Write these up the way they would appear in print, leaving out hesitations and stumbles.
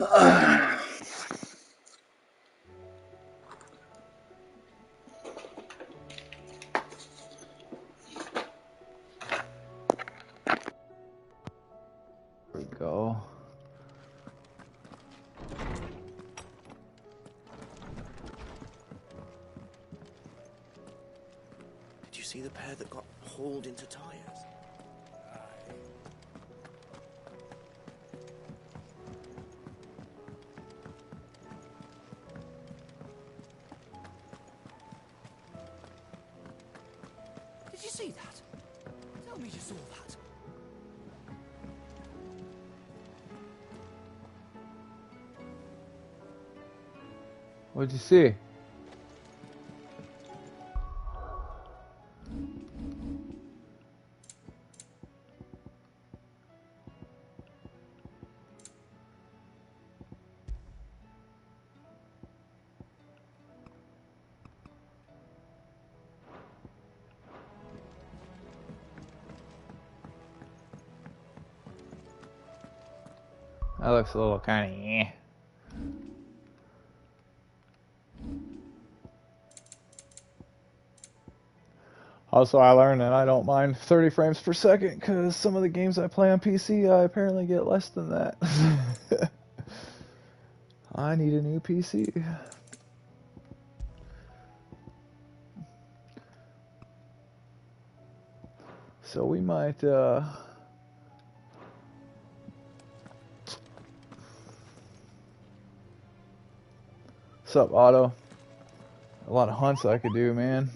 There we go. Did you see the pair that got hauled into tires? Did you see that? Tell me you saw that. What'd you see? That looks a little kind of eh. Also, I learned that I don't mind 30 frames per second because some of the games I play on PC, I apparently get less than that. I need a new PC. So we might, Sup, Otto? A lot of hunts I could do, man.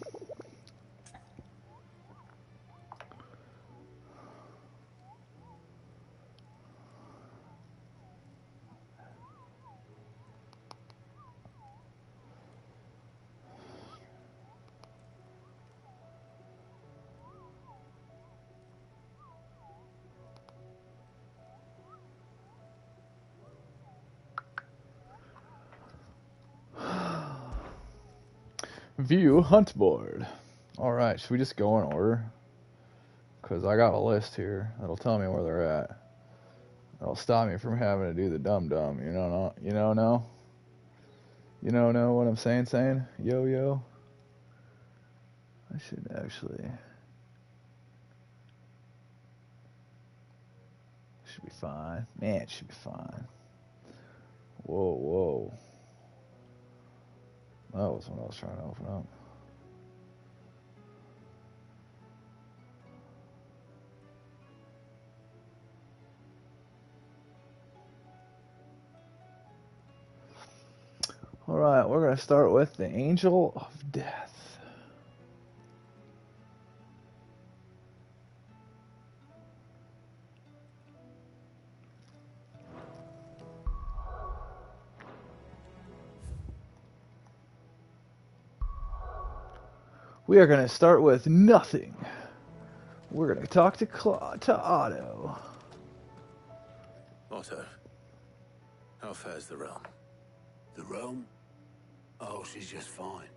View hunt board. Alright, should we just go in order? Because I got a list here that'll tell me where they're at. That'll stop me from having to do the dumb. You know, no? You know what I'm saying? Yo. I should actually... Should be fine. Man, it should be fine. Whoa. That was what I was trying to open up. Alright, we're going to start with the Angel of Death. We are going to start with nothing. We're going to talk to Otto. Otto, how fares the realm? The realm? Oh, she's just fine.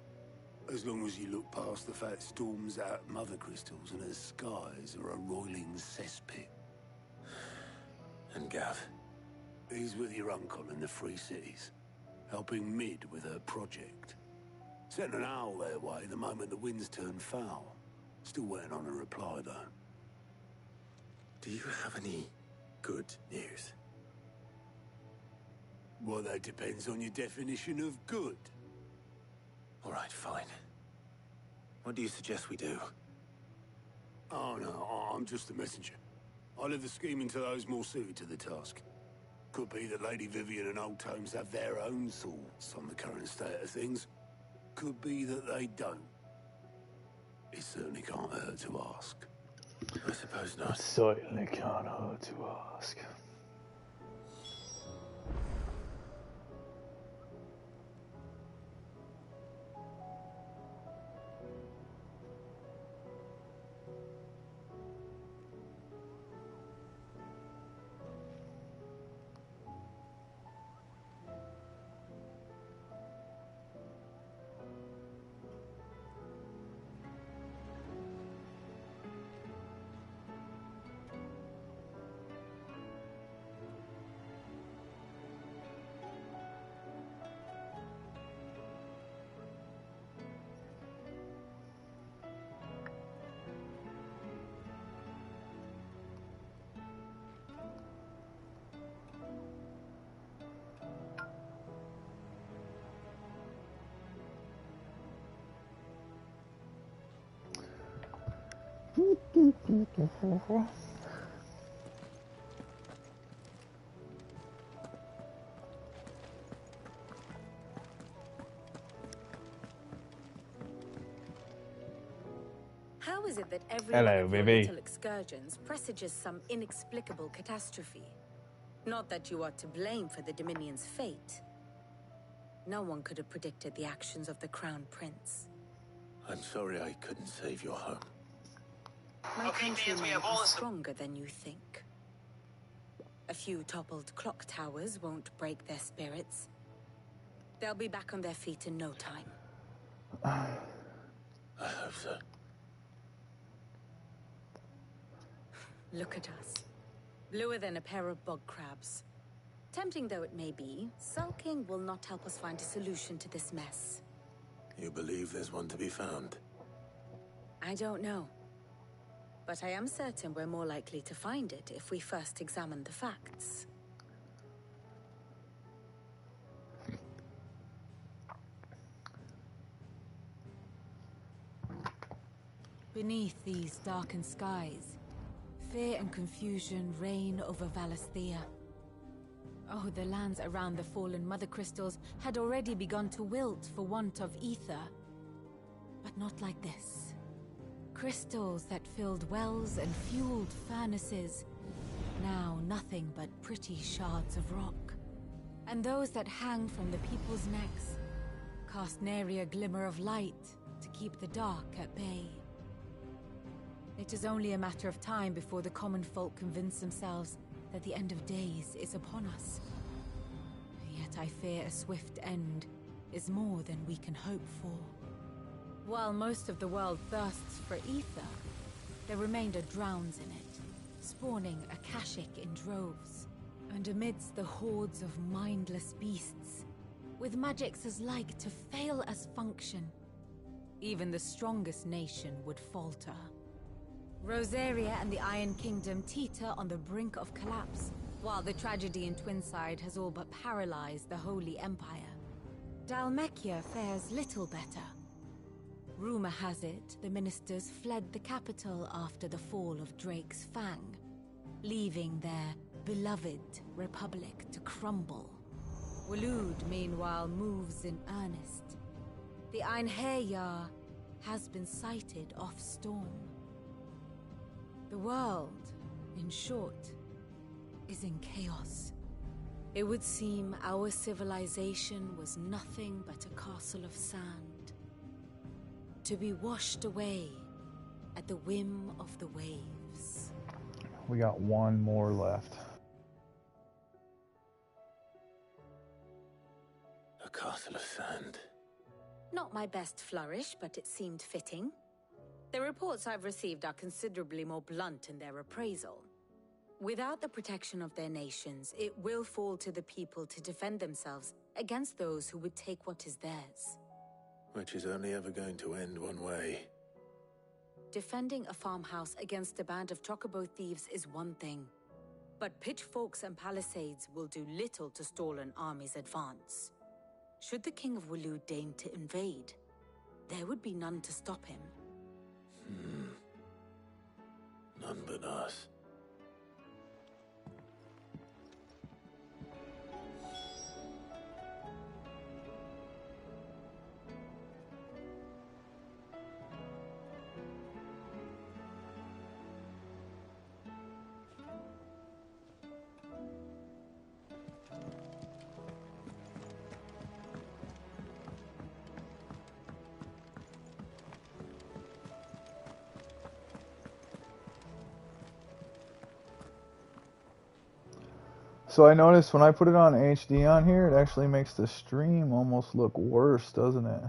As long as you look past the fat storms out mother crystals and her skies are a roiling cesspit. And Gav? He's with your uncle in the Free Cities, helping Mid with her project. Sent an owl their way the moment the winds turned foul. Still waiting on a reply, though. Do you have any good news? Well, that depends on your definition of good. All right, fine. What do you suggest we do? Oh, no, I'm just a messenger. I leave the scheming to those more suited to the task. Could be that Lady Vivian and Old Tomes have their own thoughts on the current state of things. Could be that they don't. It certainly can't hurt to ask. I suppose not. Certainly can't hurt to ask. How is it that every Hello, one of your baby. little excursions presages some inexplicable catastrophe? Not that you are to blame for the Dominion's fate. No one could have predicted the actions of the Crown Prince. I'm sorry I couldn't save your home. My countrymen are stronger than you think. A few toppled clock towers won't break their spirits. They'll be back on their feet in no time. I hope so. Look at us. Bluer than a pair of bog crabs. Tempting though it may be, sulking will not help us find a solution to this mess. You believe there's one to be found? I don't know. But I am certain we're more likely to find it if we first examine the facts. Beneath these darkened skies, fear and confusion reign over Valisthea. Oh, the lands around the fallen mother crystals had already begun to wilt for want of ether. But not like this. Crystals that filled wells and fueled furnaces. Now nothing but pretty shards of rock. And those that hang from the people's necks cast nary a glimmer of light to keep the dark at bay. It is only a matter of time before the common folk convince themselves that the end of days is upon us. Yet I fear a swift end is more than we can hope for. While most of the world thirsts for ether, the remainder drowns in it, spawning Akashic in droves. And amidst the hordes of mindless beasts, with magics as like to fail as function, even the strongest nation would falter. Rosaria and the Iron Kingdom teeter on the brink of collapse, while the tragedy in Twinside has all but paralyzed the Holy Empire. Dalmekia fares little better. Rumor has it the ministers fled the capital after the fall of Drake's Fang, leaving their beloved republic to crumble. Waloed, meanwhile, moves in earnest. The Einherjar has been sighted off-storm. The world, in short, is in chaos. It would seem our civilization was nothing but a castle of sand, to be washed away at the whim of the waves. We got one more left. A castle of sand. Not my best flourish, but it seemed fitting. The reports I've received are considerably more blunt in their appraisal. Without the protection of their nations, it will fall to the people to defend themselves against those who would take what is theirs. Which is only ever going to end one way. Defending a farmhouse against a band of chocobo thieves is one thing, but pitchforks and palisades will do little to stall an army's advance. Should the King of Waloed deign to invade, there would be none to stop him. None but us. So I noticed when I put it on HD on here, it actually makes the stream almost look worse, doesn't it?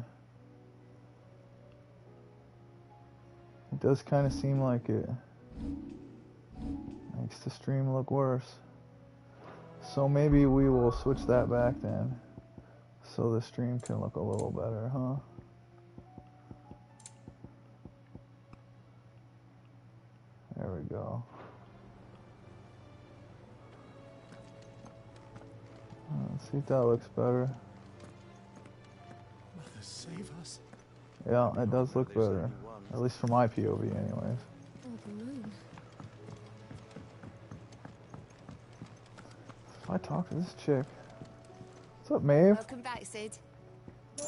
It does kind of seem like it makes the stream look worse. So maybe we will switch that back then, so the stream can look a little better, huh? There we go. Let's see if that looks better. Mother, save us. Yeah, it does look better. At least from my POV anyways. If I talk to this chick. What's up, Maeve? Welcome back, Sid.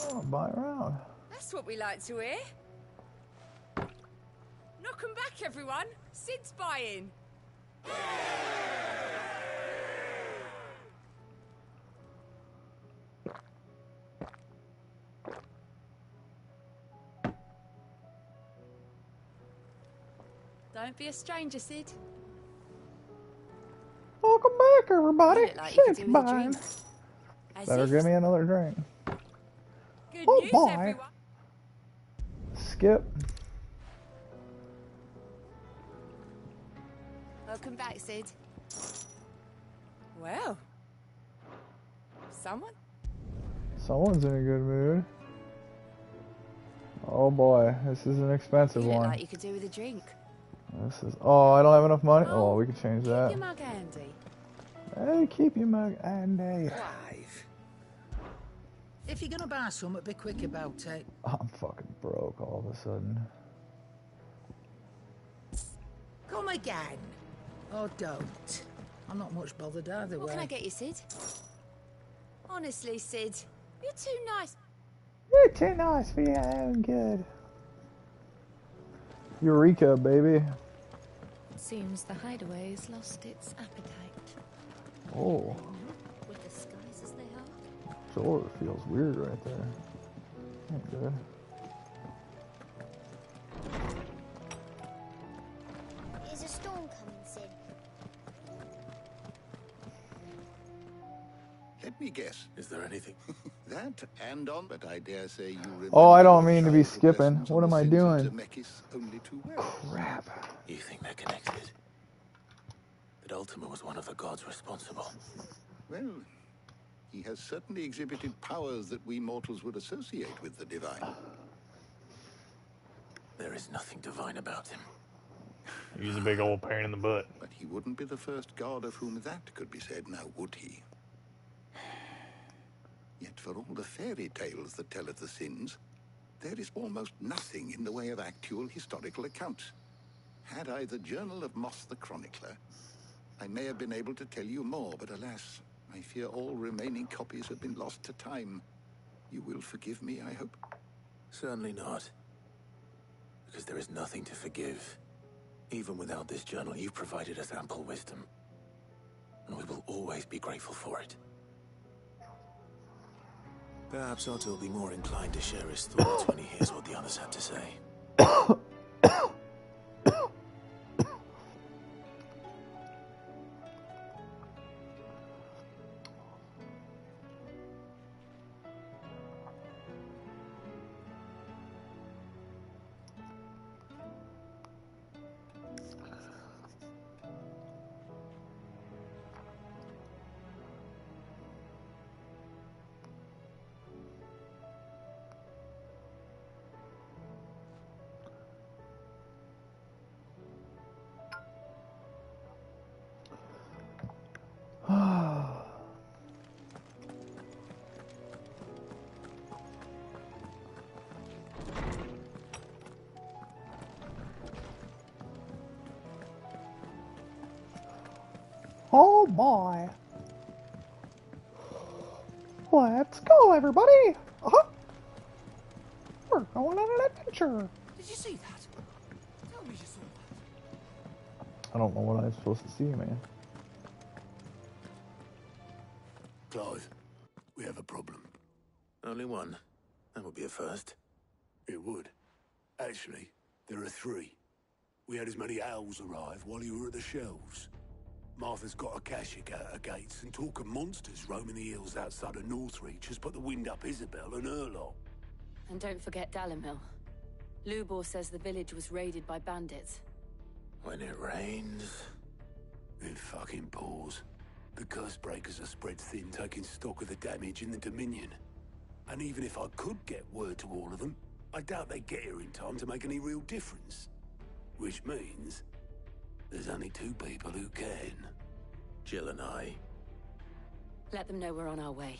Oh, buy around. That's what we like to hear. Knock 'em back, everyone. Sid's buying. Don't be a stranger, Sid. Welcome back, everybody. You look like you could Sid's do with a buying. drink. As Better if. give me another drink. Good Oh, news, boy. everyone. Skip. Welcome back, Sid. Well, Someone's in a good mood. Oh boy, this is an expensive you look one. like you could do with a drink. This is. Oh, I don't have enough money. Oh, we can change Keep that. your mug handy. Hey, keep your mug handy. Clive. If you're gonna buy something, be quick about it. I'm fucking broke all of a sudden. Come again. Or don't. I'm not much bothered either What way. can I get you, Sid? Honestly, Sid, you're too nice. You're too nice for your own good. Eureka, baby. Seems the hideaway's lost its appetite. Oh, With the skies as they are. shoulder feels weird right there. Ain't good. Is a storm coming, Sid? Let me guess. Is there anything? That and on, but I dare say you remember. Oh, I don't your mean to be childhood skipping. lessons What on am I the sins of doing? Zemeckis only too well. Crap. You think they're connected? That Ultima was one of the gods responsible. Well, he has certainly exhibited powers that we mortals would associate with the divine. There is nothing divine about him. He's a big old pain in the butt. But he wouldn't be the first god of whom that could be said, now would he? Yet for all the fairy tales that tell of the sins, there is almost nothing in the way of actual historical accounts. Had I the Journal of Moss the Chronicler, I may have been able to tell you more, but alas, I fear all remaining copies have been lost to time. You will forgive me, I hope? Certainly not. Because there is nothing to forgive. Even without this journal, you provided us ample wisdom. And we will always be grateful for it. Perhaps Otto will be more inclined to share his thoughts when he hears what the others have to say. Oh boy. Let's go, everybody. We're going on an adventure. Did you see that? Tell me you saw that. I don't know what I'm supposed to see, man. Clive, we have a problem. Only one. That would be a first. It would. Actually, there are three. We had as many owls arrive while you were at the shelves. Martha's got a Kashik at her gates, and talk of monsters roaming the hills outside of Northreach has put the wind up Isabel and her lot. And don't forget Dalimil. Lubor says the village was raided by bandits. When it rains... It fucking pours. The curse breakers are spread thin, taking stock of the damage in the Dominion. And even if I could get word to all of them, I doubt they'd get here in time to make any real difference. Which means... there's only two people who can. Jill and I. Let them know we're on our way.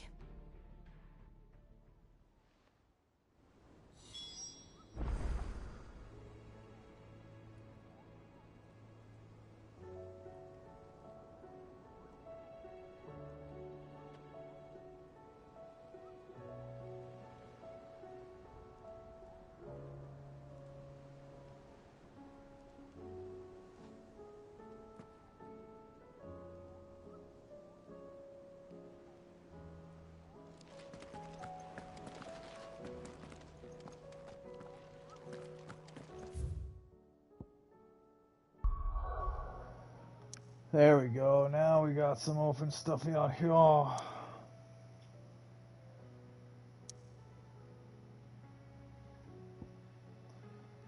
There we go. Now we got some open stuff out here.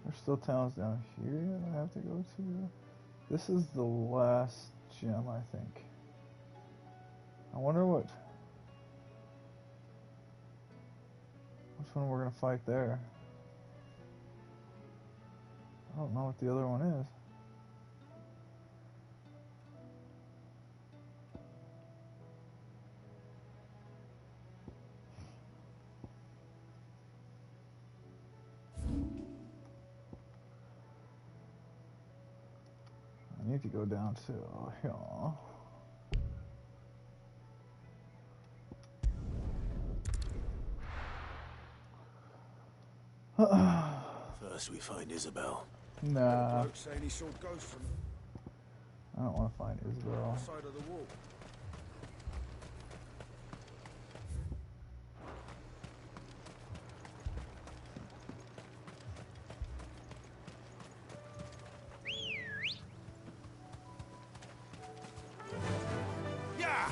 There's still towns down here that I have to go to. This is the last gem, I think. I wonder which one we're gonna fight there. I don't know what the other one is. I need to go down to here. First we find Isabel. Nah, Bloke saying he saw ghosts from I don't want to find Isabel. the side of the wall. Yeah!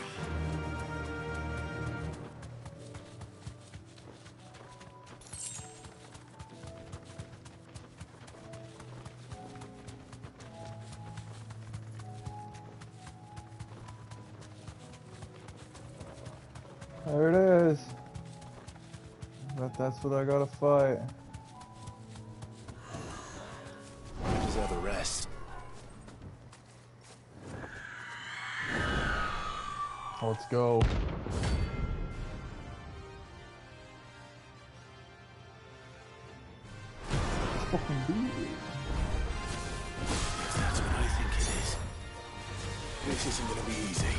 There it is. But that's what I gotta fight. Deserve a rest. Let's go. Fucking dude. That's what I think it is. This isn't gonna be easy.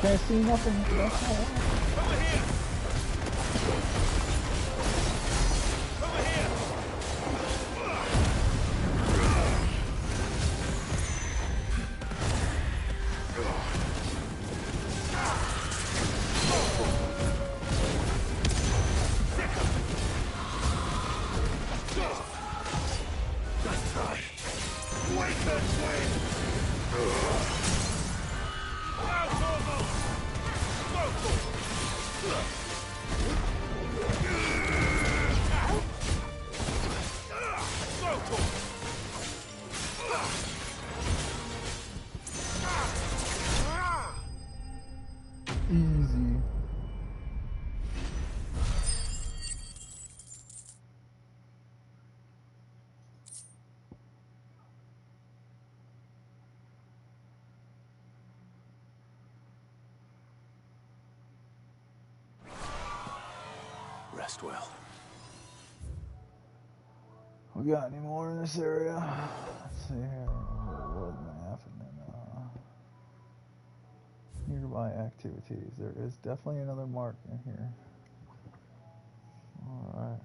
Can't see nothing. That's all. Easy. Rest well. We got any more in this area? Let's see here. World map and then nearby activities. There is definitely another mark in here. Alright.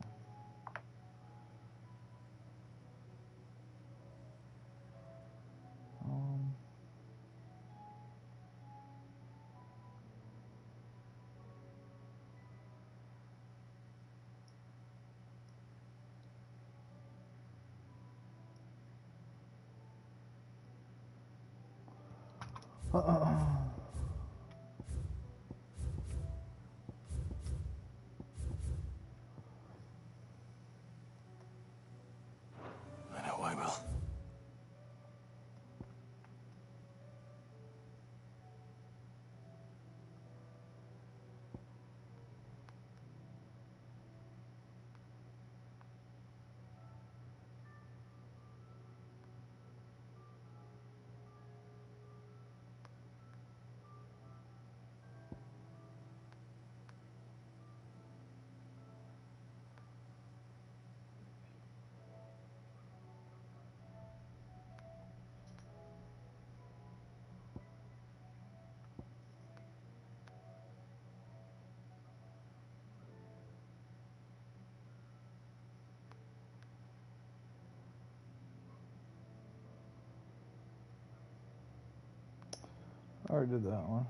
I know I will. I already did that one.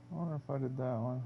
I wonder if I did that one.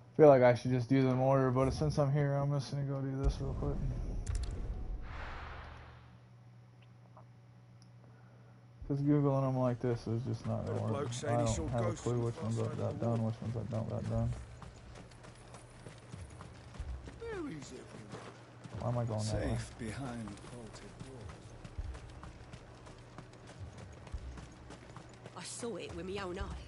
I feel like I should just do them in order, but since I'm here, I'm just gonna go do this real quick. Because Googling them like this is just not gonna work. I don't have a clue which ones I've got done, which ones I don't got done. Why am I going that way? Safe behind bolted walls. I saw it with my own eyes.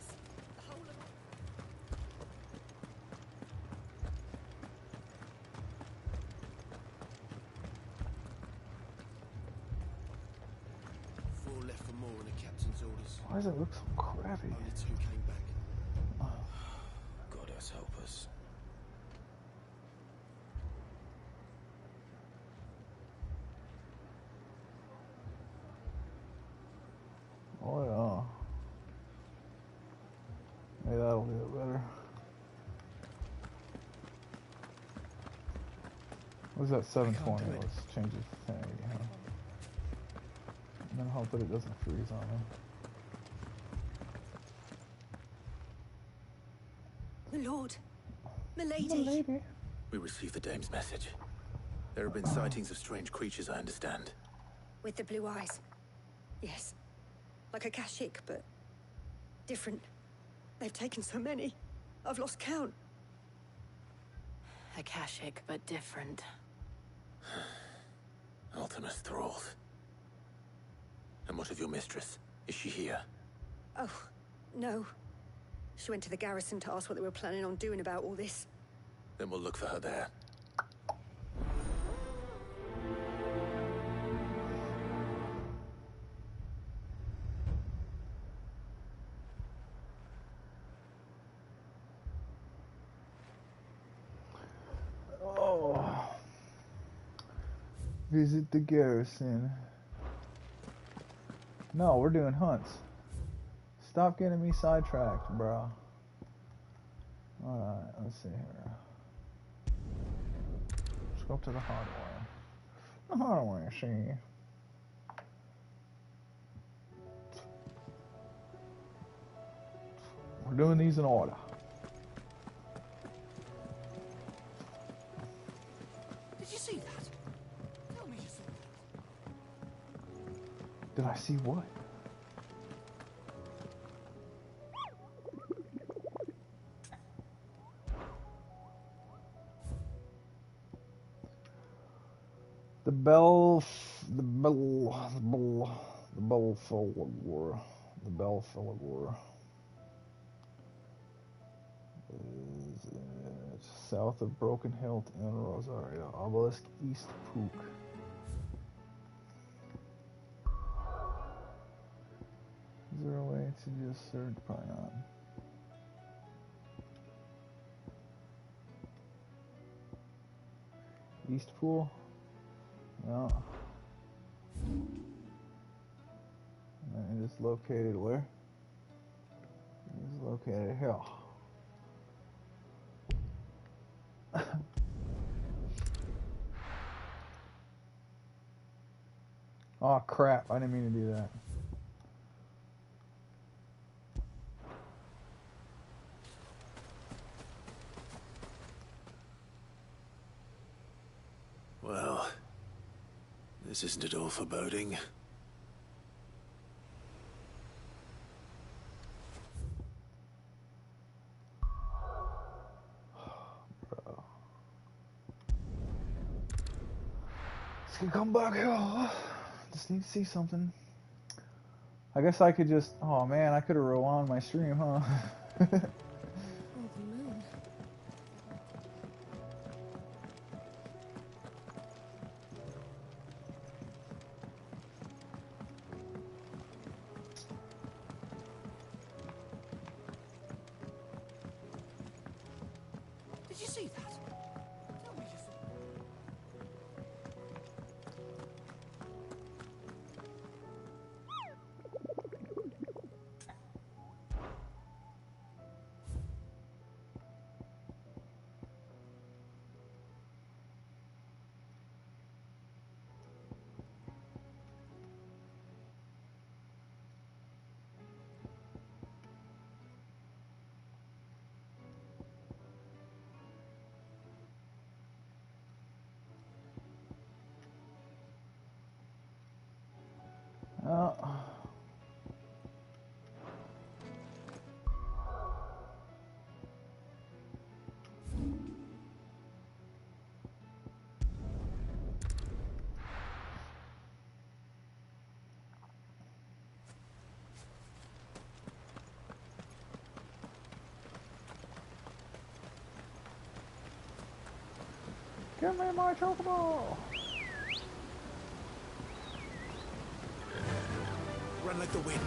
Why does it look so crappy? Only 2 came back. Oh. God else help us. Oh yeah. Maybe that'll do it better. What's that 720? Let's change it to 1080, huh? And then hope that it doesn't freeze on me. My lord. Milady. Milady. We received the dame's message. There have been sightings of strange creatures, I understand. With the blue eyes. Yes. Like a Kashik, but different. They've taken so many. I've lost count. A Kashik, but different. Ultimus thralls. And what of your mistress? Is she here? Oh, no. She went to the garrison to ask what they were planning on doing about all this. Then we'll look for her there. Oh. Visit the garrison. No, we're doing hunts. Stop getting me sidetracked, bro. Alright, let's see here. Let's go up to the hardware. The hardware, see. We're doing these in order. Did you see that? Tell me you saw that. Did I see what? The Belphegor is it south of Broken Hilt in Rosario. Obelisk East Pook. Is there a way to just search? Probably not. East Pool? No. And it is located where? It is located here. Oh crap, I didn't mean to do that. Well, this isn't at all foreboding. Bro. Let's get come back here. Just need to see something. I guess I could just... Oh man, I could have rewound my stream, huh? Oh, the moon. Did you see that? Tell me you saw. Oh. Give me my chocobo! Run like the wind.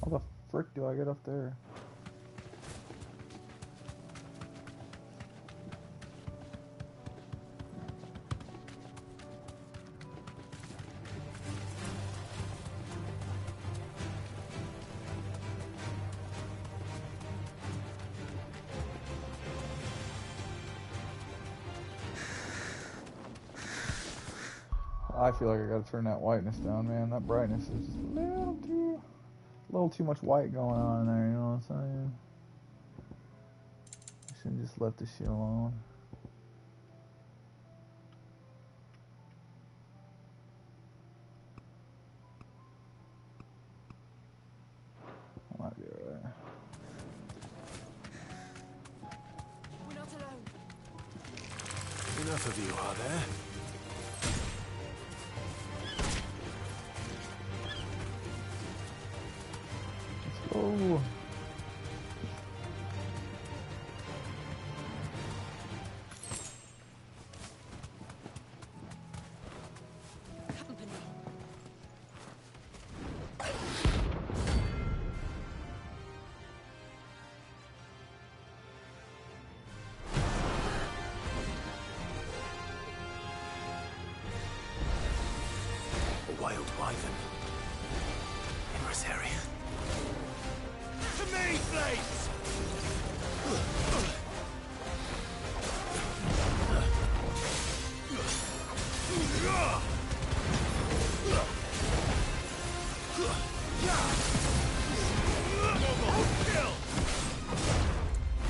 How the frick do I get up there? I feel like I gotta turn that whiteness down, man. That brightness is just a little too much white going on in there, you know what I'm saying? I should have just left this shit alone. I might be alright. We're not alone. Enough of you, are there? Oh. A wild wyvern. Adversary. To me, Blades!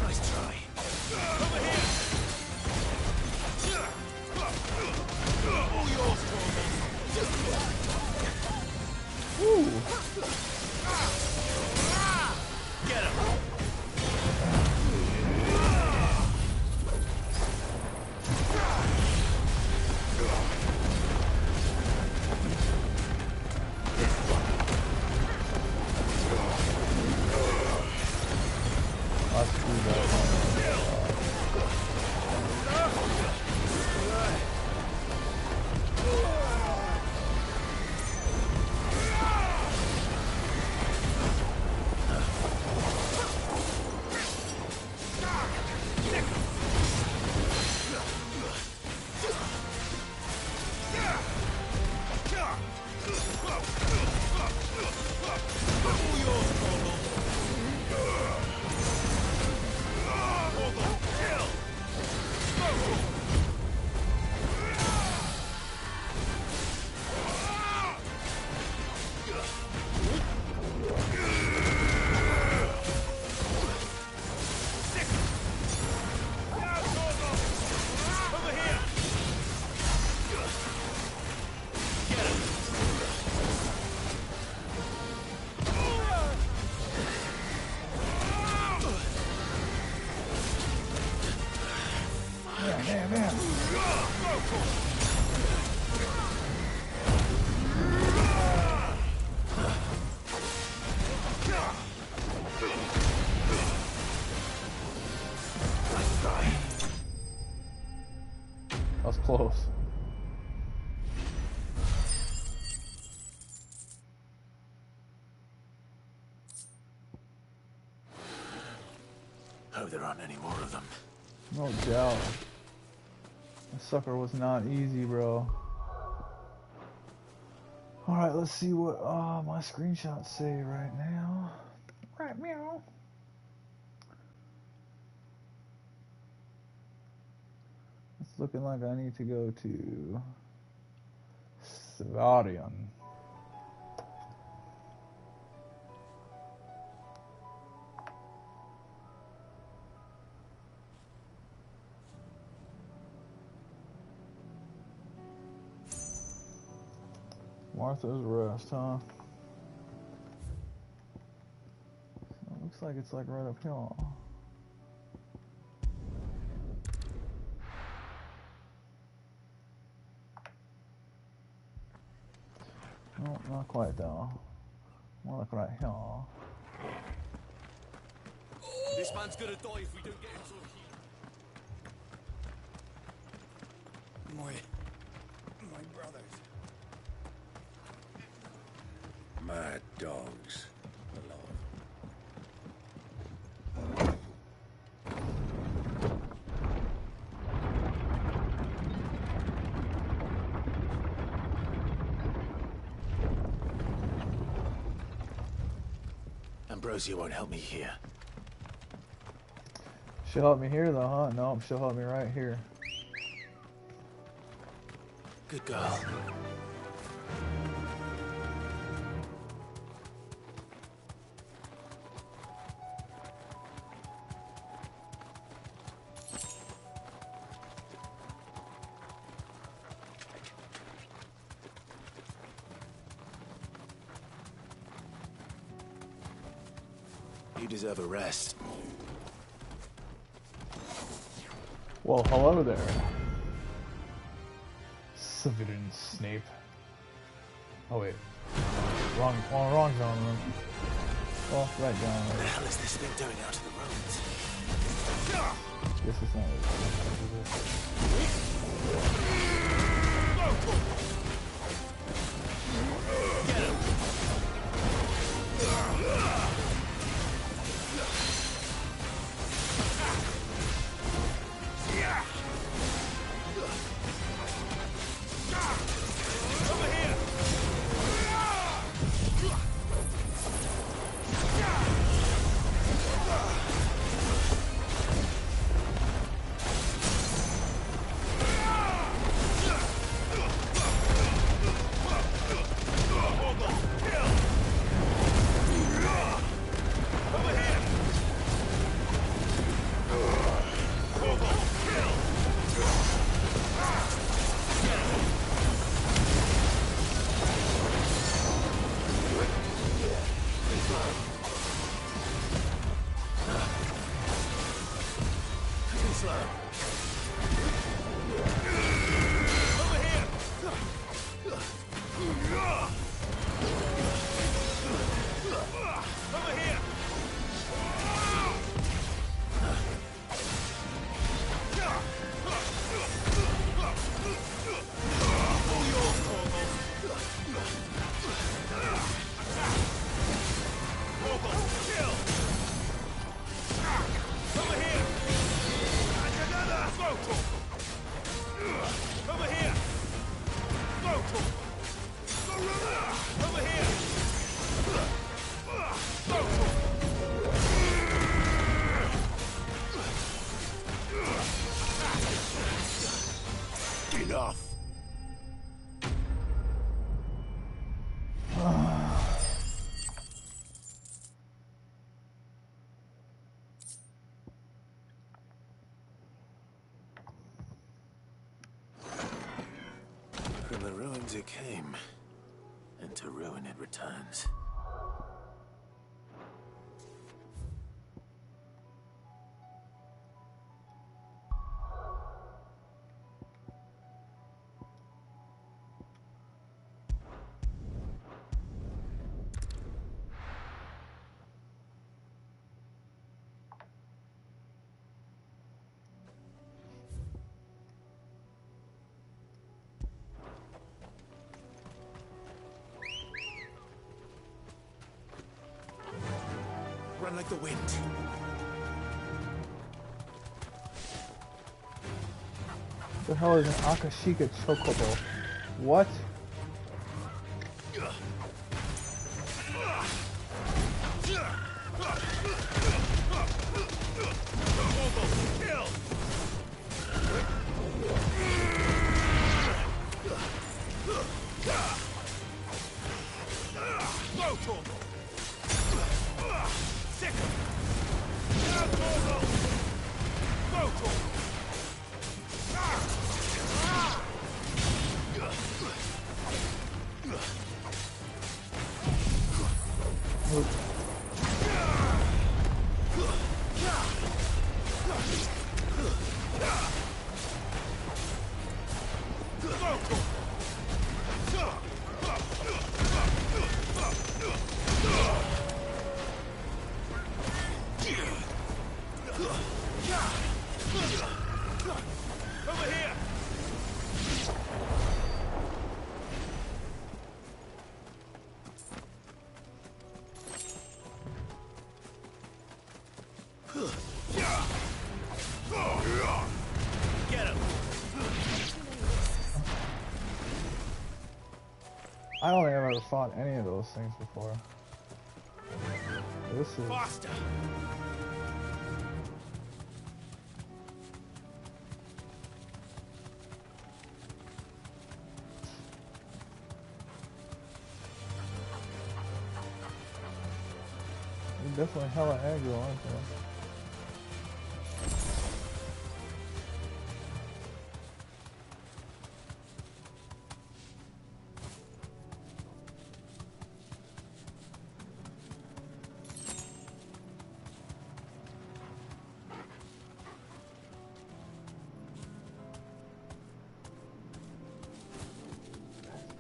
Nice try. Over here! All yours, Woo. Get him! I screwed that one. That was close. Hope there aren't any more of them. No doubt. That sucker was not easy, bro. Alright, let's see what my screenshots say right now. Right, meow. It's looking like I need to go to Savarian. Martha's Rest, huh? It looks like it's like right up here. No, not quite though. More like right here. This man's gonna die if we don't get him to a heal. My brothers. Mad dogs. Ambrosia won't help me here. She'll help me here though, huh? Nope, she'll help me right here. Good girl. You deserve a rest. Well, hello there. Severin Snape. Oh wait. Wrong zone room. Oh, right down. What the hell is this thing doing out of the roads? Guess it's not ruins it came, and to ruin it returns. Run like the wind. The hell is an Akashika Chocobo? What? I don't think I've ever fought any of those things before. This is... Faster! You're definitely hella aggro, aren't you?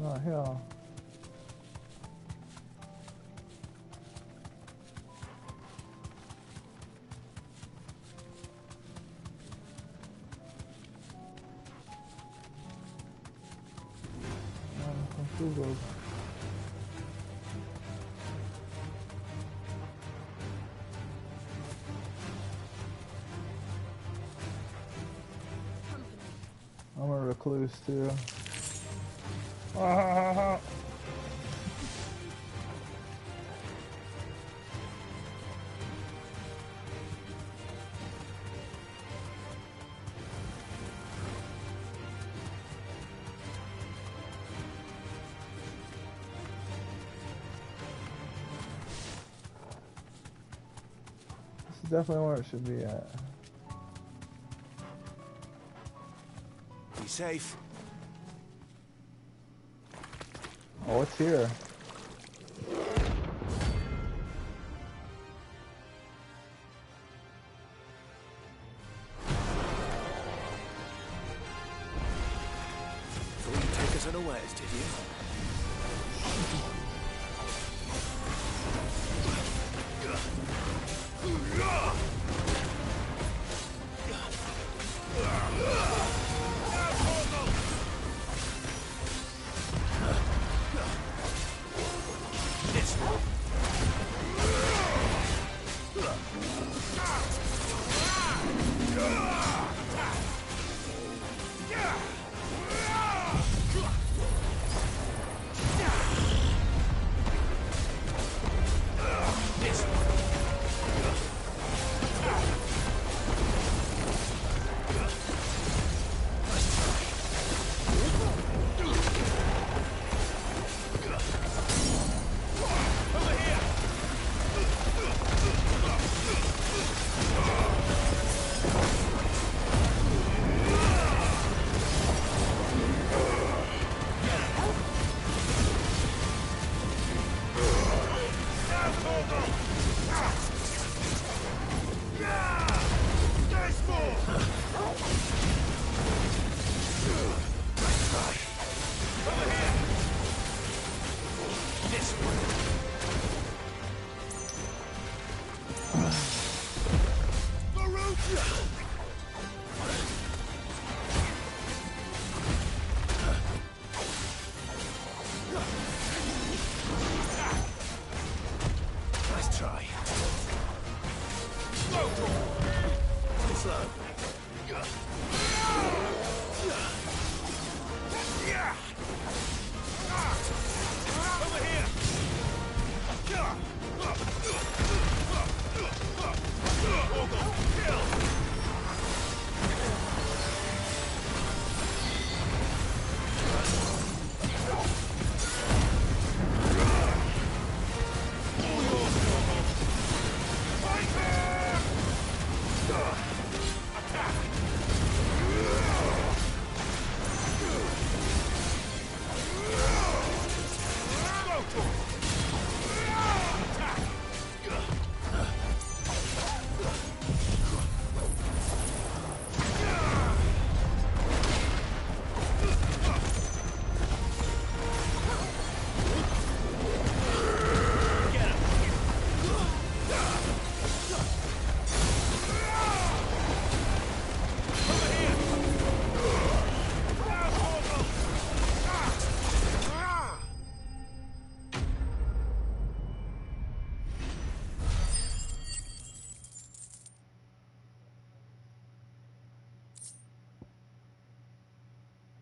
Oh, hell. Google. I'm a recluse too. This is definitely where it should be at. Be safe. Oh, what's here? Thought you'd take us unawares, did you? slow. Over here!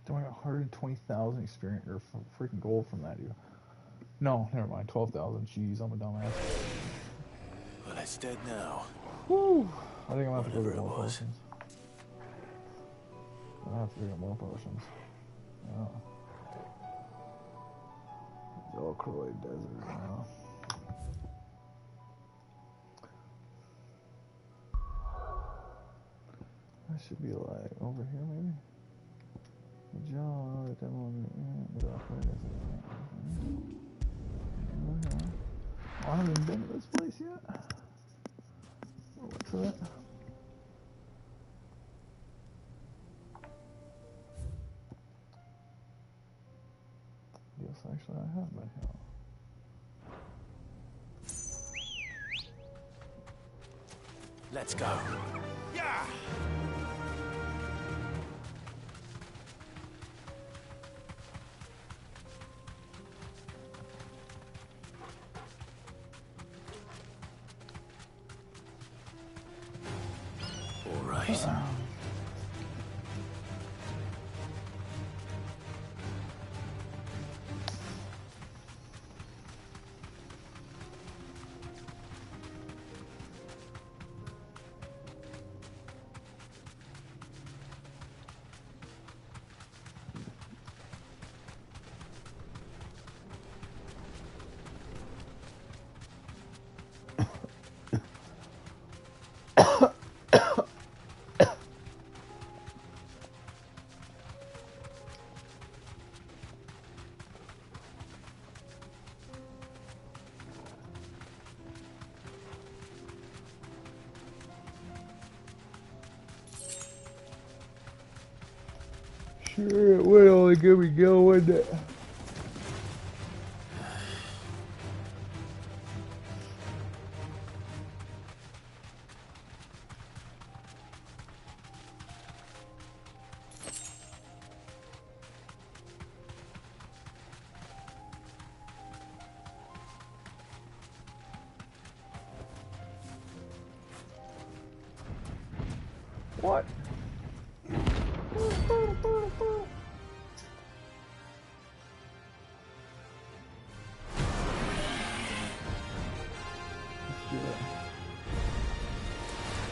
Don't I got 120,000 experience or freaking gold from that, dude? No, never mind. 12,000. Jeez, I'm a dumbass. Well, it's dead now. Woo! I think I'm gonna have to go Whatever get it more was. potions. I'm gonna have to get more potions. Yeah. Velcroid Desert now. That should be like over here, maybe. The jaw, the demo, the Velcroid Desert. Okay. Oh, I haven't been to this place yet. What's that? Yes, actually, I have been here. Let's go. Yeah! All right. Sure, it would only give me go, wouldn't it? What?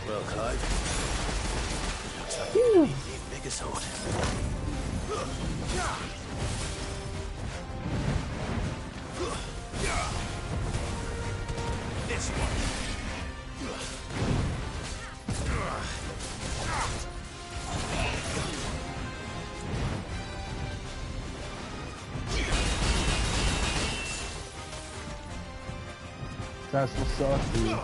Well, Clive. Looks like you need a bigger sword. This one. That's what's up, dude.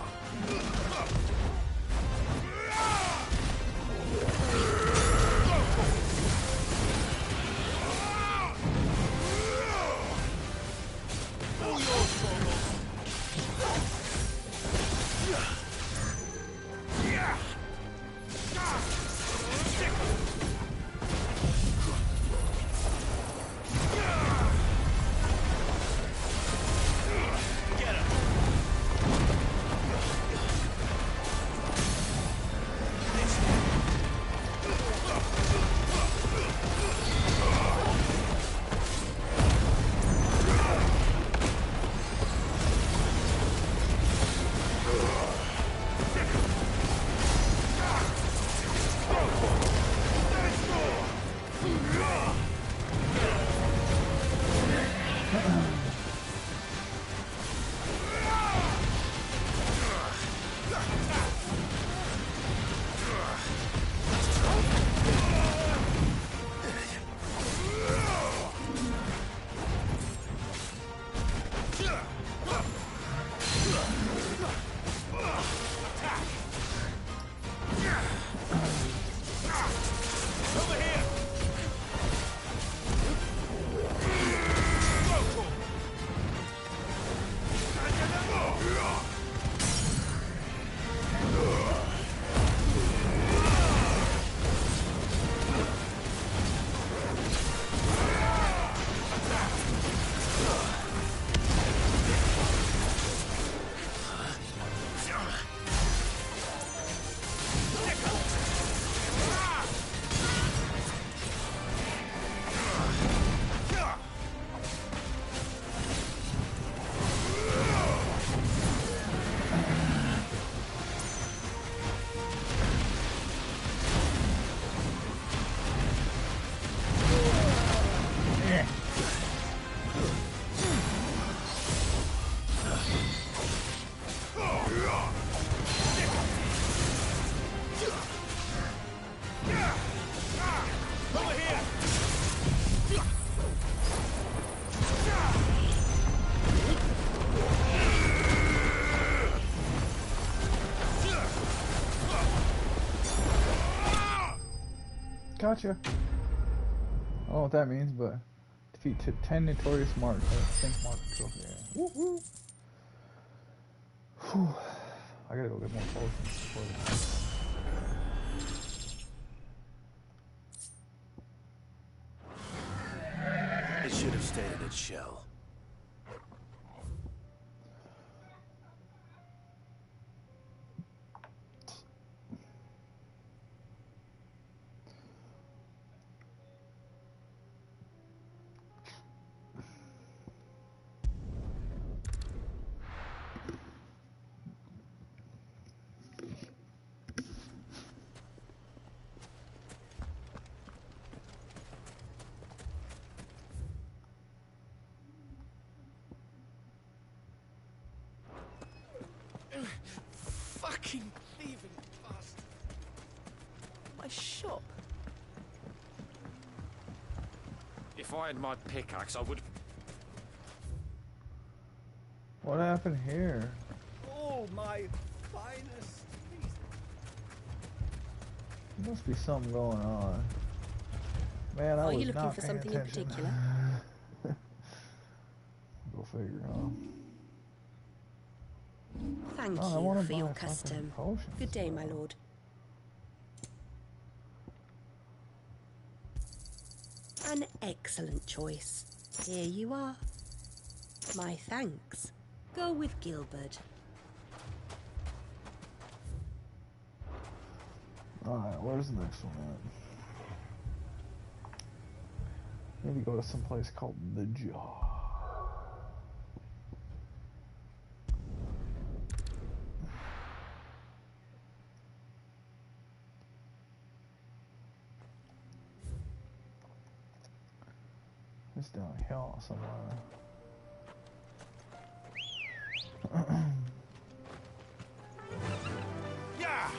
Gotcha. I don't know what that means, but defeat 10 notorious marks. Think mark trophy. Yeah. Woo woo. Whew. I gotta go get more potions before this. It should have stayed in its shell. Fucking thieving bastard. My shop. If I had my pickaxe, I would. What happened here? Oh, my finest. There must be something going on. Man, I Are was you looking not for paying something in attention. particular? Go figure, huh? Thank Oh, I you wanna for buy your fucking custom. potions, Good day, my though. lord. An excellent choice. Here you are. My thanks. Go with Gilbert. Alright, where's the next one at? Maybe go to some place called The Jaw. It's down here somewhere. Yeah!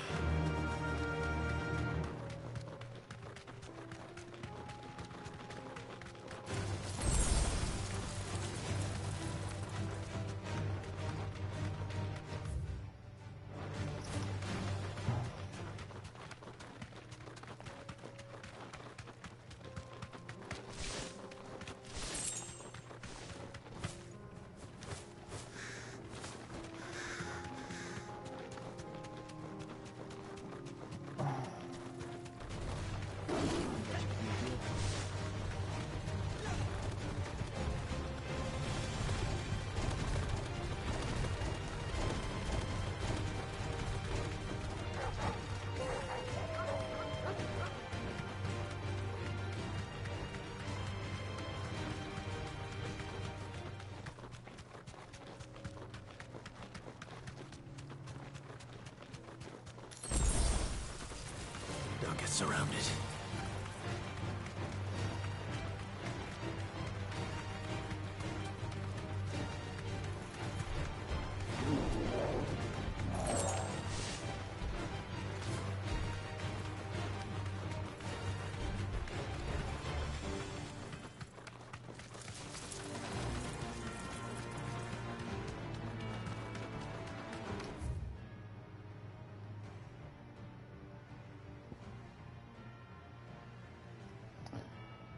Don't get surrounded.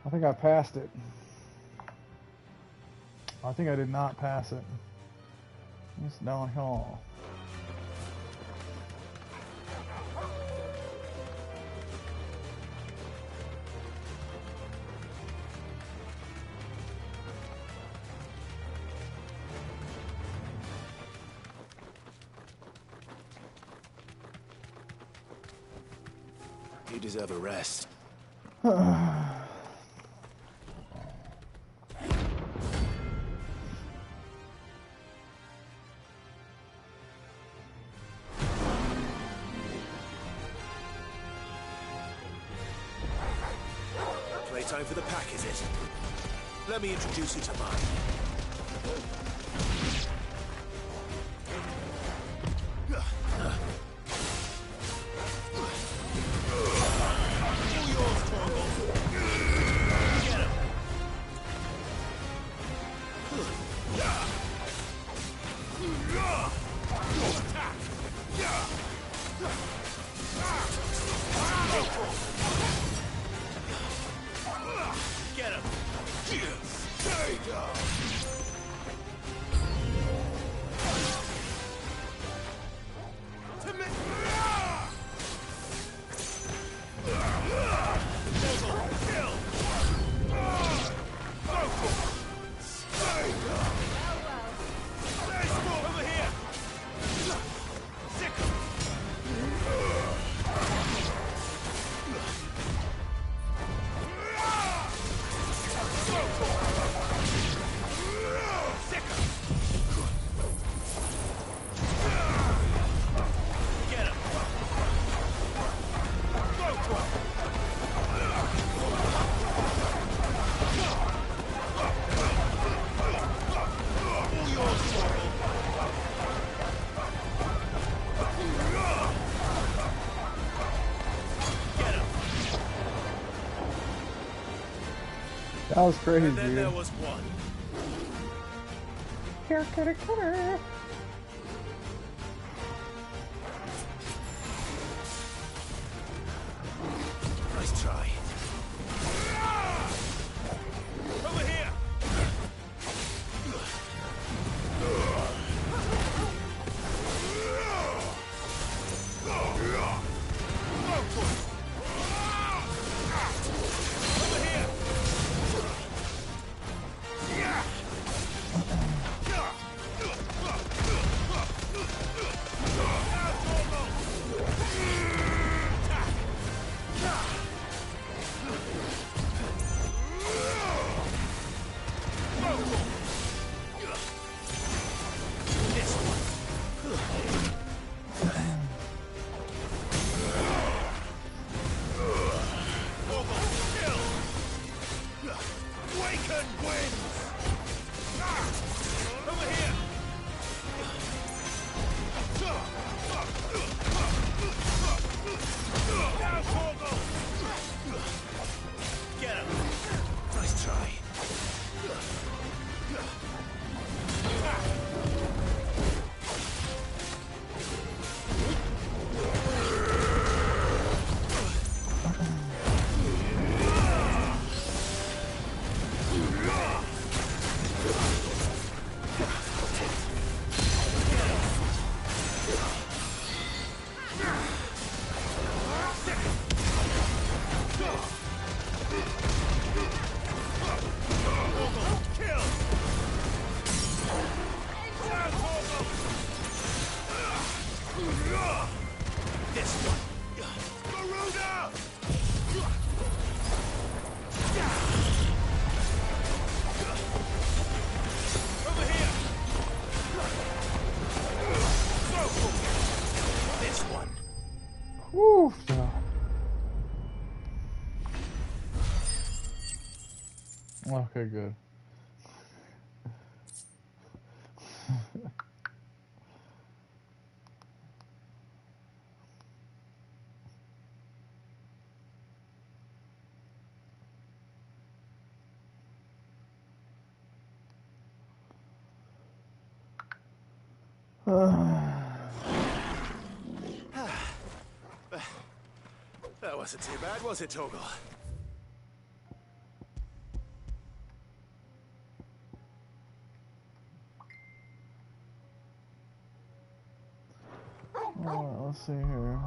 I think I passed it. I think I did not pass it. It's down here. You deserve a rest. Playtime for the pack, is it? Let me introduce you to mine. That was crazy, And then dude. there was one. Here, cutter, cutter. Nice try. Over here. Woo. Okay, good. That wasn't too bad, was it, Torgal? Alright, let's see here.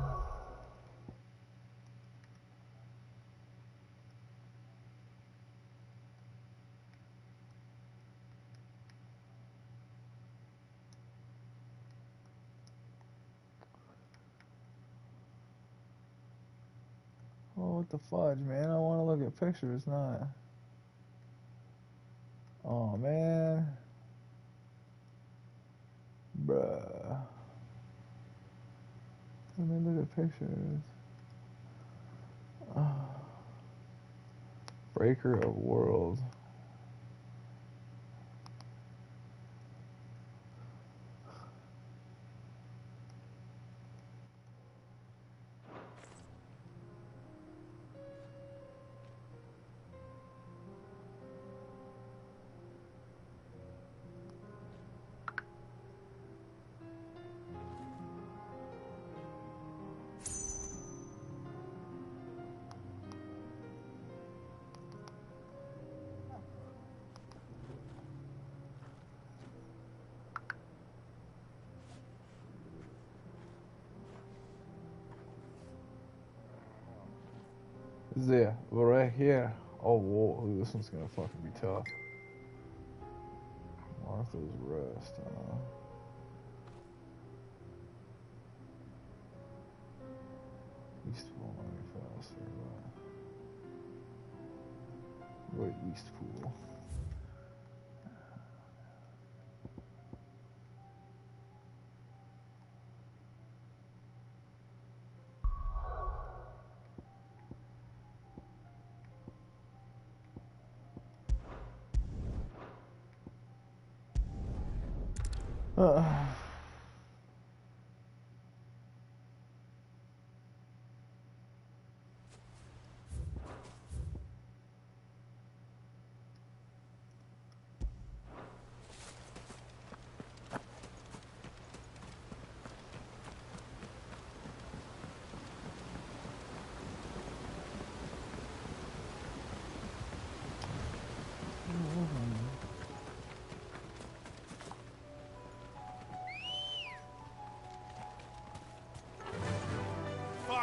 Oh, what the fudge, man? I want to look at pictures, not. Oh, man. Bruh. Let me look at pictures. Breaker of Worlds. There, right here. Oh, whoa, ooh, this one's gonna fucking be tough. Martha's Rest, Eastpool, let me faster. Wait, Eastpool.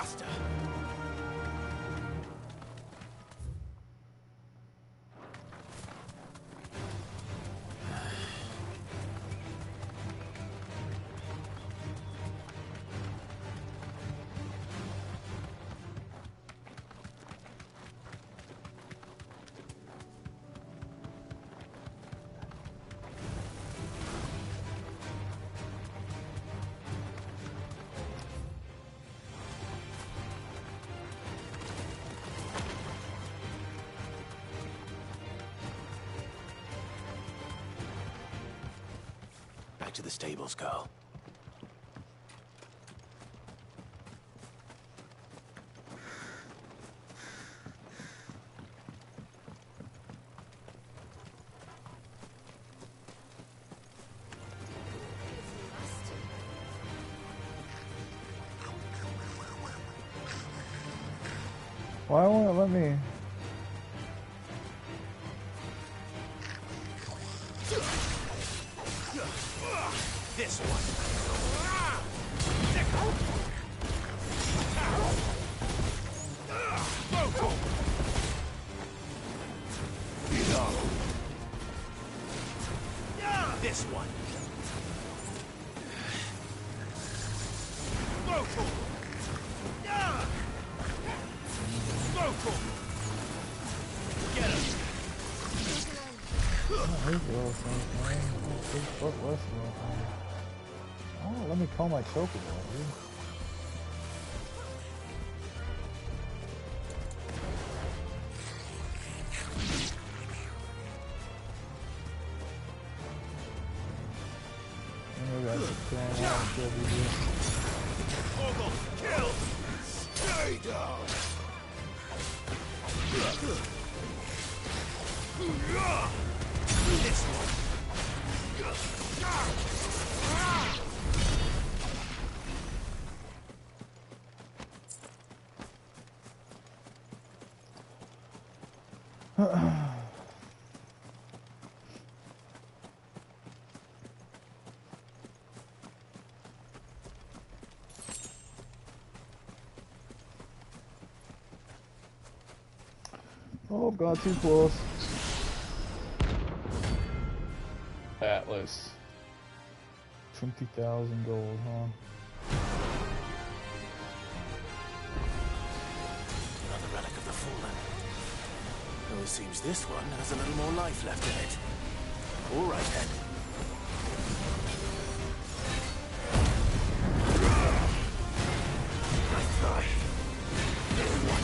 faster. Back to the stables, girl. Why won't it let me? This one. This one. Get him. Oh, let me call my choker, dude. Maybe I should kill him out and kill these. Ogle, kill. Stay down. This one. Oh, got too close. Atlas. 20,000 gold, huh? Another relic of the fallen. Though it seems this one has a little more life left in it. All right, then. Nice try. This one.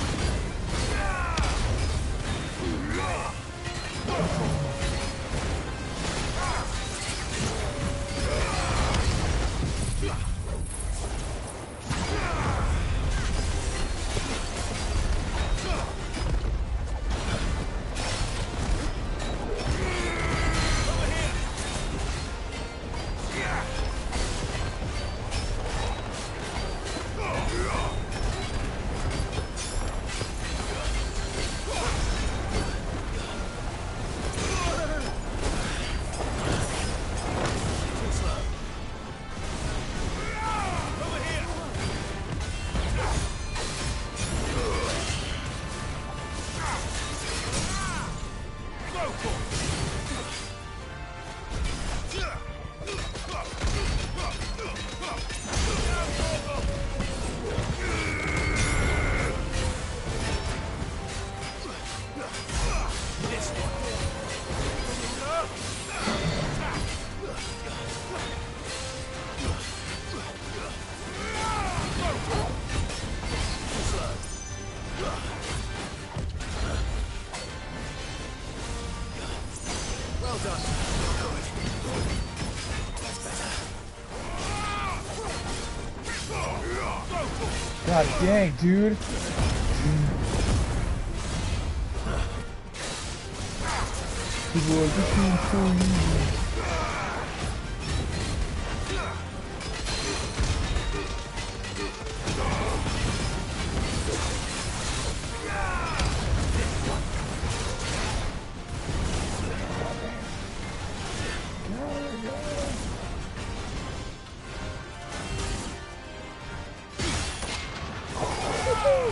God dang, dude. People are like, this game's so easy. Get him!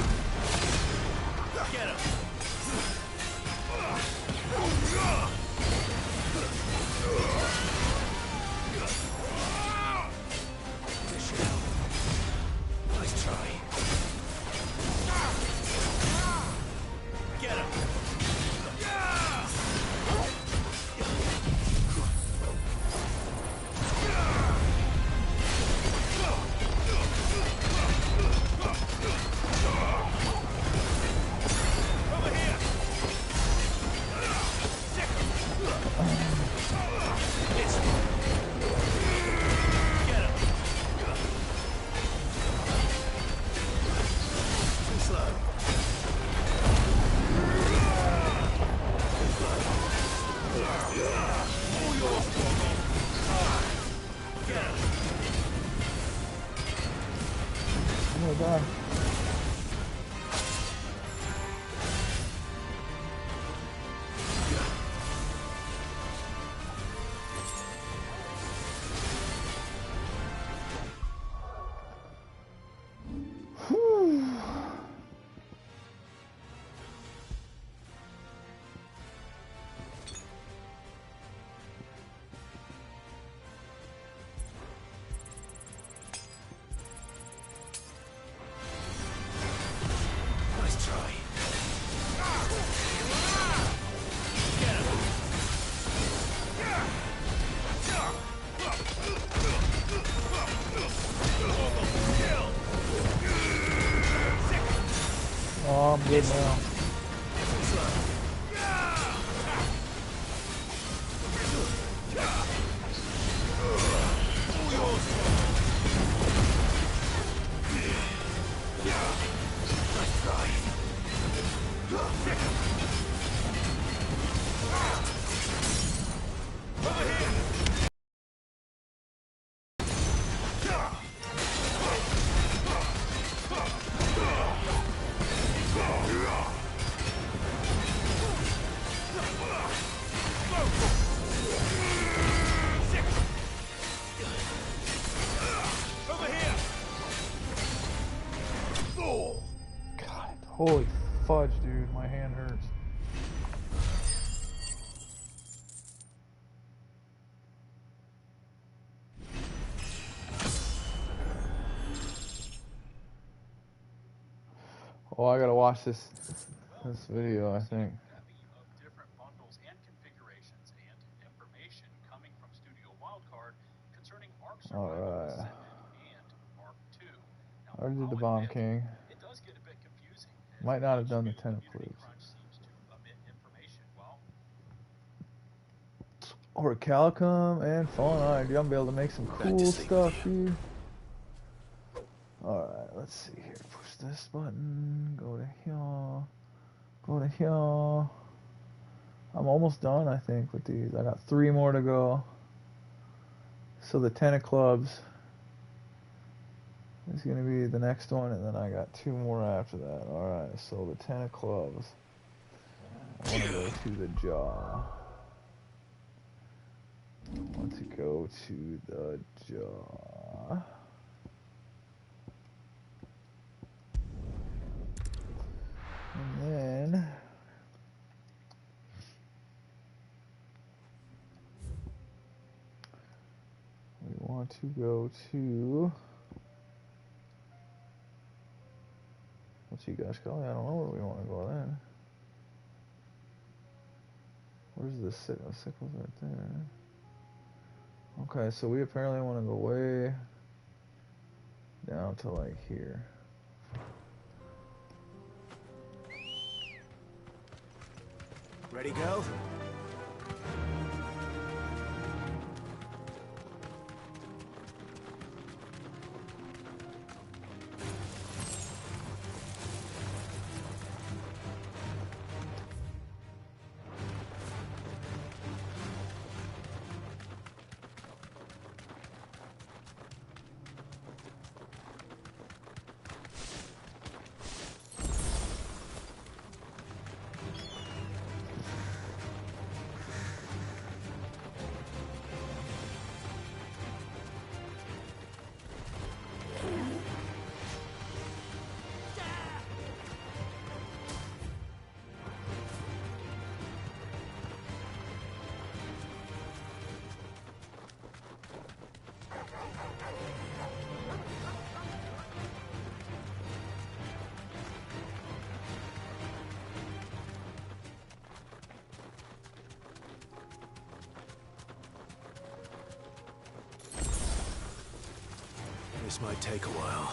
This should help. Nice try. Get him! Over here! Get him! Too slow. All yours, Bobby. Get him! Oh my god. Whew. Nice try. Get him! Oh, I'm good now. Too slow. All yours, nice try. Over here! Over here! God, holy fudge, dude, my hand hurts. Oh, I gotta watch this video, I think. Of different bundles and configurations and information coming from Studio Wildcard concerning Ark Survival Alright. and Ark 2. Now, I already did the I'll Bomb admit, King. it does get a bit confusing. Might not have done the HQ Tentacles. Community Crunch seems to omit information. Well, Or Calicum and Fallen Iron. Dude, I'm gonna be able to make some cool stuff, dude. Alright, let's see here. Push this button. Go to here. Go to here. I'm almost done, I think, with these. I got 3 more to go. So the Tentaclubs is going to be the next one, and then I got 2 more after that. Alright, so the Tentaclubs. I want to go to the jaw. I want to go to the jaw. And then we want to go to, let's see, gosh golly, I don't know where we want to go then. Where's the sickle? Sickle's right there. Okay, so we apparently want to go way down to like here. Ready, go? This might take a while.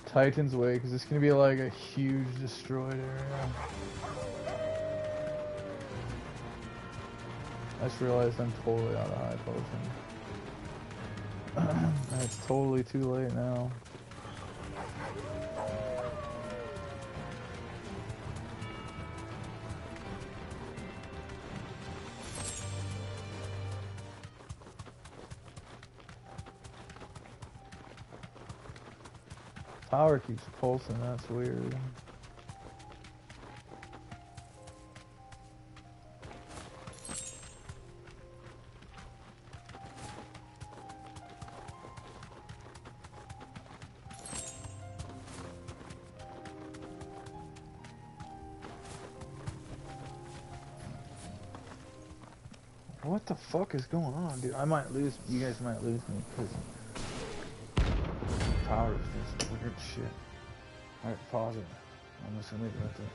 Titan's Wake, is this gonna be like a huge destroyed area? I just realized I'm totally out of high potion. And it's totally too late now. Power keeps pulsing, that's weird. What the fuck is going on, dude? I might lose, you guys might lose me, because power is just weird shit. Alright, pause it. I'm just gonna leave it right there.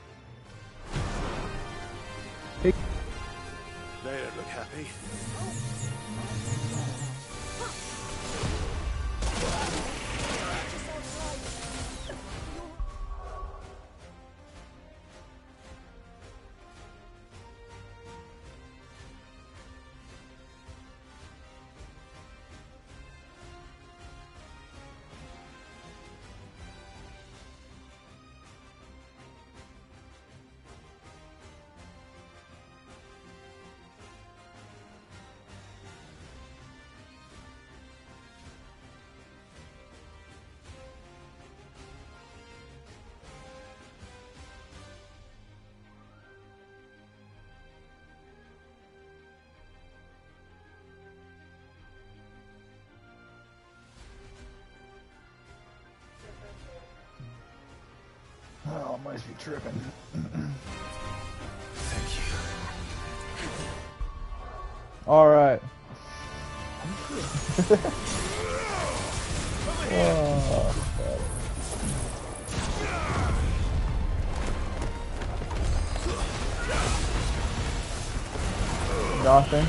Hey. They don't look happy. Oh, must be tripping. Thank you. Alright. Oh, nothing.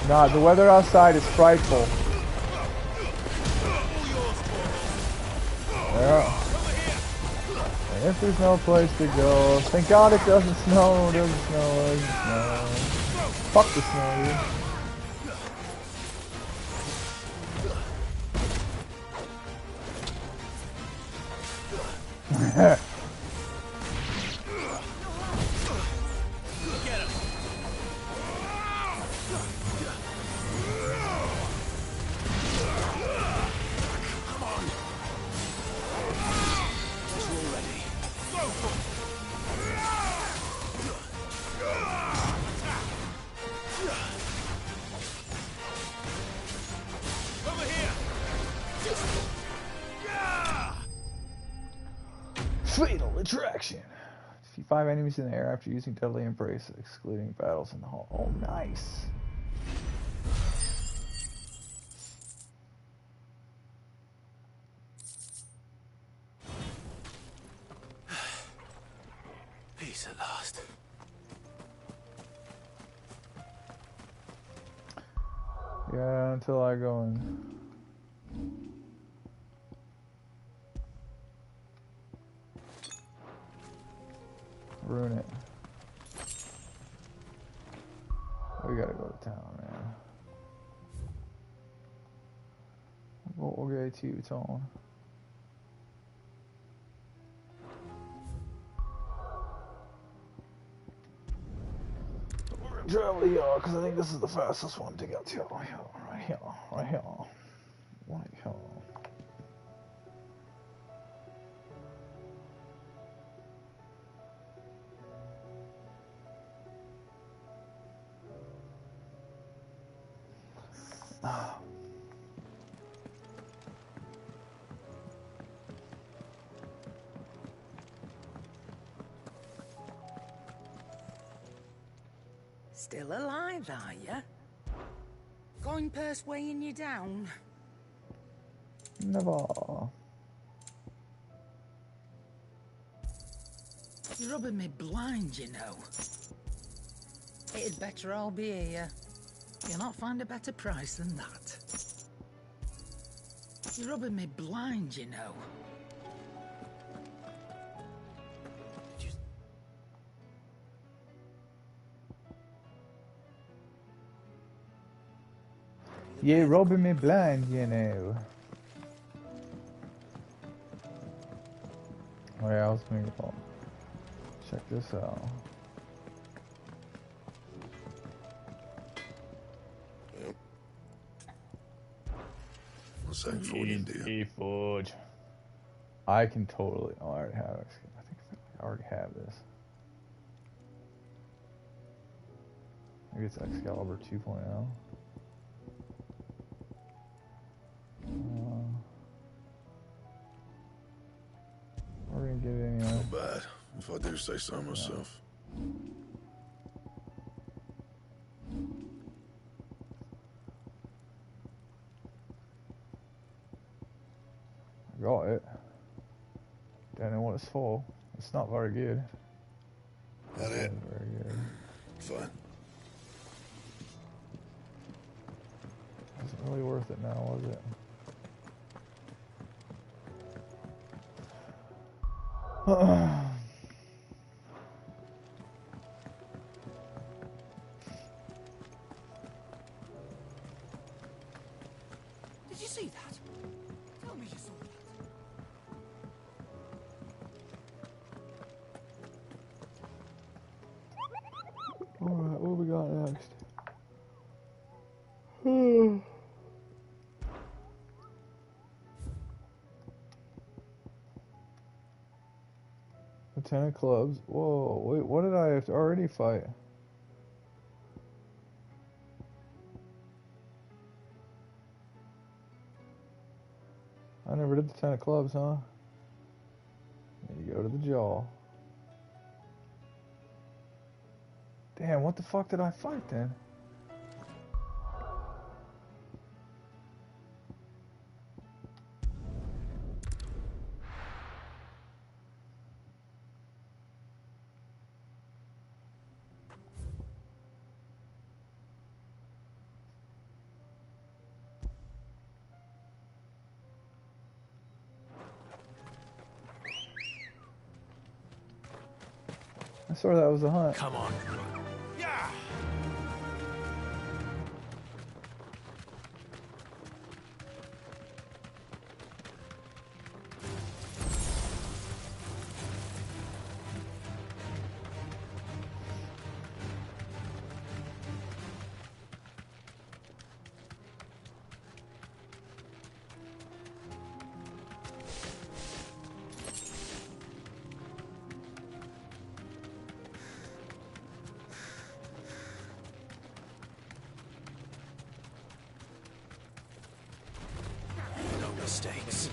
Nah, the weather outside is frightful. Yeah. And if there's no place to go, thank God it doesn't snow, it doesn't snow, it doesn't snow. Fuck the snow, dude. Fatal attraction. Defeat 5 enemies in the air after using Deadly Embrace, excluding battles in the hall. Oh, nice. Peace at last. Yeah, until I go and ruin it. We gotta go to town, man. We'll get to Tone. We're gonna travel here, because I think this is the fastest one to get to. Right here, right here, right here. Right here. Still alive, are you? Coin purse weighing you down? Never. You're rubbing me blind, you know. It'd better all be here. You'll not find a better price than that. You're rubbing me blind, you know. You're rubbing me blind, you know. Oh yeah, I was gonna go. Check this out. Yep. What's that for you, dear? E-Forge. I can totally. Oh, I already have it. I think I already have this. Maybe it's Excalibur 2.0. We're gonna get it anyway. Not bad, if I do say so myself. I got it. Don't know what it's for. It's not very good. That it? Very good. Fine. Wasn't really worth it now, was it? Did you see that? Tell me you saw that. Alright, what we got next? The 10 of clubs. Whoa, wait, what did I have to already fight? I never did the 10 of clubs, huh? Then you go to the jaw. Damn, what the fuck did I fight then? I swear that was a hunt. Come on. Yeah. No mistakes.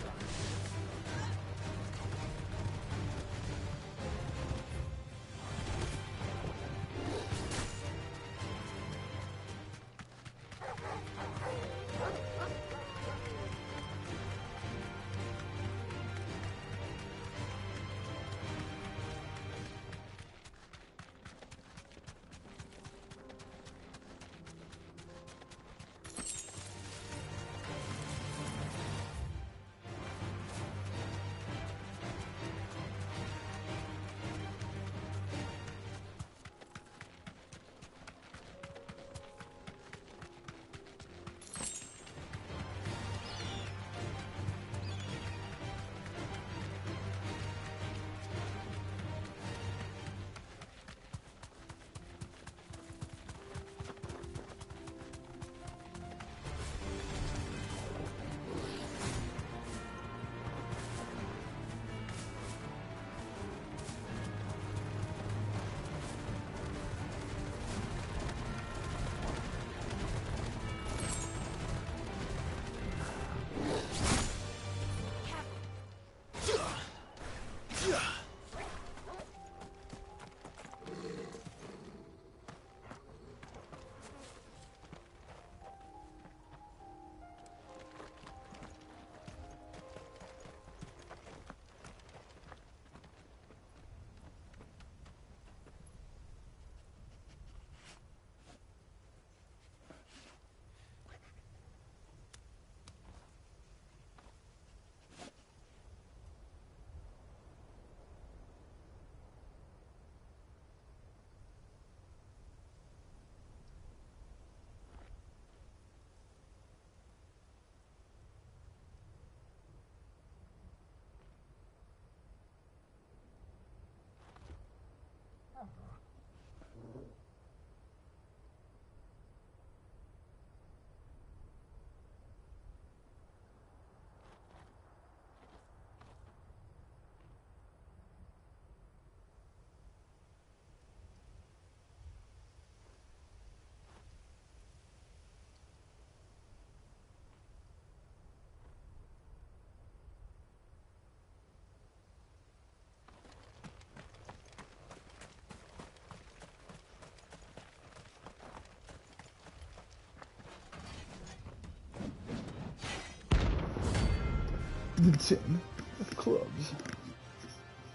The 10 of clubs.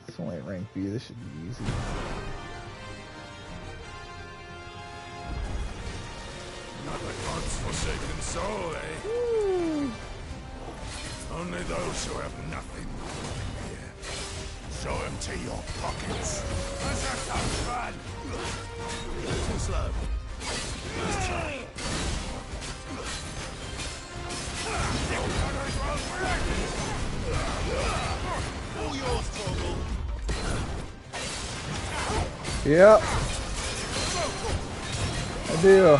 It's only at rank B, this should be easy. Another god's forsaken soul, eh? Only those who have nothing here. So empty your pockets. Berserker, run! Too slow. Let's try. All yours, Torgal. Yep. I do.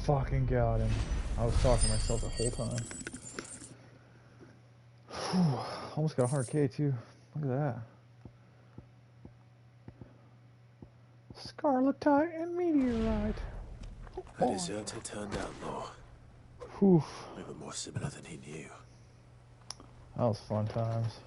Fucking got him. I was talking to myself the whole time. Whew. Almost got a 100k too. Look at that. Scarletite and Meteorite. A deserter turned outlaw. Whew. We were more similar than he knew. That was fun times.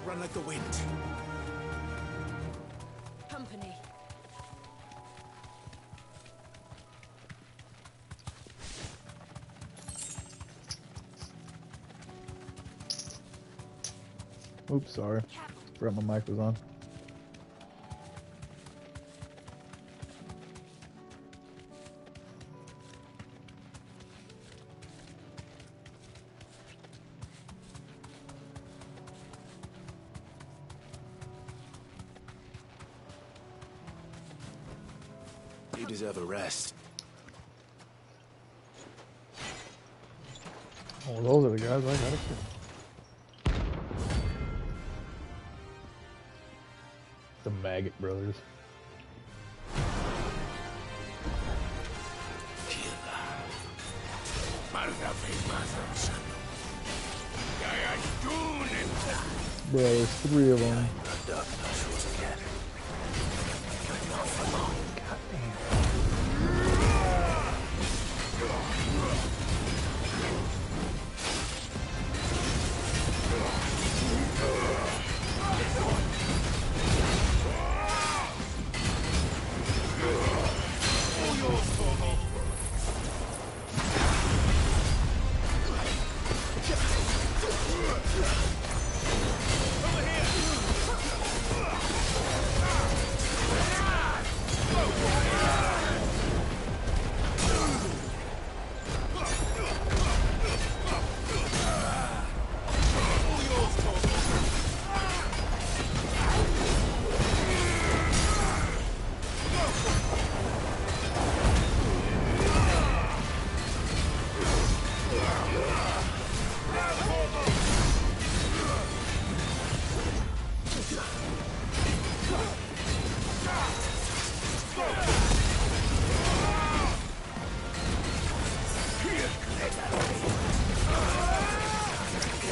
Run like the wind. Company. Oops, sorry. Forgot my mic was on. You deserve a rest. Oh, those are the guys I gotta kill. The Maggot Brothers. Bro, there's 3 of them.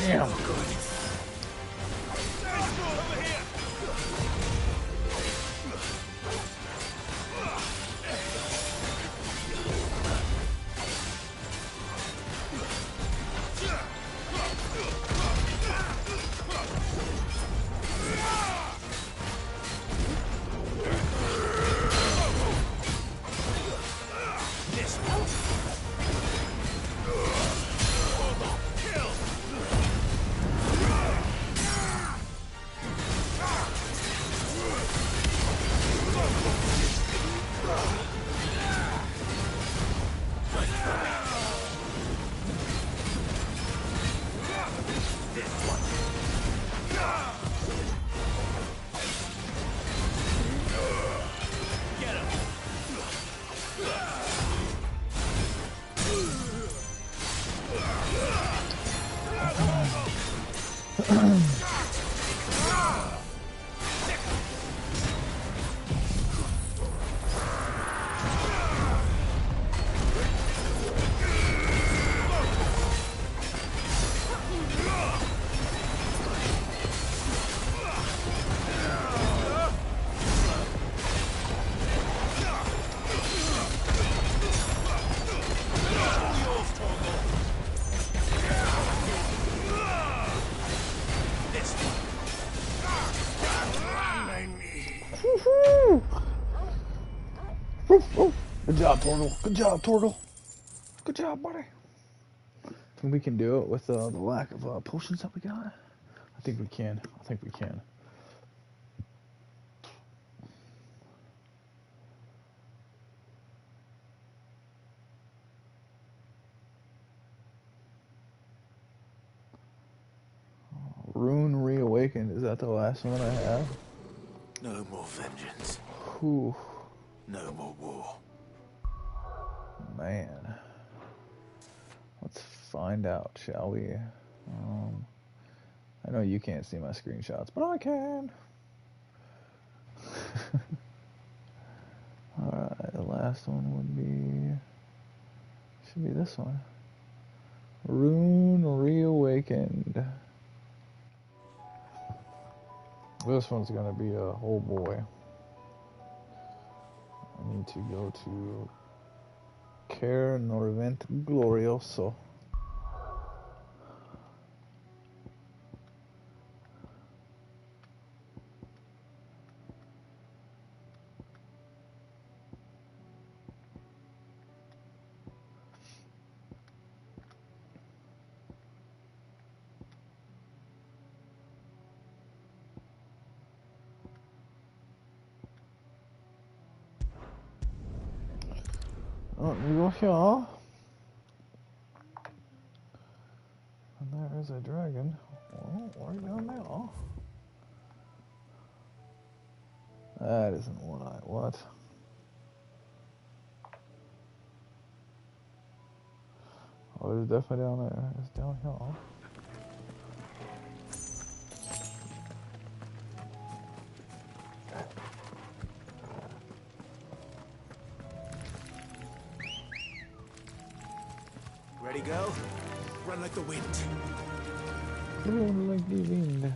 Damn. Good job, Torgal. Good job, Torgal. Good job, buddy. Think we can do it with the lack of potions that we got? I think we can. I think we can. Rune Reawakened. Is that the last one I have? No more vengeance. Whew. No more war. Man. Let's find out, shall we? I know you can't see my screenshots, but I can. Alright, the last one would be... should be this one. Rune Reawakened. This one's gonna be a oh boy. I need to go to Care Norvent Glorioso. We go here. And there is a dragon. Well, right down there. That isn't what I want. Oh, it's definitely down there. It's downhill. Ready, go? Run like the wind. Run like the wind.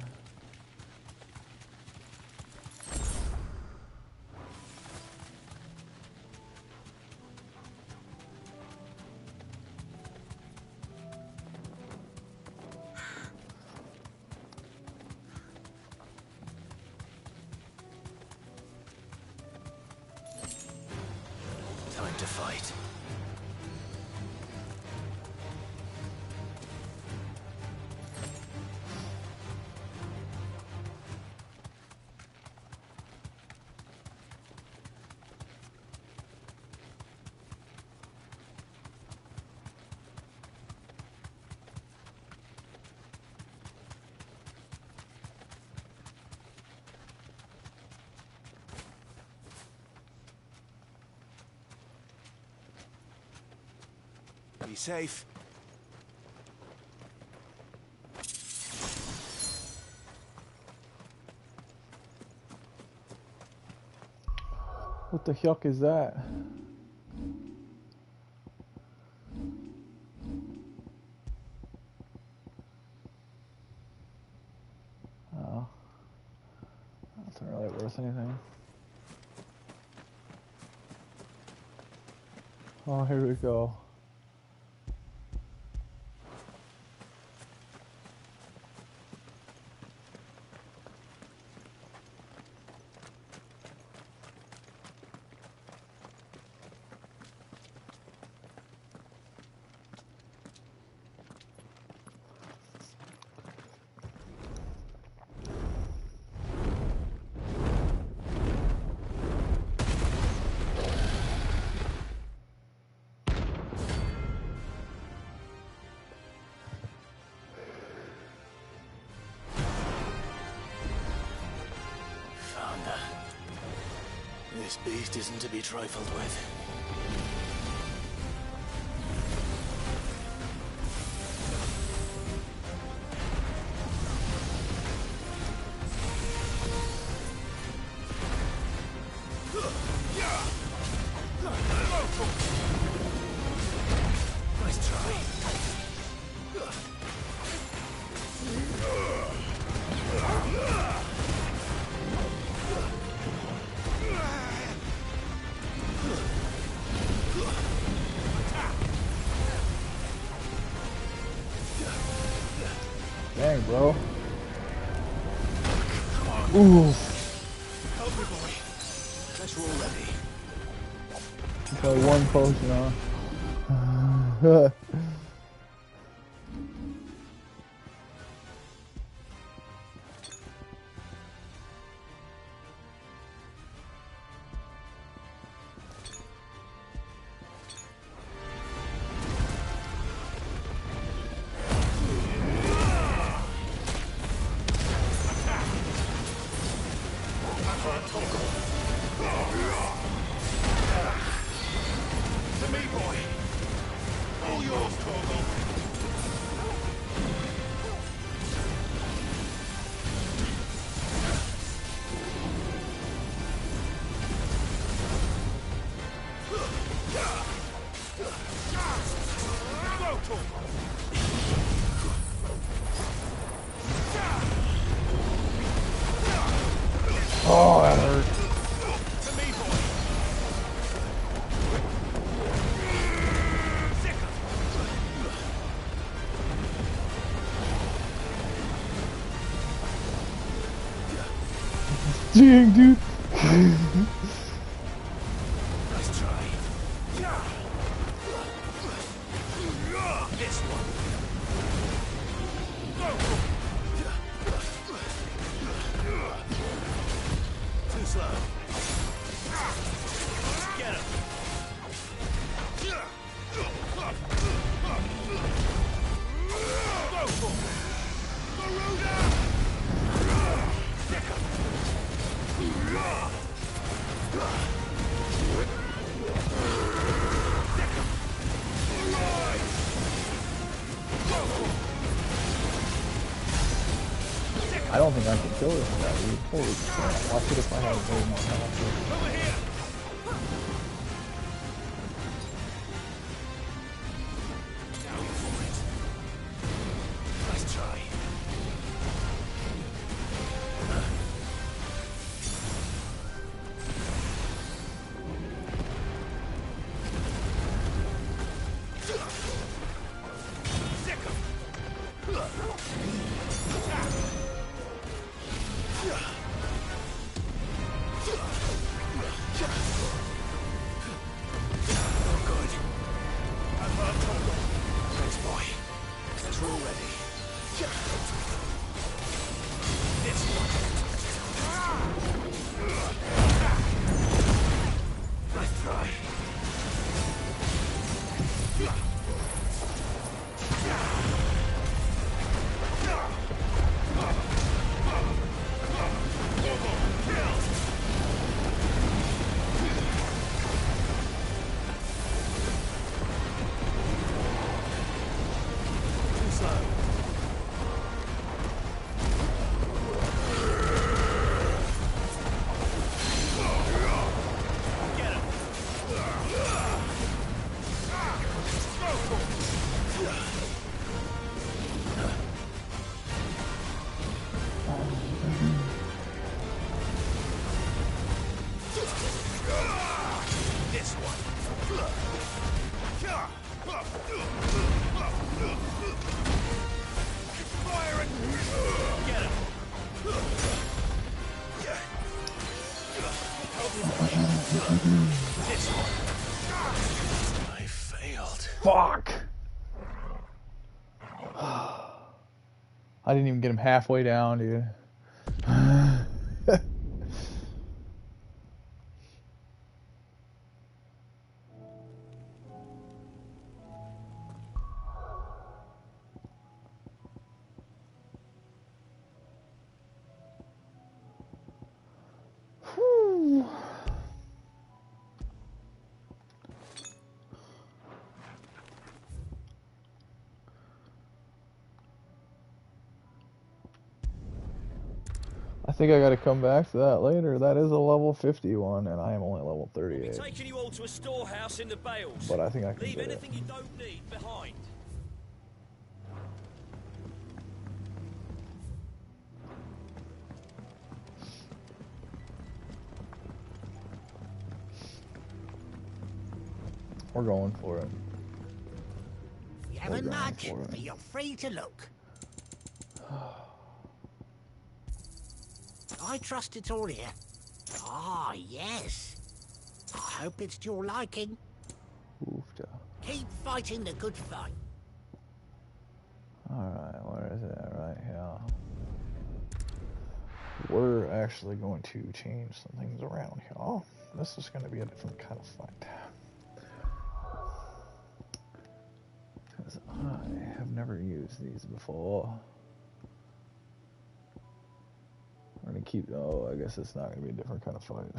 Time to fight. Be safe. What the heck is that? Oh. That's not really worth anything. Oh, here we go. This beast isn't to be trifled with. Nice try. Dang, bro. Ooh. Help me, boy. Let's roll ready. Got one potion on. To me, boy. All yours, Torgal. Go, Torgal. Oh, that hurt. To me, boy. Dang, dude. Nice try. This one. Too slow. Get him. Go for it. Garuda! Stick him. I don't think I can kill this guy, dude. Holy crap. Watch it if I have very much health. Over here! Now you for it. Nice try. I failed. Fuck! I didn't even get him halfway down, dude. Whew. I think I gotta come back to that later. That is a level 51, and I am only level 38. Taking you all to a storehouse in the Bales. But I think I can Leave get it. anything you don't need behind. We're going for it. You haven't much, but you're free to look. I trust it's all here. Ah, yes. I hope it's to your liking. Oofta. Keep fighting the good fight. Alright, where is it? Right here. We're actually going to change some things around here. Oh, this is going to be a different kind of fight. Because I have never used these before. We're going to keep... Oh, I guess it's not going to be a different kind of fight.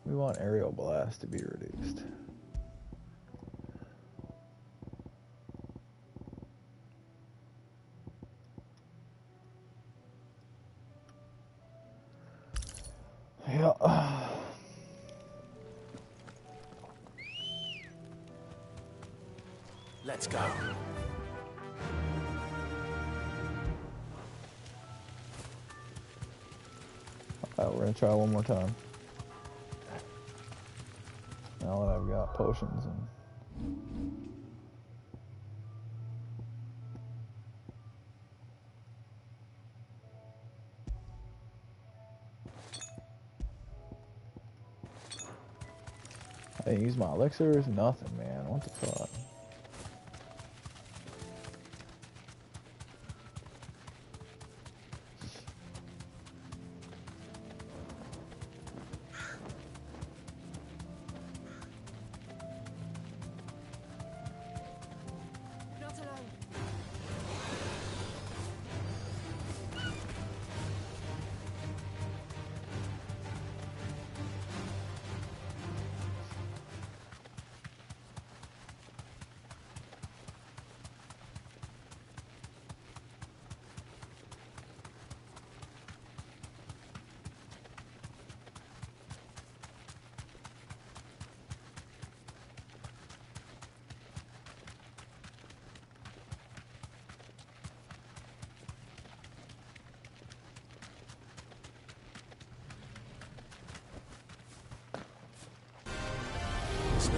We want aerial blast to be reduced. Yeah. Let's go. Alright, we're gonna try one more time. Now that I've got potions and... I didn't use my elixirs, nothing, man. What the fuck?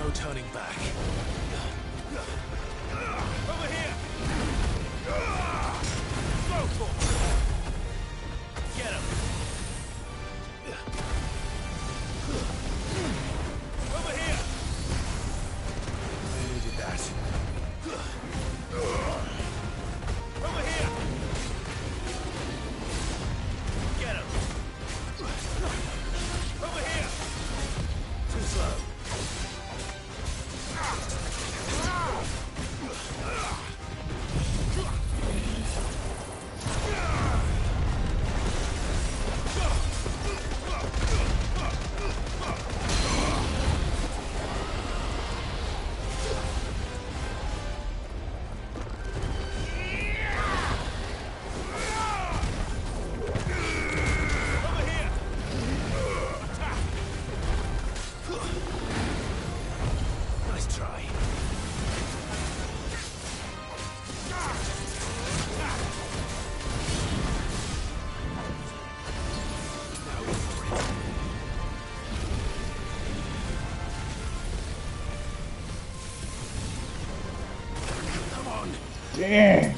No turning back. Over here! Go for it! Get him! Over here! I needed that. Over here! Get him! Over here! Too slow. Nice try. Come on. Dang.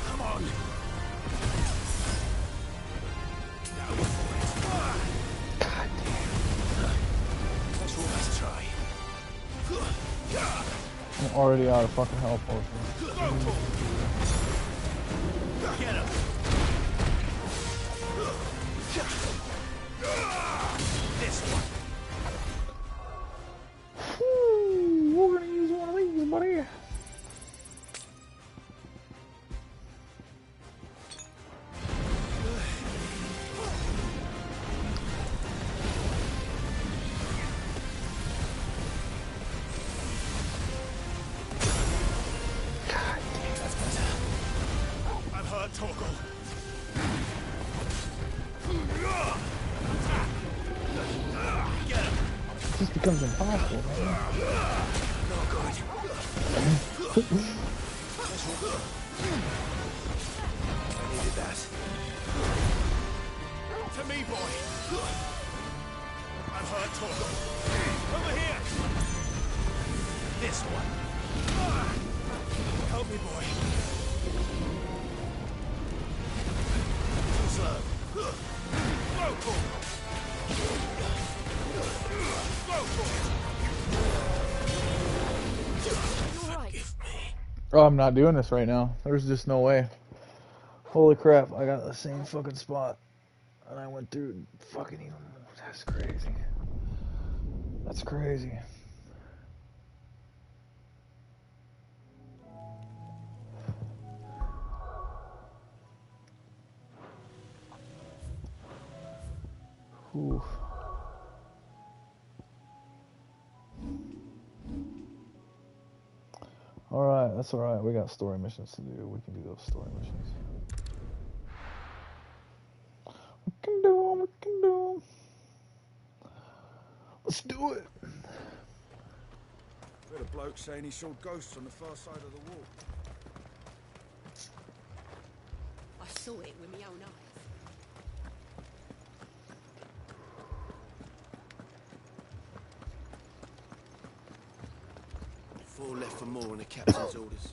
Come on. That's your best try. I'm already out of fucking health potions. Get him. This one. We're gonna use one of these, buddy. That's better. I'm hurt, Torgal. Get him. This becomes impossible, man. No good. I needed that. To me, boy. I'm hurt, Torgal. Over here. This one. Help me, boy. Too slow. Go for it. Go for it. Forgive me. Oh, I'm not doing this right now. There's just no way. Holy crap, I got the same fucking spot. And I went through fucking even more. That's crazy. That's crazy. Oof. Alright, that's alright. We got story missions to do. We can do those story missions. We can do them, we can do them. Let's do it. Heard a bloke saying he saw ghosts on the far side of the wall. I saw it with my own eyes. Four left for more on the captain's orders.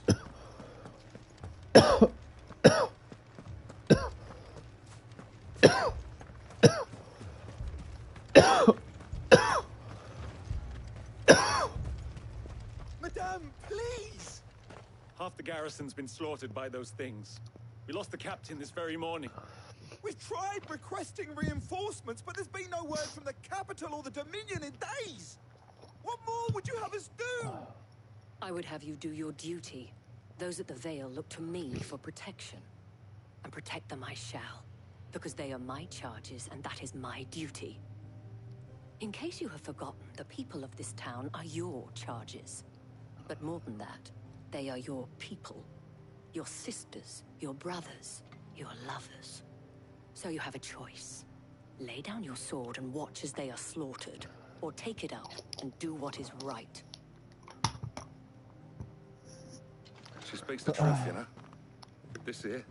garrison's been slaughtered by those things. We lost the captain this very morning. We've tried requesting reinforcements, but there's been no word from the capital or the Dominion in days. What more would you have us do? I would have you do your duty. Those at the Vale look to me for protection. And protect them I shall. Because they are my charges, and that is my duty. In case you have forgotten, the people of this town are your charges. But more than that, they are your people. Your sisters, your brothers, your lovers. So you have a choice. Lay down your sword and watch as they are slaughtered, or take it up and do what is right. She speaks the truth, you know. This here,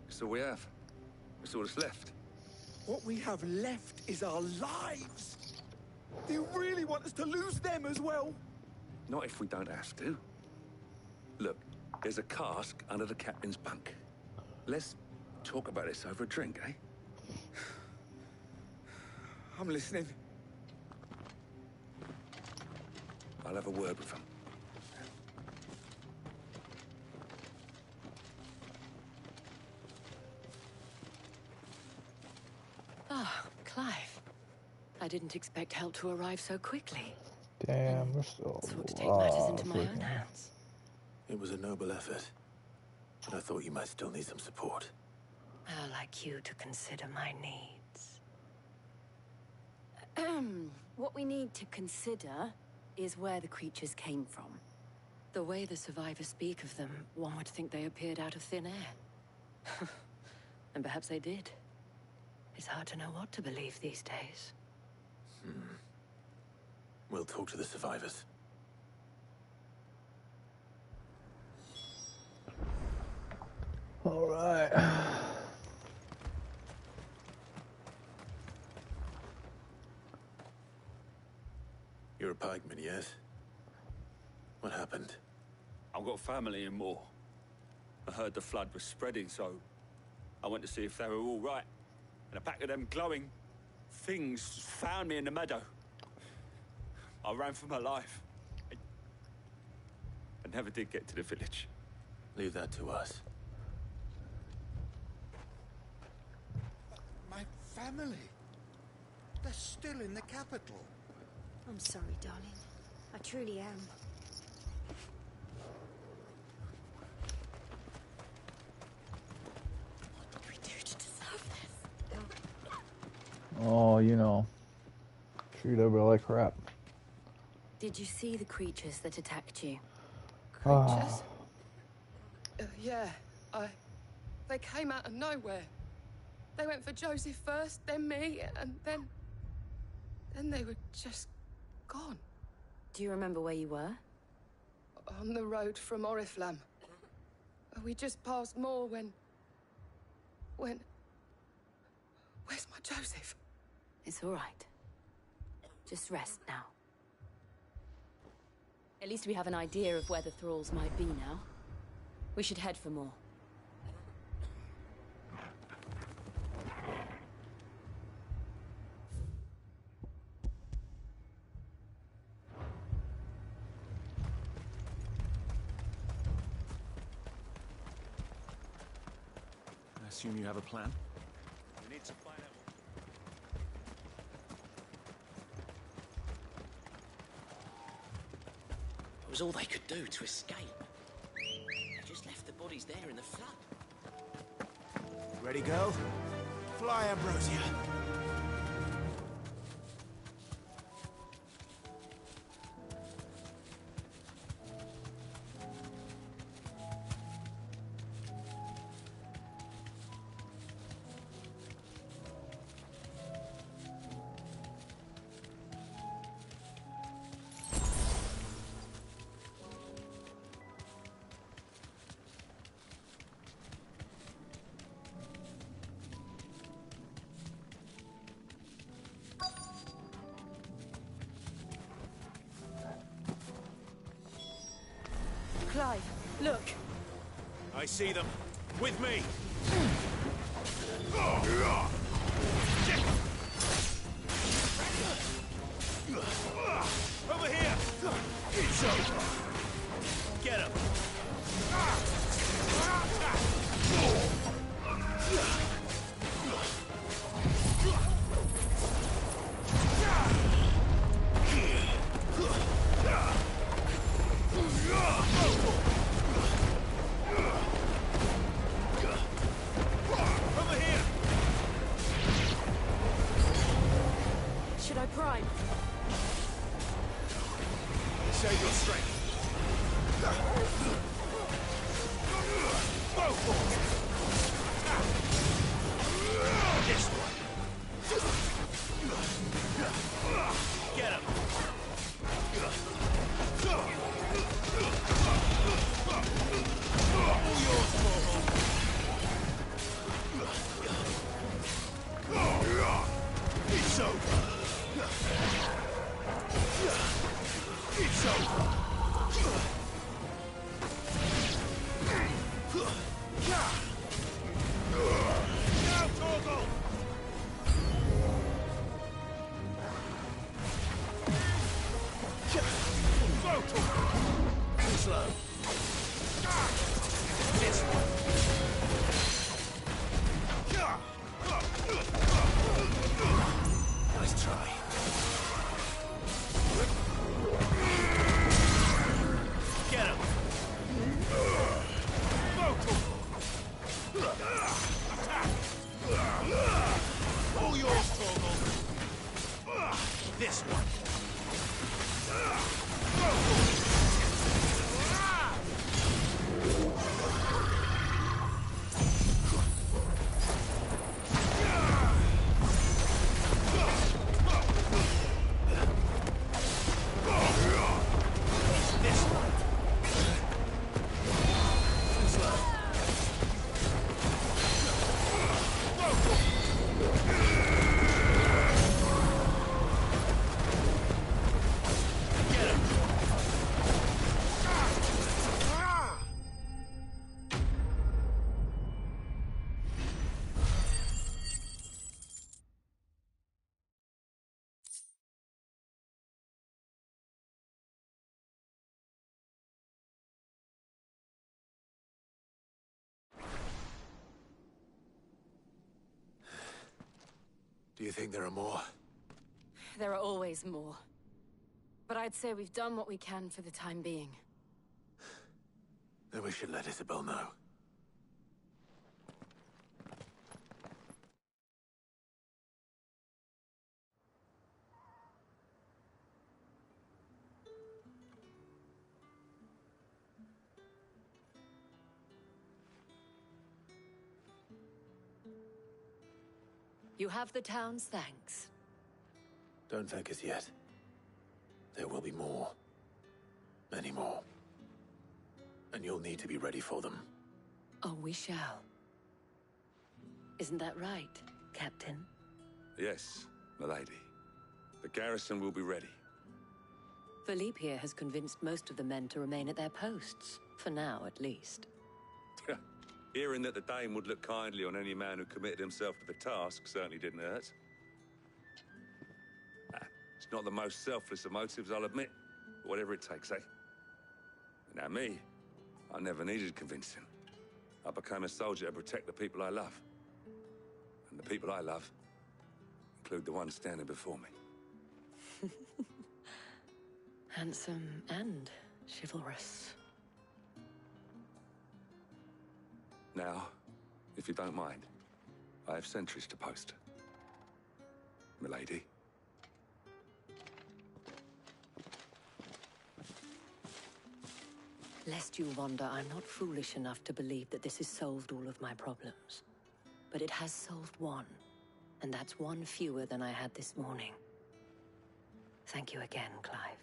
it's all we have. It's all that's left. What we have left is our lives. Do you really want us to lose them as well? Not if we don't have to. Look, there's a cask under the captain's bunk. Let's talk about this over a drink, eh? I'm listening. I'll have a word with him. Ah, Clive. I didn't expect help to arrive so quickly. Damn, we're still. Sought to take matters into my own hands. It was a noble effort, but I thought you might still need some support. I'd like you to consider my needs. What we need to consider is where the creatures came from. The way the survivors speak of them, one would think they appeared out of thin air. And perhaps they did. It's hard to know what to believe these days. We'll talk to the survivors. All right. You're a pikeman, yes? What happened? I've got family in Moor. I heard the flood was spreading, so I went to see if they were all right. And a pack of them glowing things found me in the meadow. I ran for my life. I never did get to the village. Leave that to us. My family. They're still in the capital. I'm sorry, darling. I truly am. What did we do to deserve this? Oh, you know, treat everybody like crap. Did you see the creatures that attacked you? Creatures? Yeah, they came out of nowhere. They went for Joseph first, then me, and then they were just gone. Do you remember where you were? On the road from Oriflamme. We just passed Moor when... Where's my Joseph? It's all right. Just rest now. At least we have an idea of where the thralls might be now. We should head for more. I assume you have a plan? We need to find out. It was all they could do to escape. They just left the bodies there in the flood. Ready, girl? Fly, Ambrosia. Clive, look. I see them. With me. Over here. It's over. Get him. prime. Save your strength. Go for it. This one. Get him. All yours, Torgal. It's over. It's over. Now, Torgal! Go, Torgal! Too slow. This one. Nice try. Get him! Go, Torgal! Attack! All yours, Torgal! This one. Go, Torgal! Do you think there are more? There are always more. But I'd say we've done what we can for the time being. Then we should let Isabel know. You have the town's thanks. Don't thank us yet. There will be more. Many more. And you'll need to be ready for them. Oh, we shall. Isn't that right, Captain? Yes, milady. The garrison will be ready. Philippe here has convinced most of the men to remain at their posts. For now, at least. Hearing that the Dane would look kindly on any man who committed himself to the task certainly didn't hurt. It's not the most selfless of motives, I'll admit. But whatever it takes, eh? Now me, I never needed convincing. I became a soldier to protect the people I love. And the people I love include the ones standing before me. Handsome and chivalrous. Now, if you don't mind, I have sentries to post. Milady. Lest you wonder, I'm not foolish enough to believe that this has solved all of my problems. But it has solved one, and that's one fewer than I had this morning. Thank you again, Clive.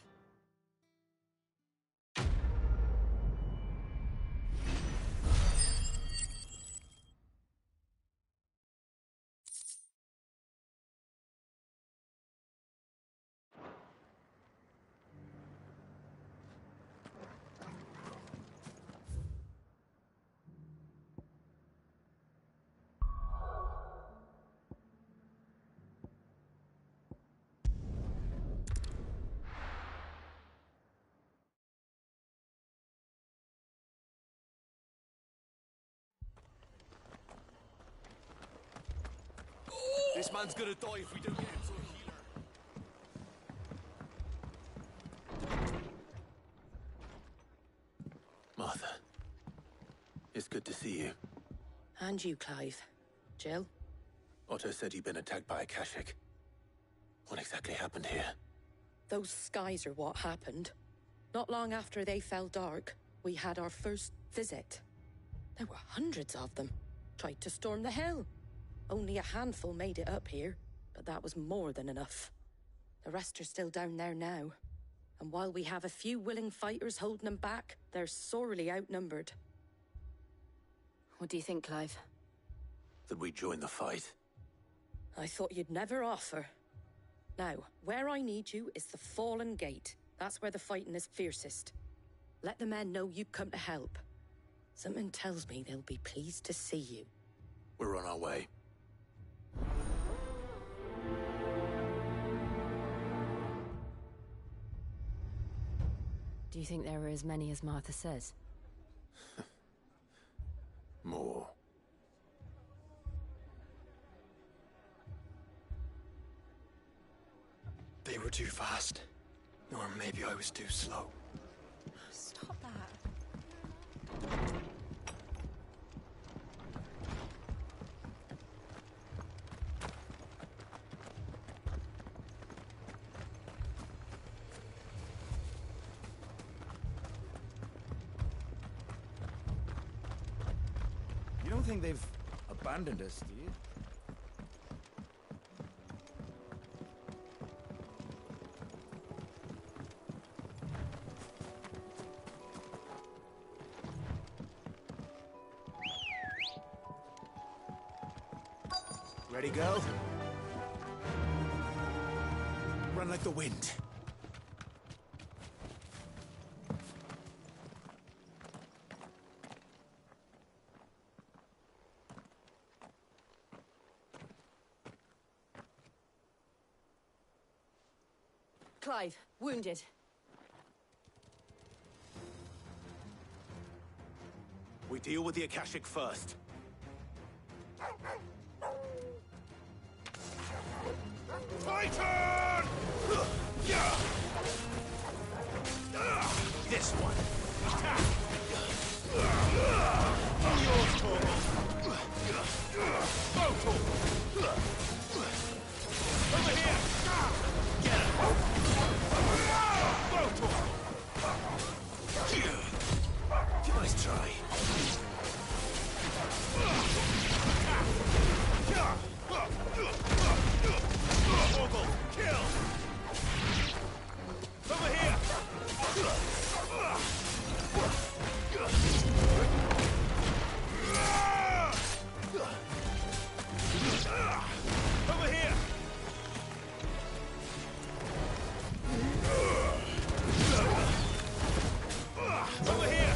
This man's gonna die if we don't get him to a healer. Martha. It's good to see you. And you, Clive. Jill? Otto said you'd been attacked by a Kashik. What exactly happened here? Those skies are what happened. Not long after they fell dark, we had our first visit. There were hundreds of them. Tried to storm the hill. Only a handful made it up here, but that was more than enough. The rest are still down there now. And while we have a few willing fighters holding them back, they're sorely outnumbered. What do you think, Clive? That we join the fight? I thought you'd never offer. Now, where I need you is the Fallen Gate. That's where the fighting is fiercest. Let the men know you've come to help. Something tells me they'll be pleased to see you. We're on our way. Do you think there are as many as Martha says? More. They were too fast. Or maybe I was too slow. Stop that. You don't think they've abandoned us, do you? Ready, go? Run like the wind. Clive, wounded. We deal with the Akashic first. Titan! This one. Attack! Yours, Torgal. Over here! Get him. Nice try. Torgal, kill! Over here! Over here! Over here!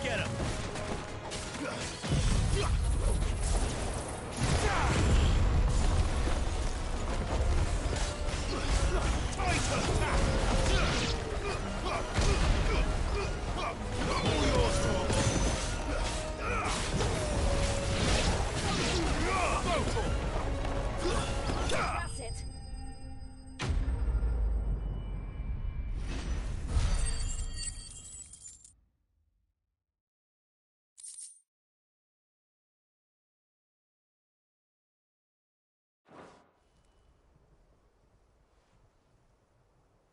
Get him. That's it.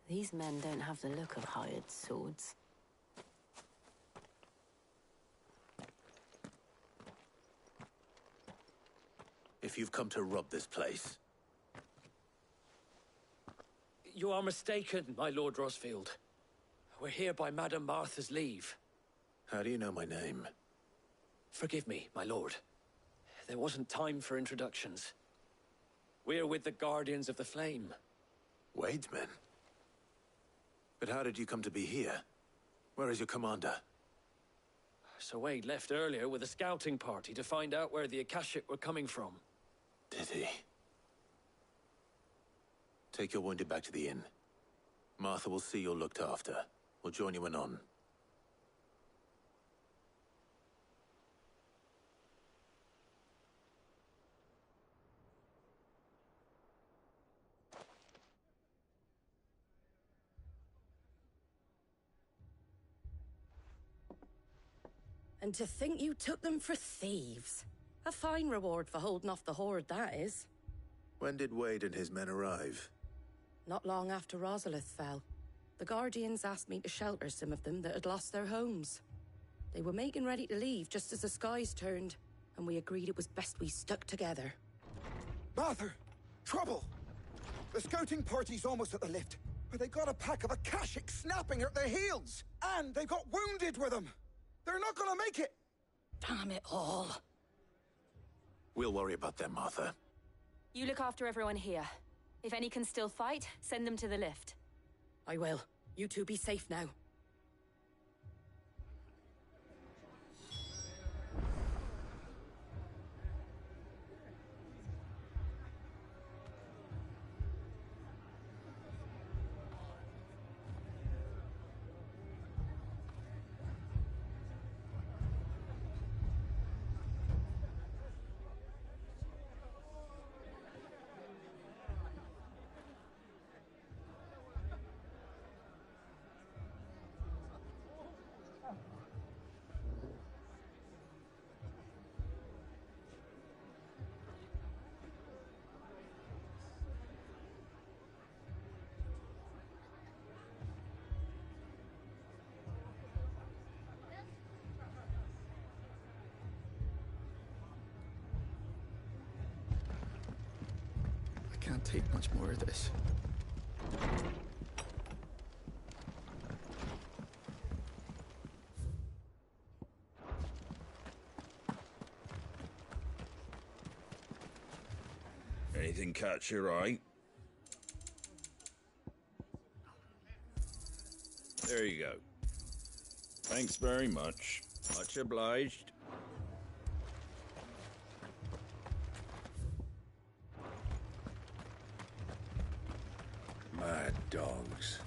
These men don't have the look of hired swords. If you've come to rob this place, You are mistaken, my Lord Rosfield. We're here by Madame Martha's leave. how do you know my name? Forgive me, my lord. There wasn't time for introductions. We're with the Guardians of the Flame. Wade's men? But how did you come to be here? Where is your commander? Sir Wade left earlier with a scouting party to find out where the Akashic were coming from. Did he? Take your wounded back to the inn. Martha will see you're looked after. We'll join you anon. And to think you took them for thieves. A fine reward for holding off the horde, that is. When did Wade and his men arrive? Not long after Rosalith fell. The Guardians asked me to shelter some of them that had lost their homes. They were making ready to leave just as the skies turned, and we agreed it was best we stuck together. Martha! Trouble! The scouting party's almost at the lift, but they got a pack of Akashic snapping at their heels! And they've got wounded with them! They're not gonna make it! Damn it all. We'll worry about them, Martha. You look after everyone here. If any can still fight, send them to the lift. I will. You two be safe now. I can't take much more of this. Anything catch your eye? There you go. Thanks very much. Much obliged. Mad dogs.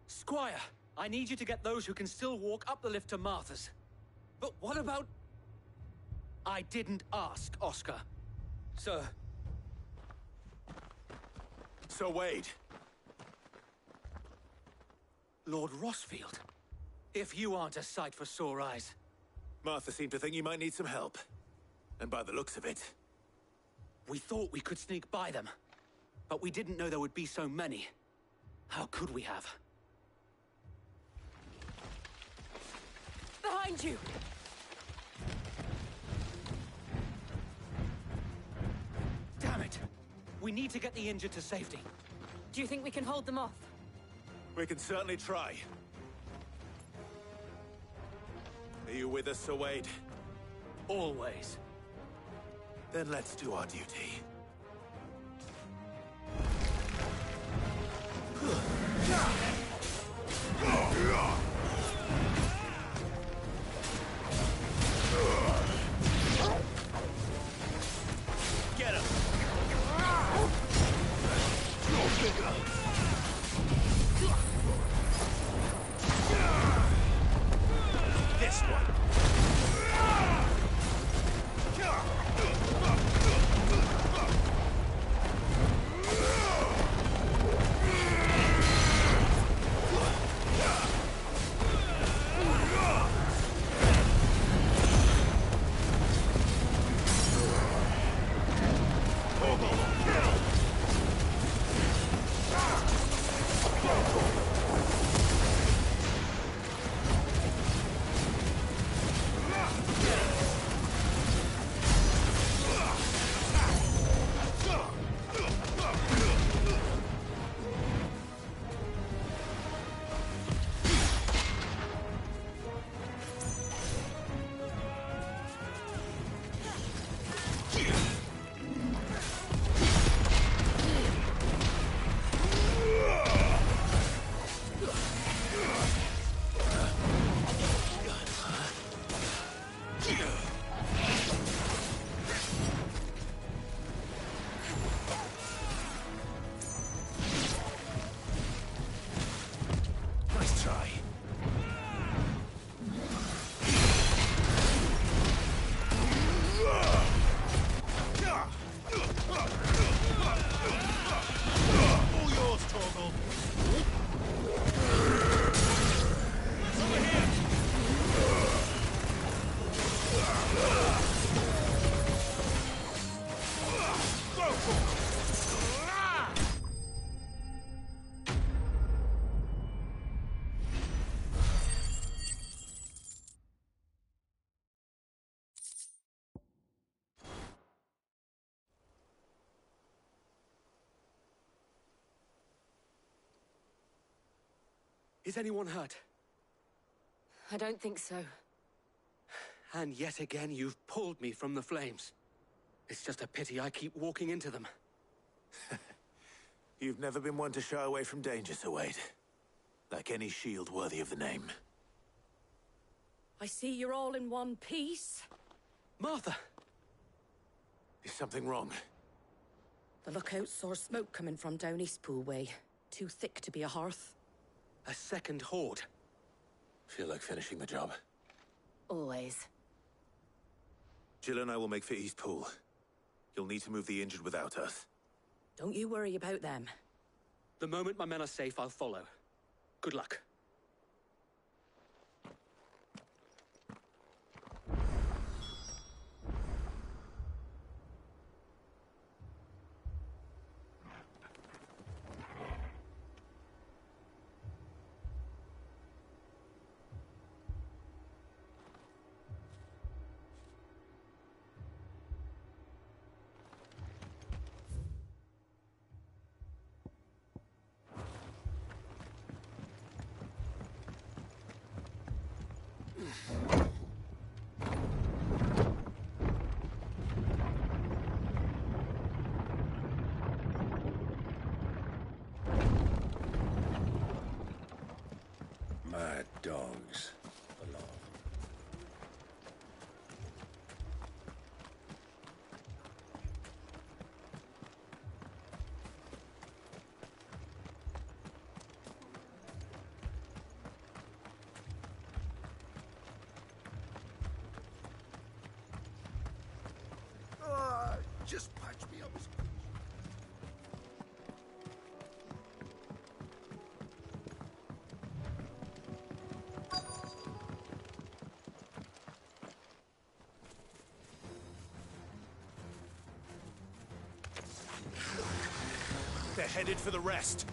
Squire, I need you to get those who can still walk up the lift to Martha's. But what about... I didn't ask, Oscar. Sir. Sir Wade. Lord Rossfield. If you aren't a sight for sore eyes. Martha seemed to think you might need some help. And by the looks of it... We thought we could sneak by them. But we didn't know there would be so many. How could we have? Behind you! Damn it! We need to get the injured to safety. Do you think we can hold them off? We can certainly try. Are you with us, Sir Wade? Always. Then let's do our duty. Is anyone hurt? I don't think so. And yet again, you've pulled me from the flames. It's just a pity I keep walking into them. You've never been one to shy away from danger, Sir Wade. Like any shield worthy of the name. I see you're all in one piece. Martha! Is something wrong? The lookout saw smoke coming from down Eastpool way. Too thick to be a hearth. A second horde. Feel like finishing the job. Always. Jill and I will make for Eastpool. You'll need to move the injured without us. Don't you worry about them. The moment my men are safe, I'll follow. Good luck. My dogs belong. Just patch me up. They're headed for the rest.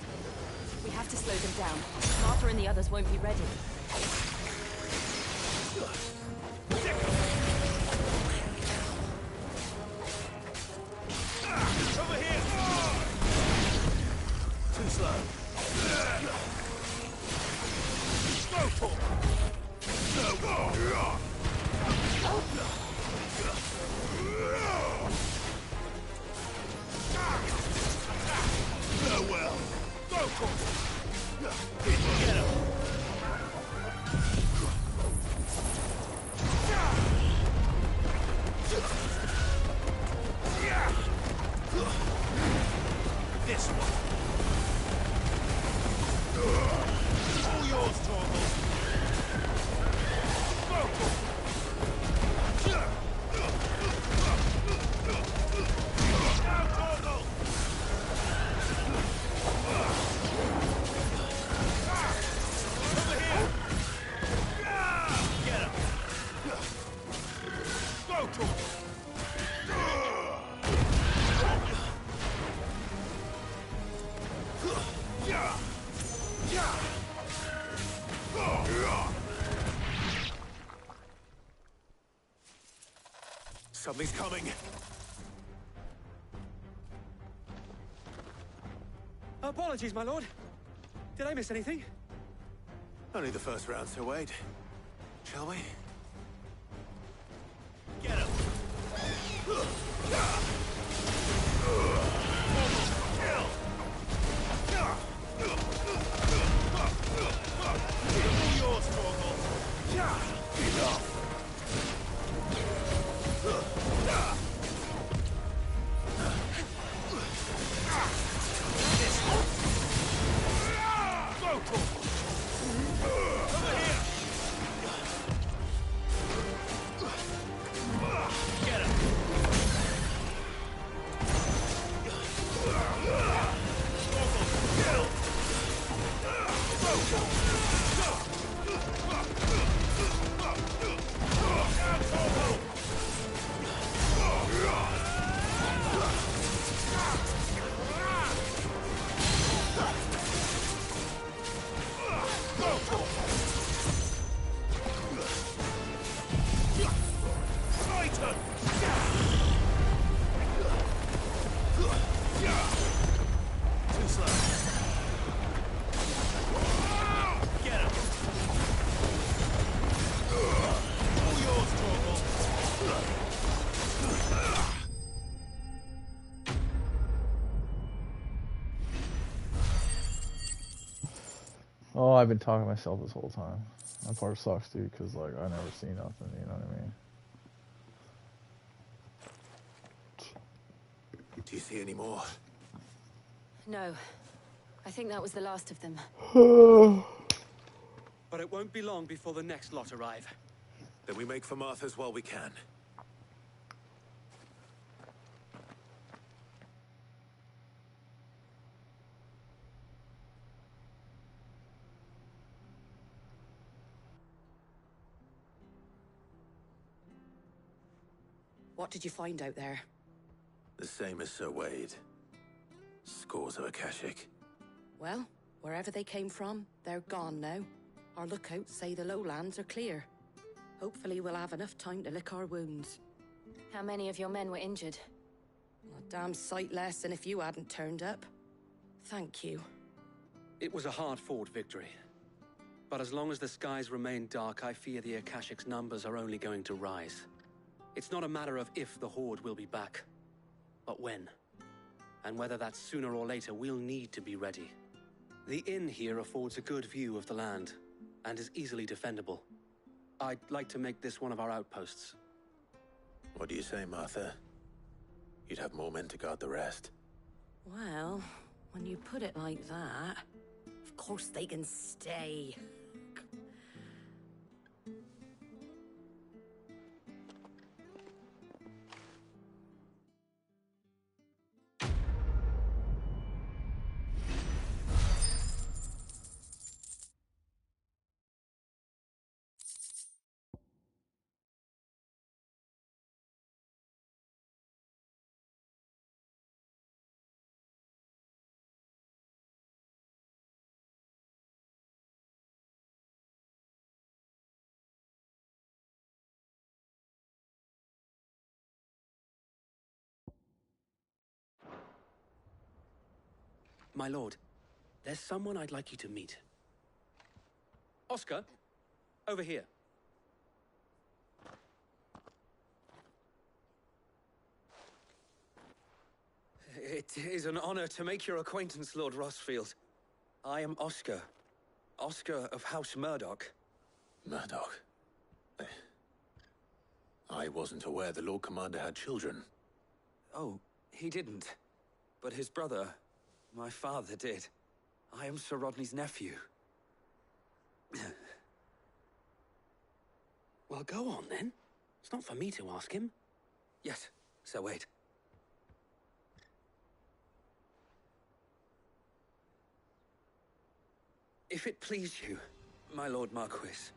We have to slow them down. Martha and the others won't be ready. Over here! Too slow. Go for well. Go for it. Get him. This one. All yours, Torval. Go for it. Now, Torval. Over here. Get him. Go, Torval. Something's coming. Apologies, my lord. Did I miss anything? Only the first round, Sir Wade. Shall we? Get him. All yours, Torgal. Enough. This one. Go, Torgal. Over here. Get him. Too slow. Get Oh, I've been talking to myself this whole time. That part sucks, dude, because, like, I never see nothing, you know what I mean? Do you see any more? No. I think that was the last of them. But it won't be long before the next lot arrive. Then we make for Martha's while we can. What did you find out there? The same as Sir Wade. Scores of Akashic. Well, wherever they came from, they're gone now. Our lookouts say the lowlands are clear. Hopefully we'll have enough time to lick our wounds. How many of your men were injured? A damn sight less than if you hadn't turned up. Thank you. It was a hard-fought victory. But as long as the skies remain dark, I fear the Akashic's numbers are only going to rise. It's not a matter of if the Horde will be back, but when. And whether that's sooner or later, we'll need to be ready. The inn here affords a good view of the land, and is easily defendable. I'd like to make this one of our outposts. What do you say, Martha? You'd have more men to guard the rest. Well, when you put it like that, of course they can stay. My lord, there's someone I'd like you to meet. Oscar, over here. It is an honor to make your acquaintance, Lord Rossfield. I am Oscar. Oscar of House Murdoch. Murdoch? I wasn't aware the Lord Commander had children. Oh, he didn't. But his brother, my father, did. I am Sir Rodney's nephew. Well, go on, then. It's not for me to ask him. Yes, Sir Wade. If it please you, my Lord Marquis,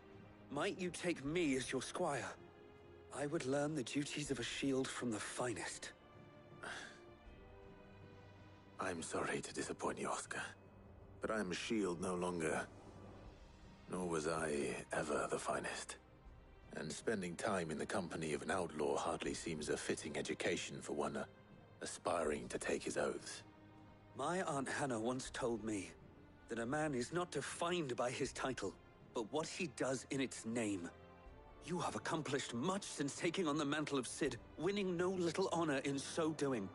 might you take me as your squire? I would learn the duties of a shield from the finest. I'm sorry to disappoint you, Oscar, but I am a shield no longer. Nor was I ever the finest. And spending time in the company of an outlaw hardly seems a fitting education for one aspiring to take his oaths. My Aunt Hannah once told me that a man is not defined by his title, but what he does in its name. You have accomplished much since taking on the mantle of Cid, winning no little honor in so doing.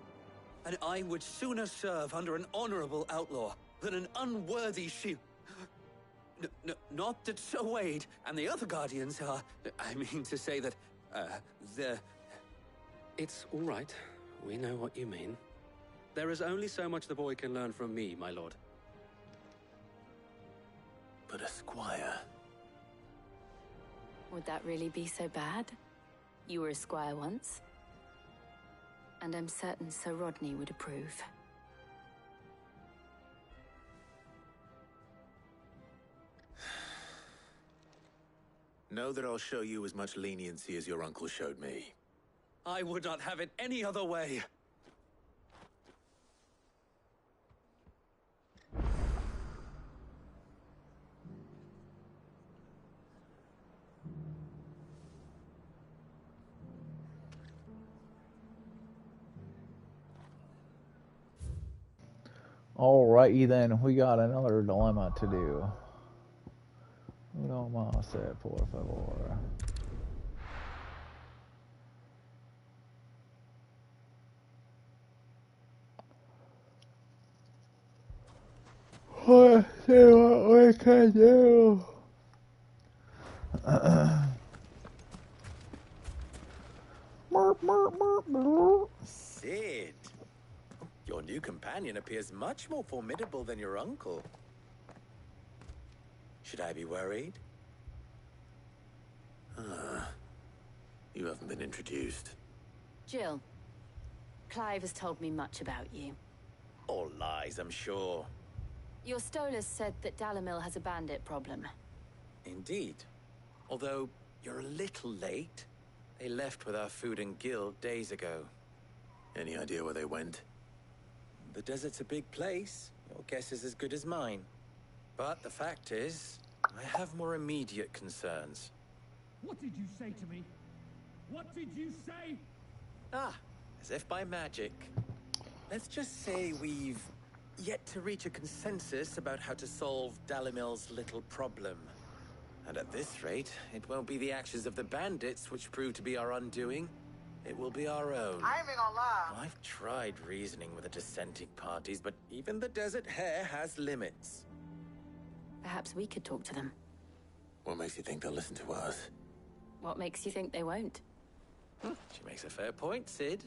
And I would sooner serve under an honorable outlaw than an unworthy shield. Not that Sir Wade and the other Guardians are... I mean to say that, they're... It's all right. We know what you mean. There is only so much the boy can learn from me, my lord. But a squire... Would that really be so bad? You were a squire once. And I'm certain Sir Rodney would approve. Know that I'll show you as much leniency as your uncle showed me. I would not have it any other way. Alrighty then, we got another dilemma to do. Uno más, por favor. Let's see what we can do. Sid, your new companion appears much more formidable than your uncle. Should I be worried? You haven't been introduced. Jill, Clive has told me much about you. All lies, I'm sure. Your Stolas said that Dalamil has a bandit problem. Indeed. Although, you're a little late. They left with our food and guild days ago. Any idea where they went? The desert's a big place. Your guess is as good as mine. But the fact is, I have more immediate concerns. What did you say to me? What did you say? Ah, as if by magic. Let's just say we've yet to reach a consensus about how to solve Dalamil's little problem. And at this rate, it won't be the actions of the bandits which prove to be our undoing. It will be our own. I ain't gonna lie. I've tried reasoning with the dissenting parties, but even the Desert Hare has limits. Perhaps we could talk to them. What makes you think they'll listen to us? What makes you think they won't? She makes a fair point, Sid.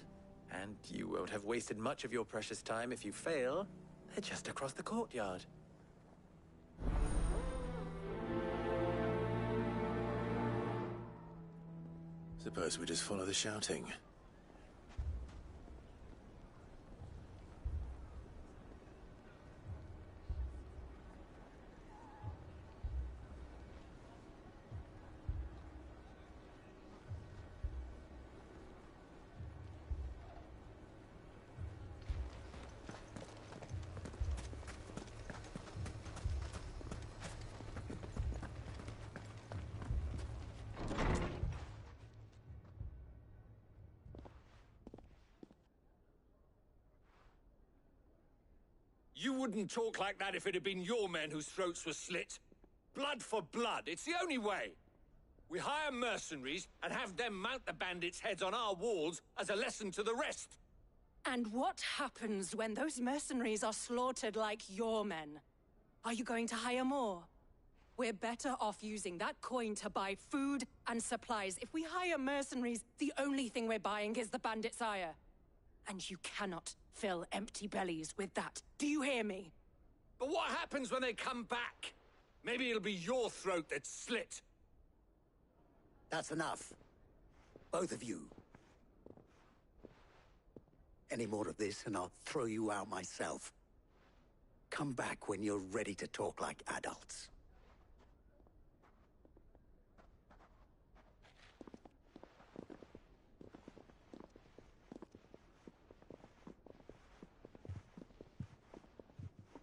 And you won't have wasted much of your precious time if you fail. They're just across the courtyard. Suppose we just follow the shouting. You wouldn't talk like that if it had been your men whose throats were slit. Blood for blood, it's the only way. We hire mercenaries and have them mount the bandits' heads on our walls as a lesson to the rest. And what happens when those mercenaries are slaughtered like your men? Are you going to hire more? We're better off using that coin to buy food and supplies. If we hire mercenaries, the only thing we're buying is the bandits' ire. And you cannot fill empty bellies with that. Do you hear me? But what happens when they come back? Maybe it'll be your throat that's slit. That's enough. Both of you. Any more of this and I'll throw you out myself. Come back when you're ready to talk like adults.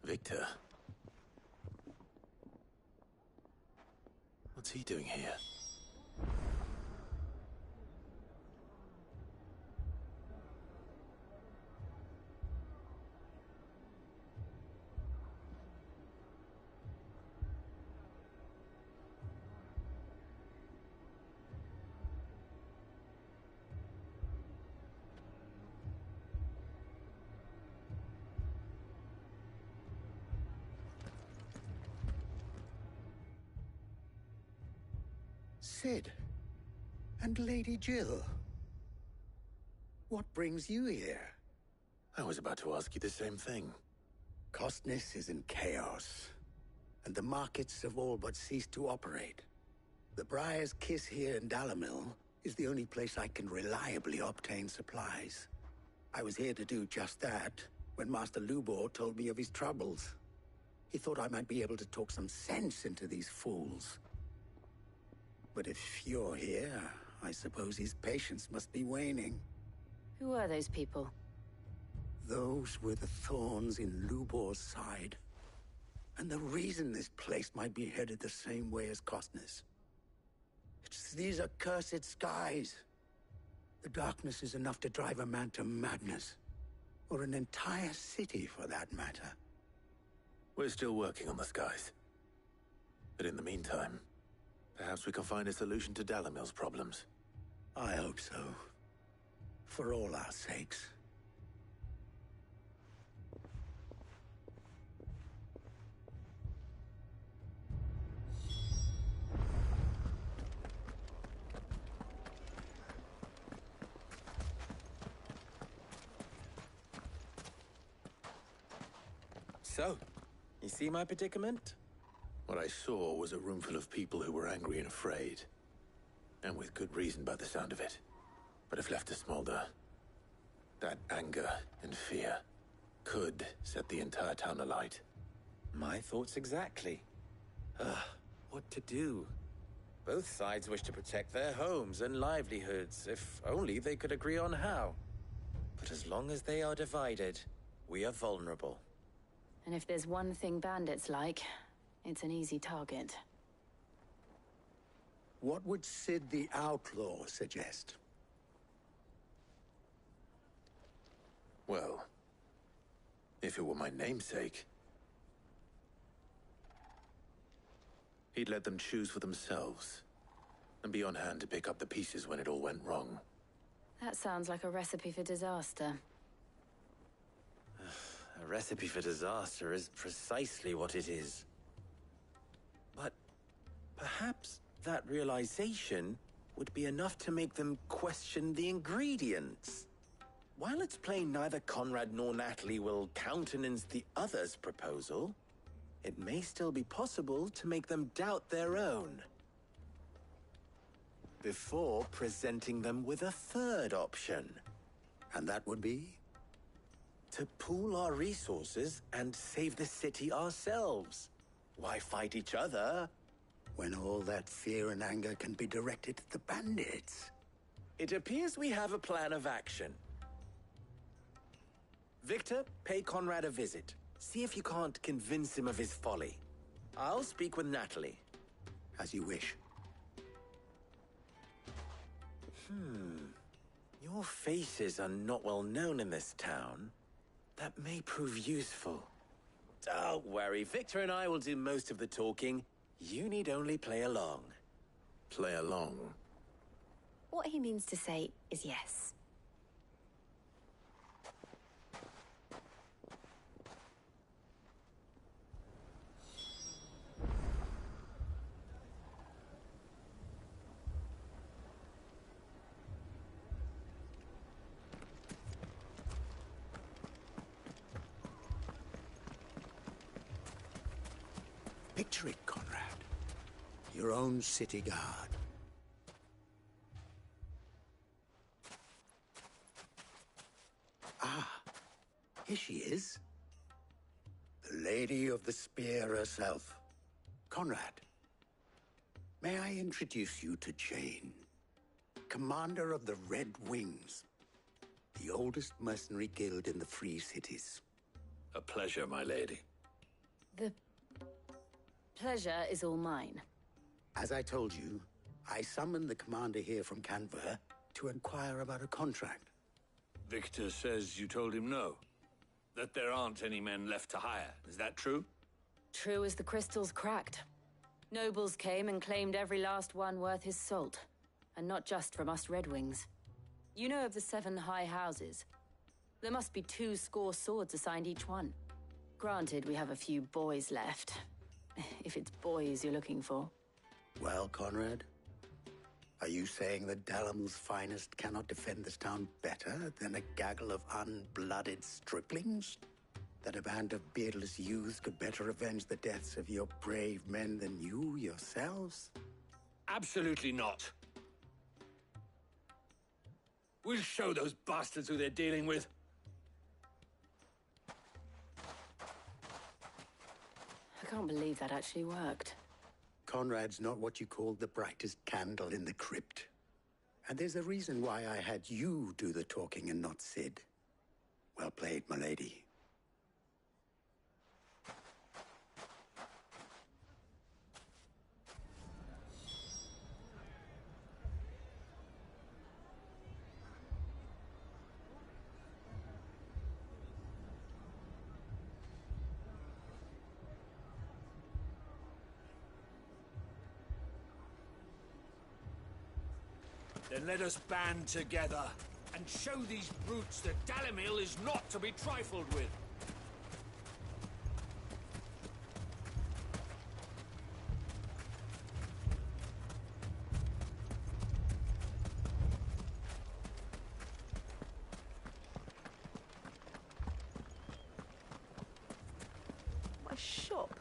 Victor. What's he doing here? Sid. And Lady Jill. What brings you here? I was about to ask you the same thing. Costness is in chaos, and the markets have all but ceased to operate. The Briar's Kiss here in Dalamil is the only place I can reliably obtain supplies. I was here to do just that when Master Lubor told me of his troubles. He thought I might be able to talk some sense into these fools. But if you're here, I suppose his patience must be waning. Who are those people? Those were the thorns in Lubor's side. And the reason this place might be headed the same way as Costness. It's these accursed skies. The darkness is enough to drive a man to madness. Or an entire city, for that matter. We're still working on the skies. But in the meantime, perhaps we can find a solution to Dalamil's problems. I hope so. For all our sakes. So, you see my predicament? What I saw was a room full of people who were angry and afraid. And with good reason by the sound of it. But if left to smolder, that anger and fear could set the entire town alight. My thoughts exactly. What to do? Both sides wish to protect their homes and livelihoods, if only they could agree on how. But as long as they are divided, we are vulnerable. And if there's one thing bandits like, it's an easy target. What would Sid the Outlaw suggest? Well, if it were my namesake, he'd let them choose for themselves and be on hand to pick up the pieces when it all went wrong. That sounds like a recipe for disaster. A recipe for disaster is precisely what it is. But perhaps that realization would be enough to make them question the ingredients. While it's plain neither Conrad nor Natalie will countenance the other's proposal, it may still be possible to make them doubt their own. Before presenting them with a third option. And that would be? To pool our resources and save the city ourselves. Why fight each other? When all that fear and anger can be directed at the bandits. It appears we have a plan of action. Victor, pay Conrad a visit. See if you can't convince him of his folly. I'll speak with Natalie. As you wish. Your faces are not well known in this town. That may prove useful. Don't worry, Victor and I will do most of the talking. You need only play along. Play along? What he means to say is yes. Picture it, Conrad. Your own city guard. Ah, here she is. The Lady of the Spear herself. Conrad, may I introduce you to Jane, commander of the Red Wings, the oldest mercenary guild in the Free Cities. A pleasure, my lady. The pleasure is all mine. As I told you, I summoned the commander here from Canver to inquire about a contract. Victor says you told him no. That there aren't any men left to hire. Is that true? True as the crystals cracked. Nobles came and claimed every last one worth his salt. And not just from us Red Wings. You know of the 7 high houses. There must be 2 swords assigned each one. Granted, we have a few boys left. If it's boys you're looking for. Well, Conrad, are you saying that Dalamil's finest cannot defend this town better than a gaggle of unblooded striplings? That a band of beardless youths could better avenge the deaths of your brave men than you yourselves? Absolutely not. We'll show those bastards who they're dealing with. I can't believe that actually worked. Conrad's not what you call the brightest candle in the crypt. And there's a reason why I had you do the talking and not Sid. Well played, my lady. Then let us band together and show these brutes that Dalimil is not to be trifled with. A shop?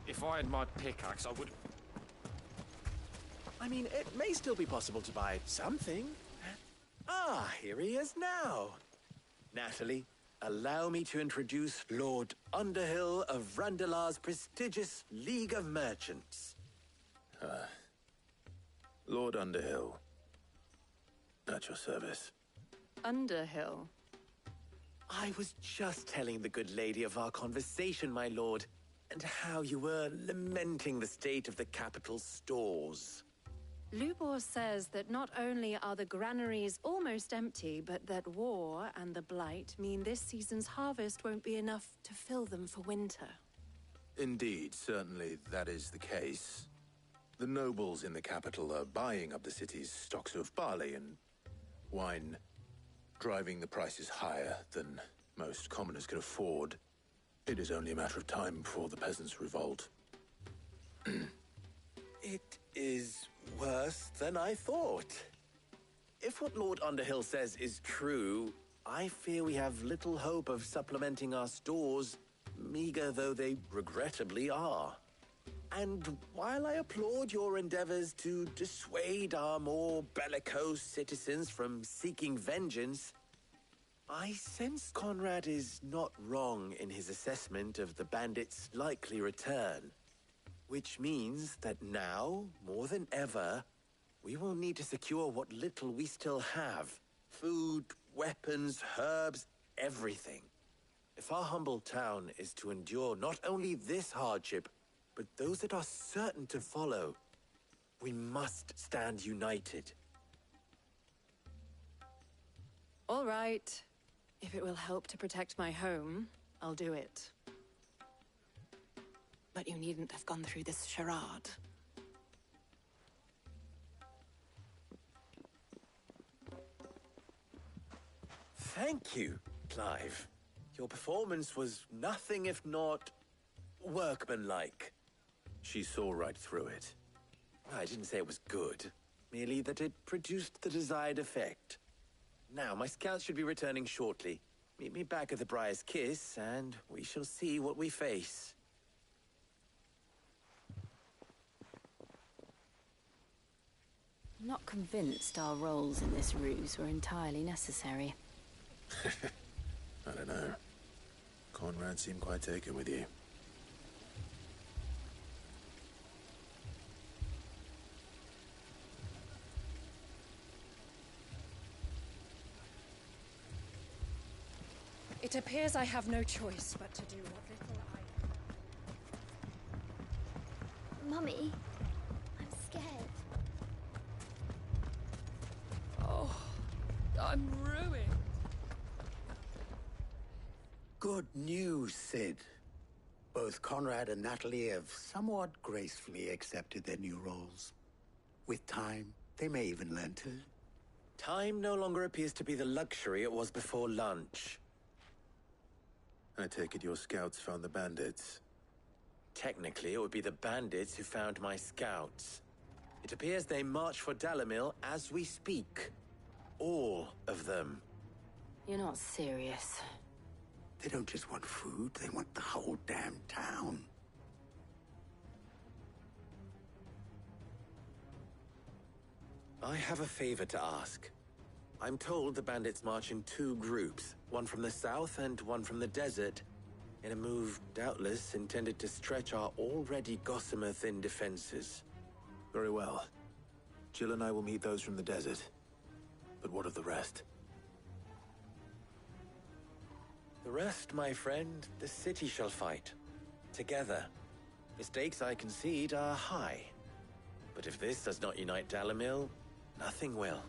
If I had my pickaxe, I would... I mean, it may still be possible to buy something. Ah, here he is now. Natalie, allow me to introduce Lord Underhill of Randalar's prestigious League of Merchants. Lord Underhill. At your service. Underhill? I was just telling the good lady of our conversation, my lord, and how you were lamenting the state of the capital's stores. Lubor says that not only are the granaries almost empty, but that war and the Blight mean this season's harvest won't be enough to fill them for winter. Indeed, certainly that is the case. The nobles in the capital are buying up the city's stocks of barley and wine, driving the prices higher than most commoners can afford. It is only a matter of time before the peasants revolt. It is worse than I thought. If what Lord Underhill says is true, I fear we have little hope of supplementing our stores, meager though they regrettably are. And while I applaud your endeavors to dissuade our more bellicose citizens from seeking vengeance, I sense Conrad is not wrong in his assessment of the bandits' likely return. Which means that now, more than ever, we will need to secure what little we still have. Food, weapons, herbs, everything. If our humble town is to endure not only this hardship, but those that are certain to follow, we must stand united. All right. If it will help to protect my home, I'll do it. But you needn't have gone through this charade. Thank you, Clive. Your performance was nothing if not workmanlike. She saw right through it. I didn't say it was good, merely that it produced the desired effect. Now, my scouts should be returning shortly. Meet me back at the Briar's Kiss, and we shall see what we face. I'm not convinced our roles in this ruse were entirely necessary. I don't know. Conrad seemed quite taken with you. It appears I have no choice but to do what little I... Mummy, I'm scared. Oh, I'm ruined. Good news, Sid. Both Conrad and Natalie have somewhat gracefully accepted their new roles. With time, they may even learn to... Time no longer appears to be the luxury it was before lunch. I take it your scouts found the bandits. Technically, it would be the bandits who found my scouts. It appears they march for Dalimil as we speak. All of them. You're not serious. They don't just want food, they want the whole damn town. I have a favor to ask. I'm told the bandits march in two groups, one from the south and one from the desert, in a move doubtless intended to stretch our already gossamer-thin defenses. Very well. Jill and I will meet those from the desert. But what of the rest? The rest, my friend, the city shall fight. Together. The stakes, I concede, are high. But if this does not unite Dalimil, nothing will.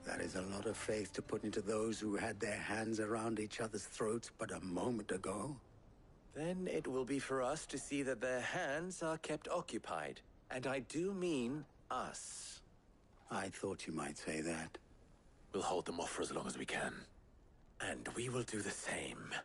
That is a lot of faith to put into those who had their hands around each other's throats but a moment ago. Then it will be for us to see that their hands are kept occupied. And I do mean us. I thought you might say that. We'll hold them off for as long as we can. And we will do the same.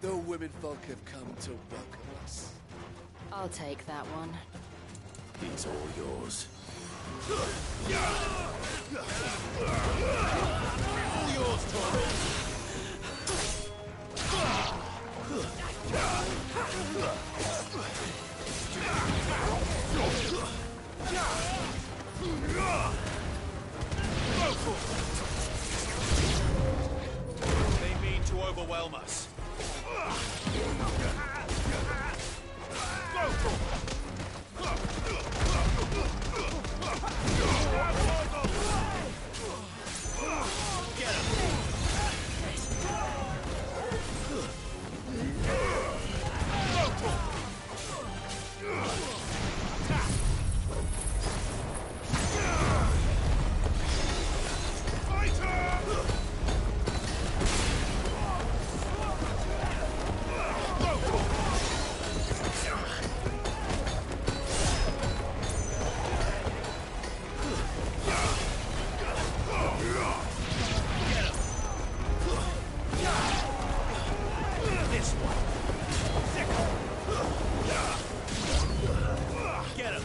The womenfolk have come to welcome us. I'll take that one. He's all yours. All yours, Torres. They mean to overwhelm us. Get him!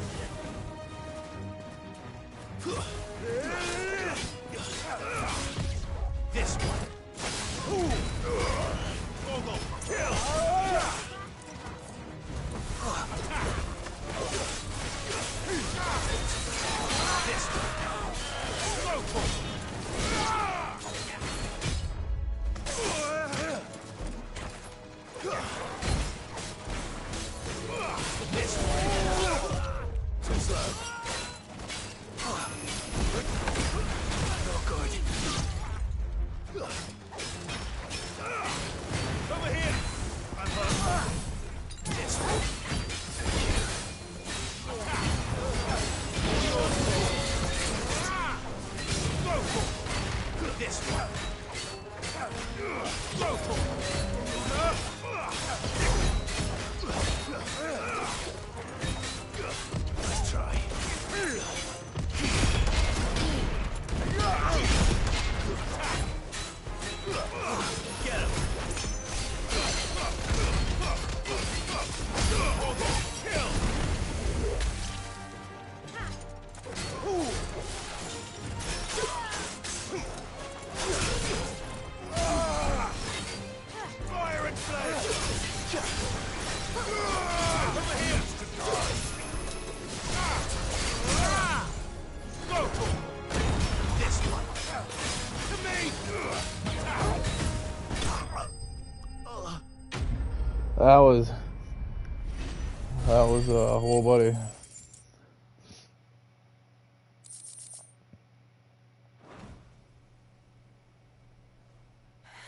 That was whoa, buddy.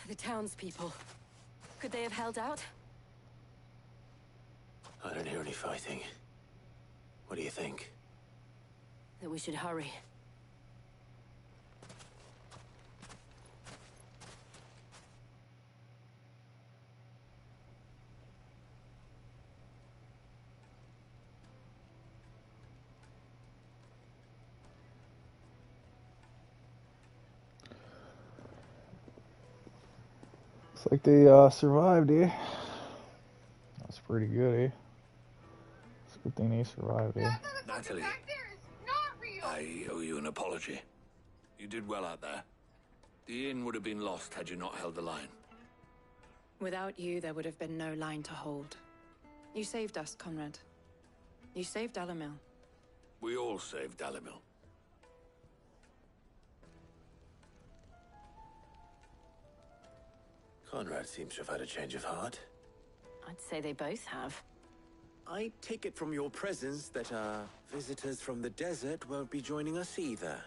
The townspeople. Could they have held out? I don't hear any fighting. What do you think? That we should hurry. Looks like they survived, eh? That's pretty good, eh? It's a good thing they survived, eh? Natalie, I owe you an apology. You did well out there. The inn would have been lost had you not held the line. Without you, there would have been no line to hold. You saved us, Conrad. You saved Dalimil. We all saved Dalimil. Conrad seems to have had a change of heart. I'd say they both have. I take it from your presence that our visitors from the desert won't be joining us either.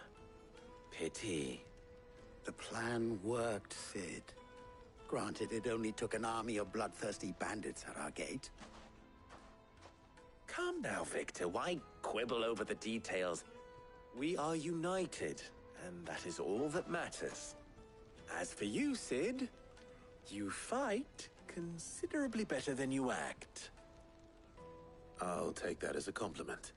Pity. The plan worked, Sid. Granted, it only took an army of bloodthirsty bandits at our gate. Calm now, Victor. Why quibble over the details? We are united, and that is all that matters. As for you, Sid, you fight considerably better than you act. I'll take that as a compliment.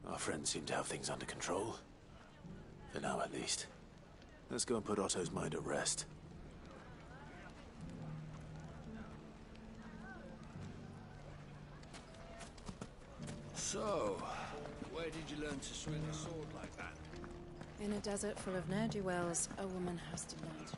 Our friends seem to have things under control. For now, at least. Let's go and put Otto's mind at rest. So, where did you learn to swing a sword like that? In a desert full of ne'er-do-wells, a woman has to learn to recover.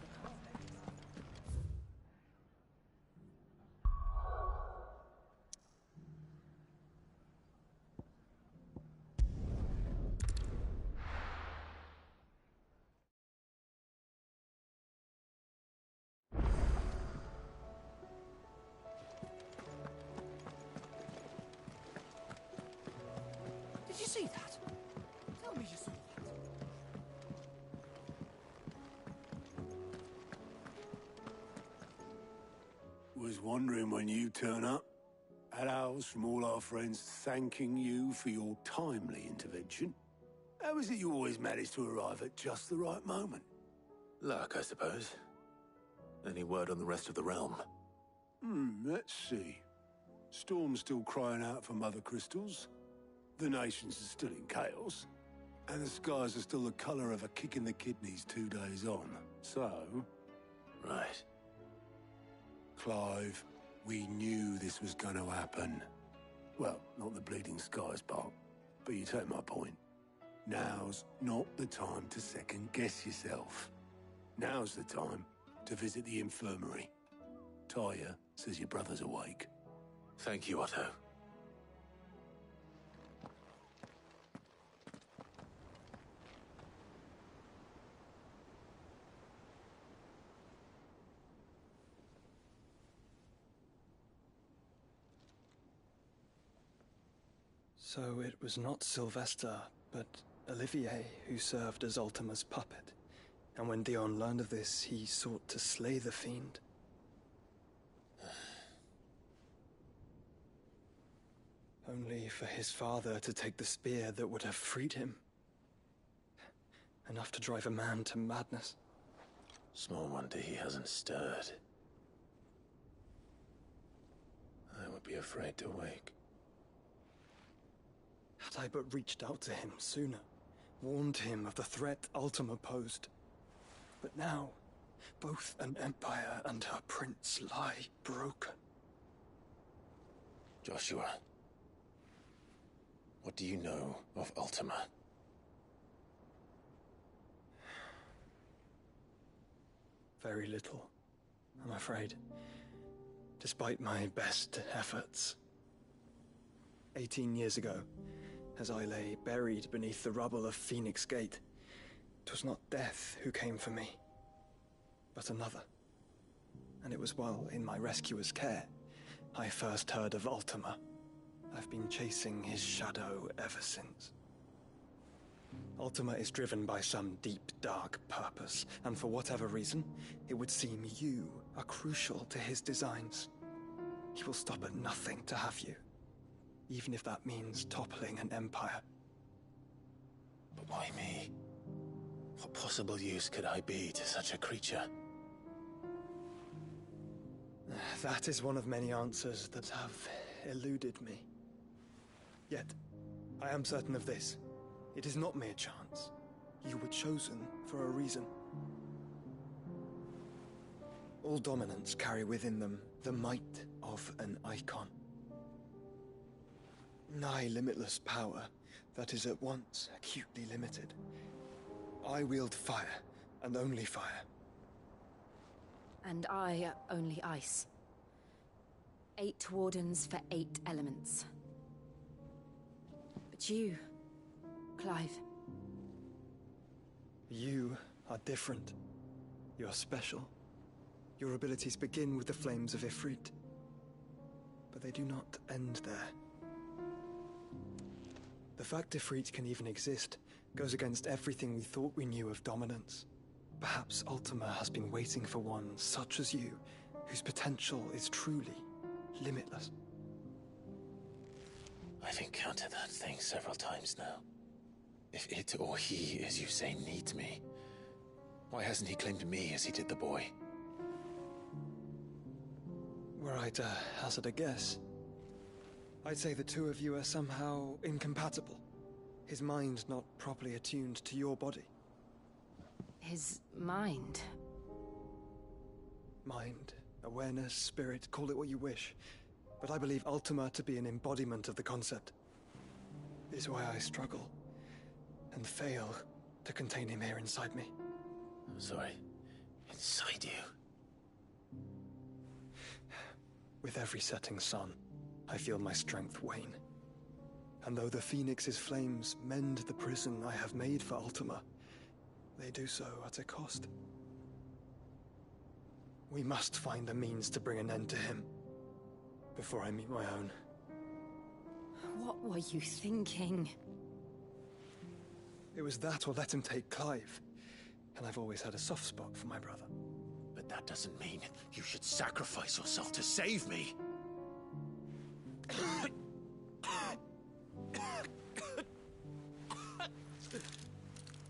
Did you see that? Tell me you saw that. Was wondering when you turn up. Had owls from all our friends thanking you for your timely intervention. How is it you always manage to arrive at just the right moment? Luck, I suppose. Any word on the rest of the realm? Let's see. Storm's still crying out for mother crystals. The nations are still in chaos. And the skies are still the colour of a kick in the kidneys 2 days on. So... Right. Clive, we knew this was going to happen. Well, not the bleeding skies part, but you take my point. Now's not the time to second-guess yourself. Now's the time to visit the infirmary. Taya says your brother's awake. Thank you, Otto. So it was not Sylvester, but Olivier who served as Ultima's puppet. And when Dion learned of this, he sought to slay the fiend. Only for his father to take the spear that would have freed him. Enough to drive a man to madness. Small wonder he hasn't stirred. I would be afraid to wake. Had I but reached out to him sooner, warned him of the threat Ultima posed. But now, both an empire and her prince lie broken. Joshua, what do you know of Ultima? Very little, I'm afraid. Despite my best efforts. 18 years ago, as I lay buried beneath the rubble of Phoenix Gate, 'twas not death who came for me, but another. And it was while in my rescuer's care, I first heard of Ultima. I've been chasing his shadow ever since. Ultima is driven by some deep, dark purpose, and for whatever reason, it would seem you are crucial to his designs. He will stop at nothing to have you, even if that means toppling an empire. But why me? What possible use could I be to such a creature? That is one of many answers that have eluded me. Yet, I am certain of this. It is not mere chance. You were chosen for a reason. All dominants carry within them the might of an icon. Nigh limitless power that is at once acutely limited. I wield fire, and only fire. And I only ice. 8 wardens for 8 elements. But you, Clive. You are different. You're special. Your abilities begin with the flames of Ifrit. But they do not end there. The fact Ifrit can even exist goes against everything we thought we knew of dominance. Perhaps Ultima has been waiting for one such as you, whose potential is truly limitless. I've encountered that thing several times now. If it or he, as you say, needs me, why hasn't he claimed me as he did the boy? Were I to hazard a guess, I'd say the two of you are somehow incompatible. His mind not properly attuned to your body. His mind? Mind, awareness, spirit, call it what you wish. But I believe Ultima to be an embodiment of the concept. Is why I struggle and fail to contain him here inside me. I'm sorry. Inside you? With every setting sun, I feel my strength wane. And though the Phoenix's flames mend the prison I have made for Ultima, they do so at a cost. We must find a means to bring an end to him before I meet my own. What were you thinking? It was that or let him take Clive. And I've always had a soft spot for my brother. But that doesn't mean you should sacrifice yourself to save me.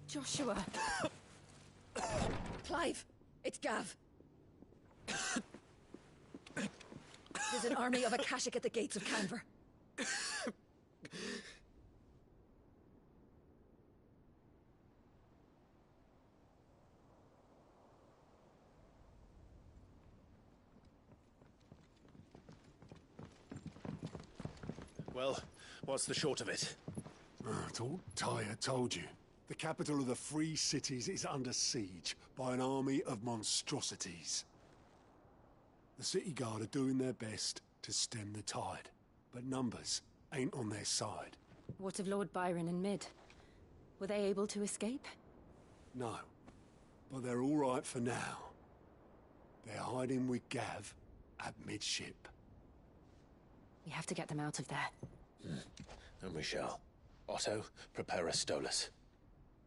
Joshua! Clive! It's Gav! There's an army of Akashic at the gates of Canver. Well, what's the short of it? Thought Tyre told you. The capital of the Free Cities is under siege by an army of monstrosities. The city guard are doing their best to stem the tide, but numbers ain't on their side. What of Lord Byron and Mid? Were they able to escape? No, but they're all right for now. They're hiding with Gav at midship. We have to get them out of there. And we shall. Otto, prepare a Stolas.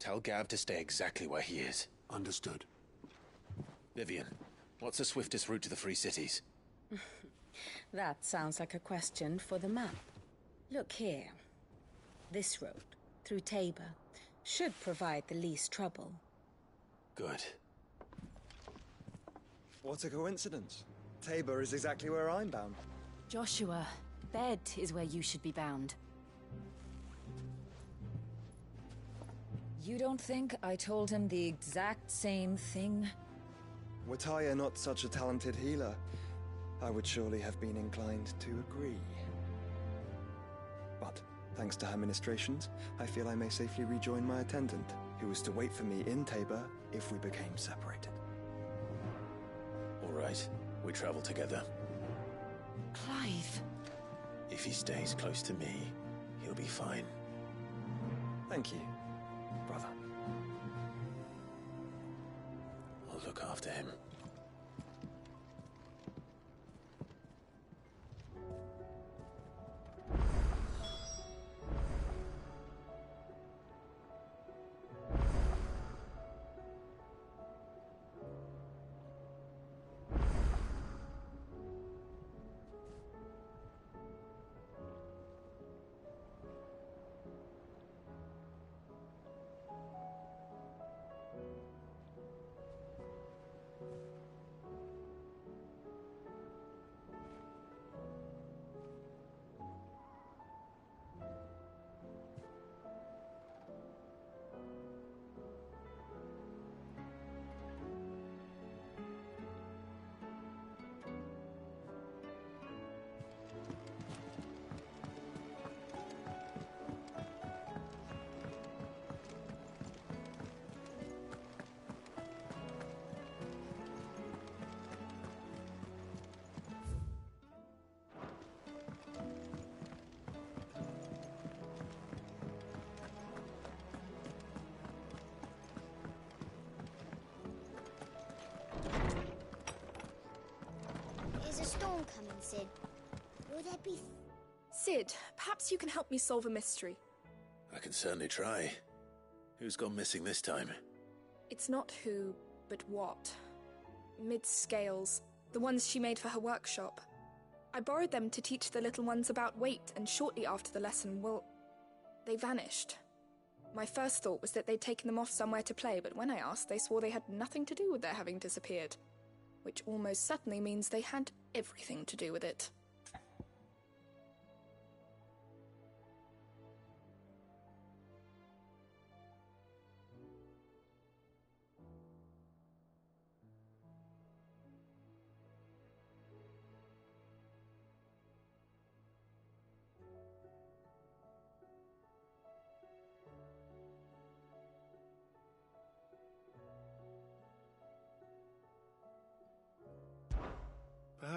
Tell Gav to stay exactly where he is. Understood. Vivian, what's the swiftest route to the Free Cities? That sounds like a question for the map. Look here. This road, through Tabor, should provide the least trouble. Good. What a coincidence. Tabor is exactly where I'm bound. Joshua, bed is where you should be bound. You don't think I told him the exact same thing? Were Tyre not such a talented healer, I would surely have been inclined to agree. But, thanks to her ministrations, I feel I may safely rejoin my attendant, who was to wait for me in Tabor if we became separated. All right, we travel together. Clive. If he stays close to me, he'll be fine. Thank you, brother. I'll look after him. Is a storm coming, Sid? Will there be... Sid, perhaps you can help me solve a mystery. I can certainly try. Who's gone missing this time? It's not who, but what. Mid's scales, the ones she made for her workshop. I borrowed them to teach the little ones about weight, and shortly after the lesson, well, they vanished. My first thought was that they'd taken them off somewhere to play, but when I asked, they swore they had nothing to do with their having disappeared. Which almost certainly means they had everything to do with it.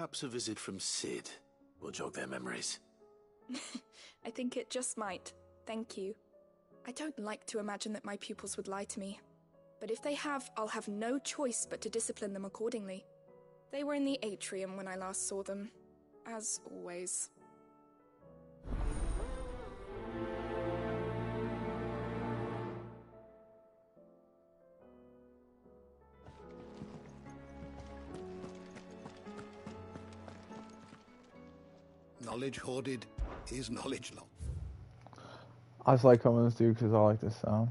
Perhaps a visit from Sid will jog their memories. I think it just might. Thank you. I don't like to imagine that my pupils would lie to me. But if they have, I'll have no choice but to discipline them accordingly. They were in the atrium when I last saw them. As always. Knowledge hoarded is knowledge lost. I just like coming to this dude because I like this sound.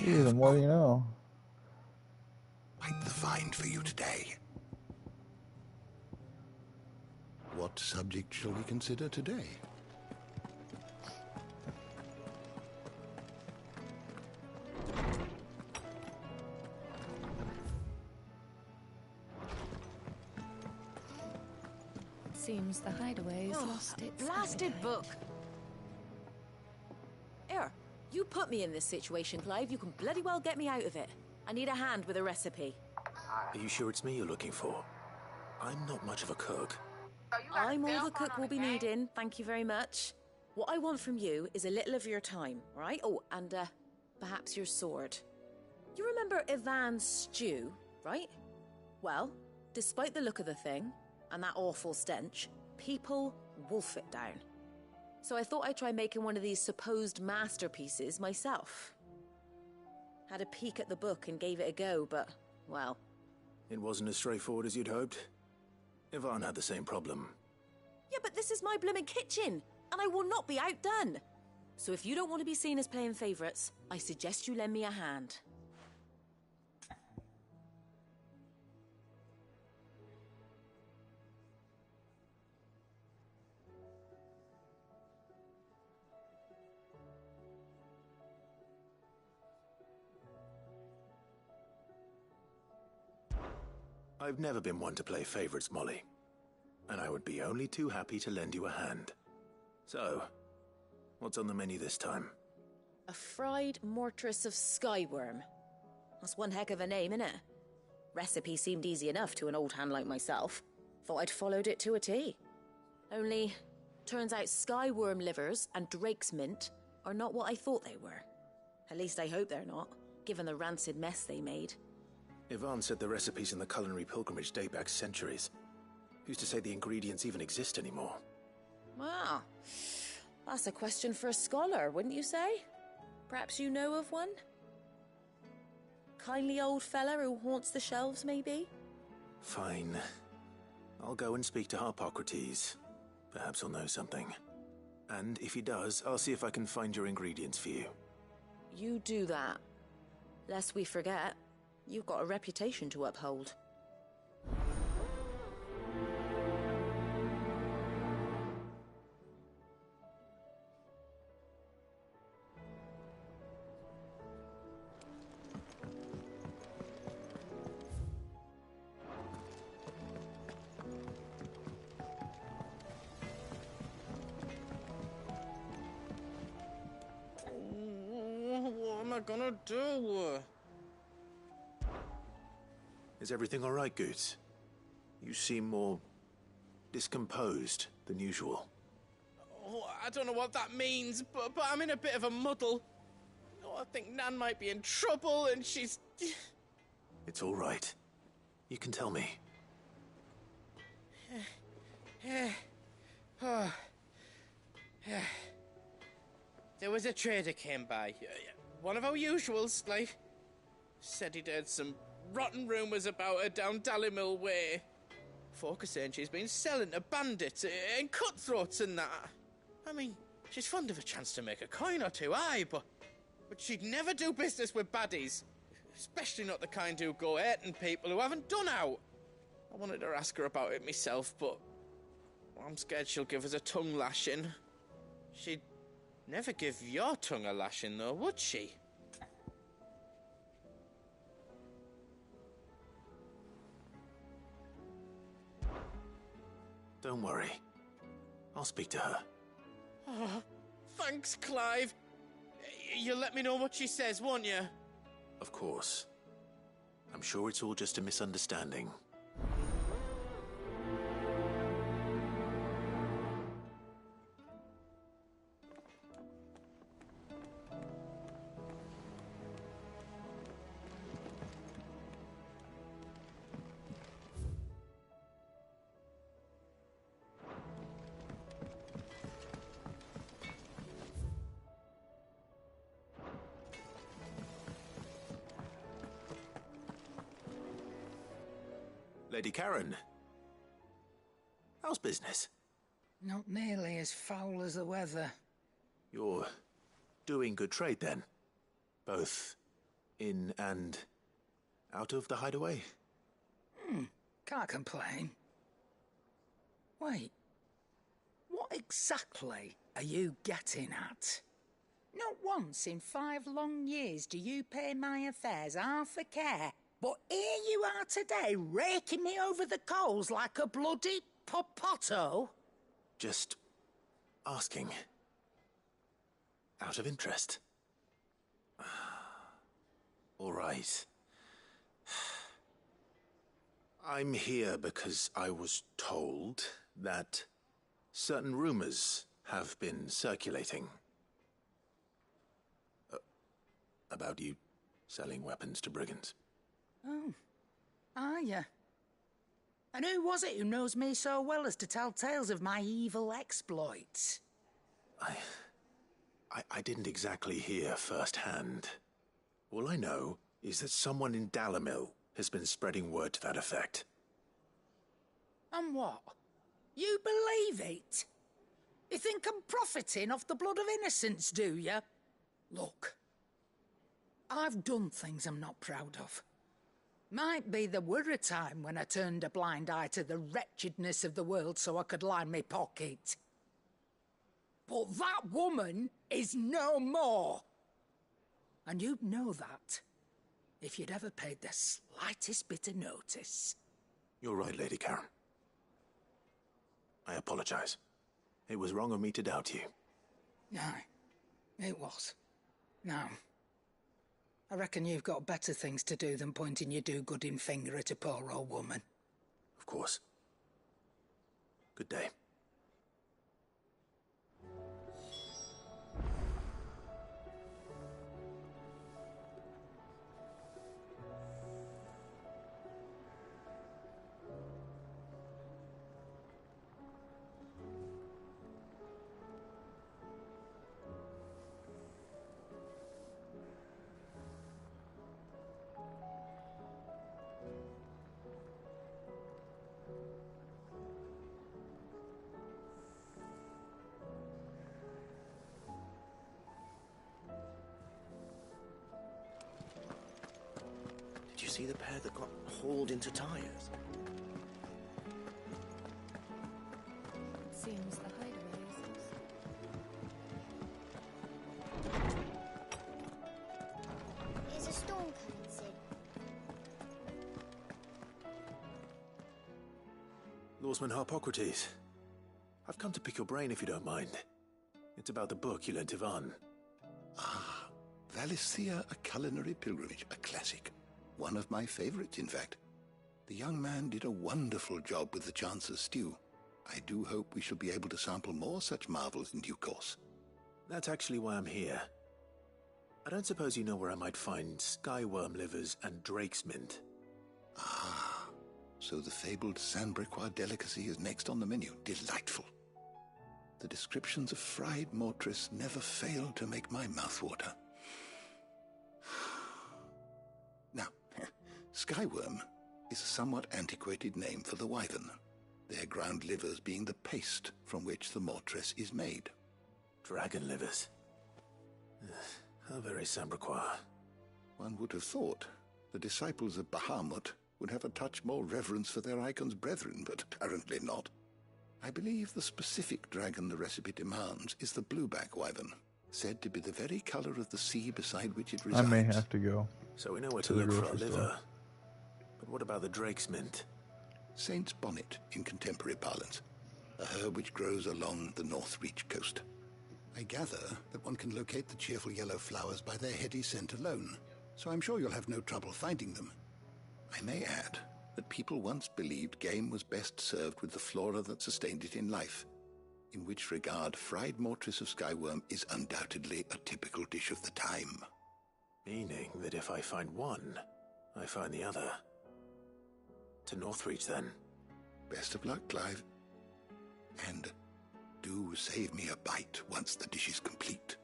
Gee, the more you know. Quite the find for you today. What subject shall we consider today? Seems the hideaway's lost its blasted appetite. book. Here, you put me in this situation, Clive. You can bloody well get me out of it. I need a hand with a recipe. Are you sure it's me you're looking for? I'm not much of a cook. I'm all the cook we'll be needing, thank you very much. What I want from you is a little of your time, all right? Oh, and perhaps your sword. You remember Ivan's stew, right? Well, despite the look of the thing, and that awful stench, people wolf it down. So I thought I'd try making one of these supposed masterpieces myself. Had a peek at the book and gave it a go, but, well... It wasn't as straightforward as you'd hoped. Ivan had the same problem. Yeah, but this is my blooming kitchen, and I will not be outdone. So if you don't want to be seen as playing favourites, I suggest you lend me a hand. I've never been one to play favorites, Molly. And I would be only too happy to lend you a hand. So, what's on the menu this time? A fried mortress of skyworm. That's one heck of a name, innit? Recipe seemed easy enough to an old hand like myself. Thought I'd followed it to a T. Only, turns out skyworm livers and drake's mint are not what I thought they were. At least I hope they're not, given the rancid mess they made. Ivan said the recipes in the culinary pilgrimage date back centuries. Who's to say the ingredients even exist anymore? Wow. That's a question for a scholar, wouldn't you say? Perhaps you know of one? Kindly old fella who haunts the shelves, maybe? Fine. I'll go and speak to Harpocrates. Perhaps he'll know something. And if he does, I'll see if I can find your ingredients for you. You do that. Lest we forget, you've got a reputation to uphold. What am I gonna do? Is everything all right, Goots? You seem more discomposed than usual. Oh, I don't know what that means, but I'm in a bit of a muddle. Oh, I think Nan might be in trouble, and she's... It's all right. You can tell me. There was a trader came by. One of our usuals, like... Said he'd heard some rotten rumours about her down Dalimil Way. Folk are saying she's been selling to bandits and cutthroats and that. I mean, she's fond of a chance to make a coin or two, aye, but she'd never do business with baddies. Especially not the kind who go hurting people who haven't done out. I wanted to ask her about it myself, but I'm scared she'll give us a tongue lashing. She'd never give your tongue a lashing, though, would she? Don't worry. I'll speak to her. Oh, thanks, Clive. You'll let me know what she says, won't you? Of course. I'm sure it's all just a misunderstanding. Lady Karen, how's business? Not nearly as foul as the weather. You're doing good trade then? Both in and out of the hideaway? Can't complain. Wait, what exactly are you getting at? Not once in 5 long years do you pay my affairs half a care. But here you are today, raking me over the coals like a bloody popoto? Just asking. Out of interest. All right. I'm here because I was told that certain rumors have been circulating. About you selling weapons to brigands. Oh, are you? And who was it who knows me so well as to tell tales of my evil exploits? I didn't exactly hear firsthand. All I know is that someone in Dalimil has been spreading word to that effect. And what? You believe it? You think I'm profiting off the blood of innocents, do you? Look, I've done things I'm not proud of. Might be there were a time when I turned a blind eye to the wretchedness of the world so I could line my pocket. But that woman is no more. And you'd know that if you'd ever paid the slightest bit of notice. You're right, Lady Karen. I apologize. It was wrong of me to doubt you. Aye, it was. Now, I reckon you've got better things to do than pointing your do-gooding finger at a poor old woman. Of course. Good day. Did you see the pair that got hauled into tires? It seems the hideaway is... Is a storm coming, Sid? Lawsman Harpocrates. I've come to pick your brain if you don't mind. It's about the book you lent Ivan. Ah, Valisthea, A Culinary Pilgrimage, a classic. One of my favorites, in fact. The young man did a wonderful job with the Chance's stew. I do hope we shall be able to sample more such marvels in due course. That's actually why I'm here. I don't suppose you know where I might find skyworm livers and drake's mint. Ah, so the fabled Sandbricois delicacy is next on the menu. Delightful. The descriptions of fried mortress never fail to make my mouth water. Now, skyworm is a somewhat antiquated name for the wyvern, their ground livers being the paste from which the mortress is made. Dragon livers. How very Sandbricois. One would have thought the disciples of Bahamut would have a touch more reverence for their icon's brethren, but apparently not. I believe the specific dragon the recipe demands is the blueback wyvern, said to be the very color of the sea beside which it resides. I may have to go. So we know where to to the look for a grocery liver. store. But what about the drake's mint? Saint's bonnet in contemporary parlance, a herb which grows along the North Reach coast. I gather that one can locate the cheerful yellow flowers by their heady scent alone, so I'm sure you'll have no trouble finding them. I may add that people once believed game was best served with the flora that sustained it in life, in which regard fried mortress of skyworm is undoubtedly a typical dish of the time. Meaning that if I find one, I find the other. To Northreach, then. Best of luck, Clive. And do save me a bite once the dish is complete.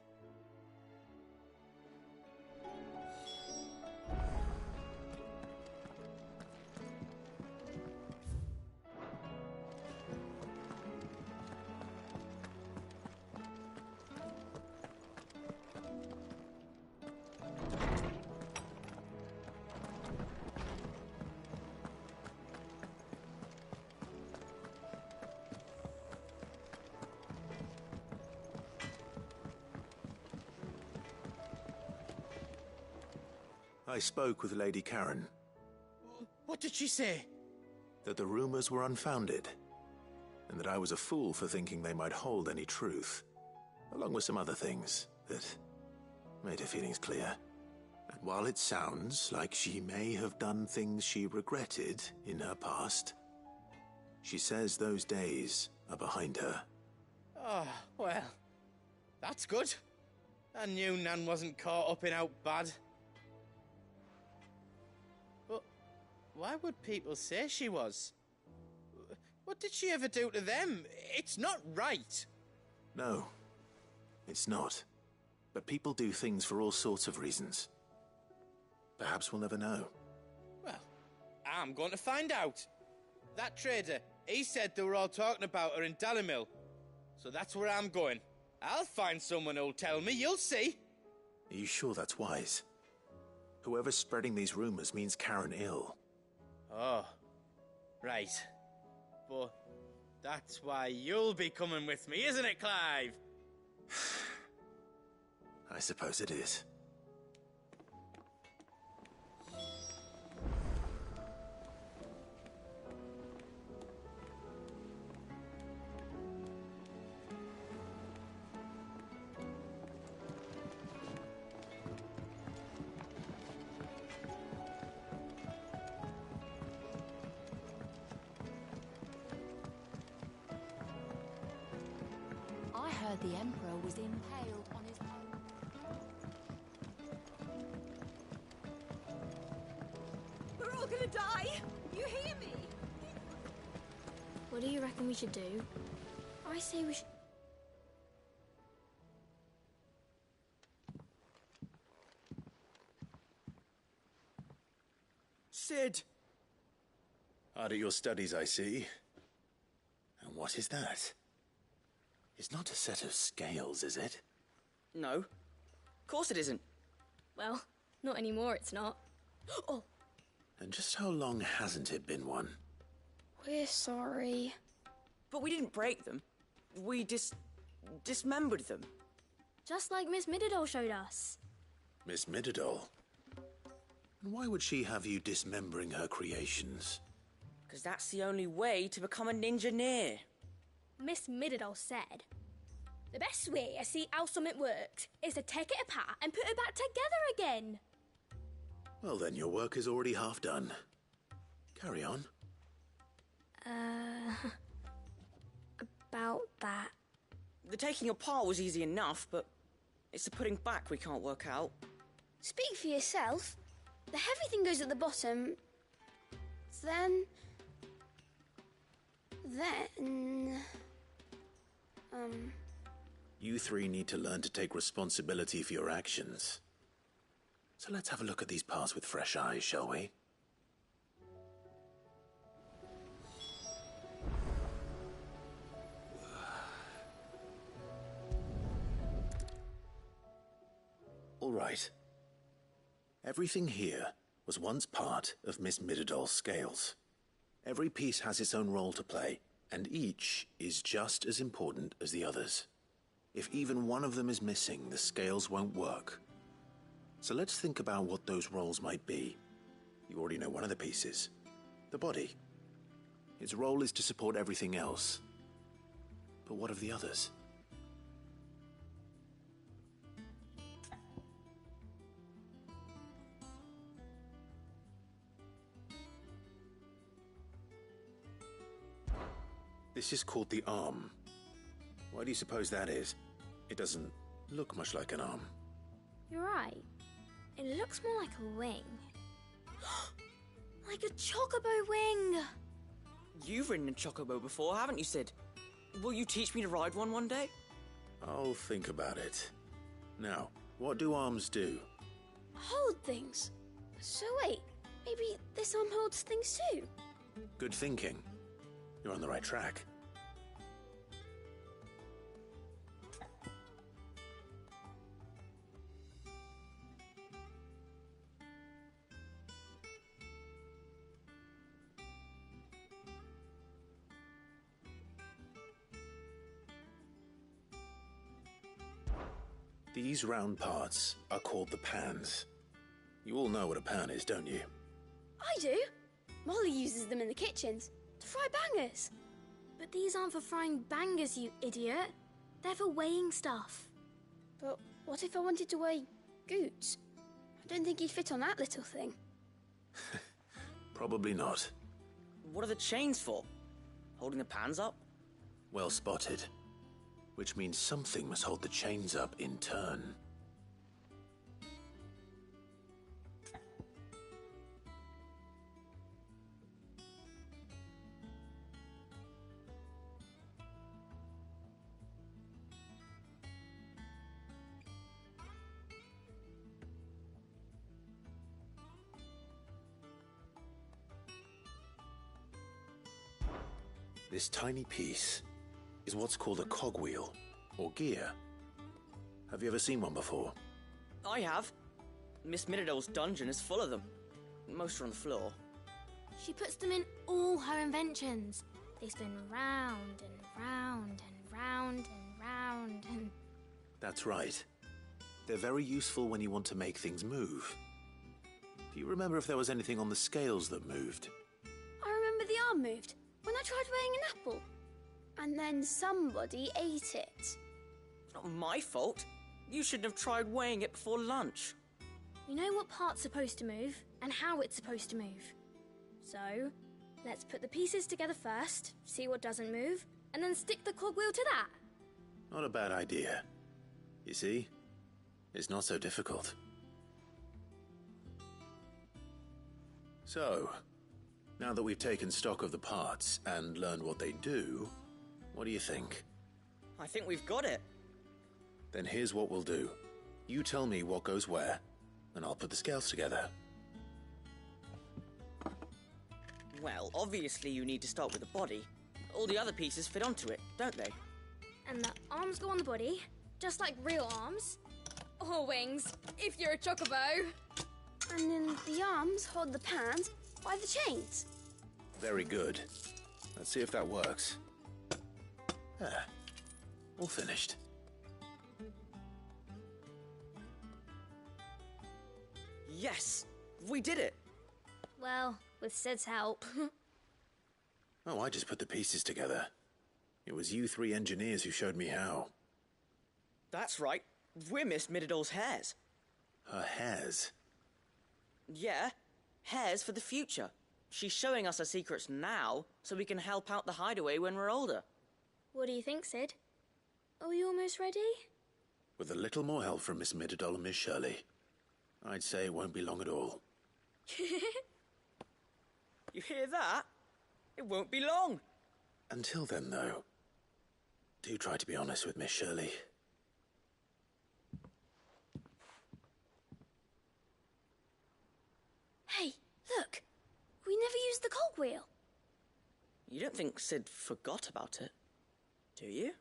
I spoke with Lady Karen. What did she say? That the rumors were unfounded, and that I was a fool for thinking they might hold any truth, along with some other things that made her feelings clear. And while it sounds like she may have done things she regretted in her past, she says those days are behind her. Oh, well, that's good. I knew Nan wasn't caught up in out bad. But why would people say she was? What did she ever do to them? It's not right. No, it's not. But people do things for all sorts of reasons. Perhaps we'll never know. Well, I'm going to find out. That trader, he said they were all talking about her in Dalimil. So that's where I'm going. I'll find someone who'll tell me, you'll see. Are you sure that's wise? Whoever's spreading these rumors means Karen ill. Oh, right. But that's why you'll be coming with me, isn't it, Clive? I suppose it is. I heard the Emperor was impaled on his own. We're all gonna die! You hear me? What do you reckon we should do? I say we should... Sid! Hard at your studies, I see. And what is that? It's not a set of scales, is it? No. Of course it isn't. Well, not anymore, it's not. Oh, And just how long hasn't it been one? we're sorry. But we didn't break them. We dismembered them. Just like Miss Mididol showed us. Miss Mididol? And why would she have you dismembering her creations? Because that's the only way to become a ninja-neer. Miss Mididol said, the best way to see how something works is to take it apart and put it back together again. Well then, your work is already half done. Carry on. About that. The taking apart was easy enough, but it's the putting back we can't work out. Speak for yourself. The heavy thing goes at the bottom. Then... You three need to learn to take responsibility for your actions. So let's have a look at these parts with fresh eyes, shall we? All right. Everything here was once part of Miss Mididol's scales. Every piece has its own role to play, and each is just as important as the others. If even one of them is missing, the scales won't work. So let's think about what those roles might be. You already know one of the pieces. The body. Its role is to support everything else. But what of the others? This is called the arm. Why do you suppose that is? It doesn't look much like an arm. You're right. It looks more like a wing. Like a chocobo wing! You've ridden a chocobo before, haven't you, Sid? Will you teach me to ride one day? I'll think about it. Now, what do arms do? Hold things. So wait, maybe this arm holds things too? Good thinking. You're on the right track. These round parts are called the pans. You all know what a pan is, don't you? I do. Molly uses them in the kitchens to fry bangers. But these aren't for frying bangers, you idiot. They're for weighing stuff. But what if I wanted to weigh goods? I don't think he'd fit on that little thing. Probably not. What are the chains for? Holding the pans up? Well spotted. Which means something must hold the chains up in turn. This tiny piece is what's called a cogwheel, or gear. Have you ever seen one before? I have. Miss Minidole's dungeon is full of them. Most are on the floor. She puts them in all her inventions. They spin round and round and round and round and... That's right. They're very useful when you want to make things move. Do you remember if there was anything on the scales that moved? I remember the arm moved when I tried weighing an apple. And then somebody ate it. Not my fault. You shouldn't have tried weighing it before lunch. You know what part's supposed to move and how it's supposed to move. So, let's put the pieces together first, see what doesn't move, and then stick the cogwheel to that. Not a bad idea. You see? It's not so difficult. So, now that we've taken stock of the parts and learned what they do, what do you think? I think we've got it. Then here's what we'll do. You tell me what goes where, and I'll put the scales together. Well, obviously you need to start with the body. All the other pieces fit onto it, don't they? And the arms go on the body, just like real arms. Or wings, if you're a chocobo. And then the arms hold the pans by the chains. Very good. Let's see if that works. Ah, all finished. Yes! We did it! Well, with Sid's help. Oh, I just put the pieces together. It was you three engineers who showed me how. That's right. We're Miss Minidole's hairs. Her hairs? Yeah, hairs for the future. She's showing us her secrets now, so we can help out the hideaway when we're older. What do you think, Sid? Are we almost ready? With a little more help from Miss Mididole and Miss Shirley, I'd say it won't be long at all. You hear that? It won't be long. Until then, though, do try to be honest with Miss Shirley. Hey, look! We never used the cogwheel. You don't think Sid forgot about it, do you?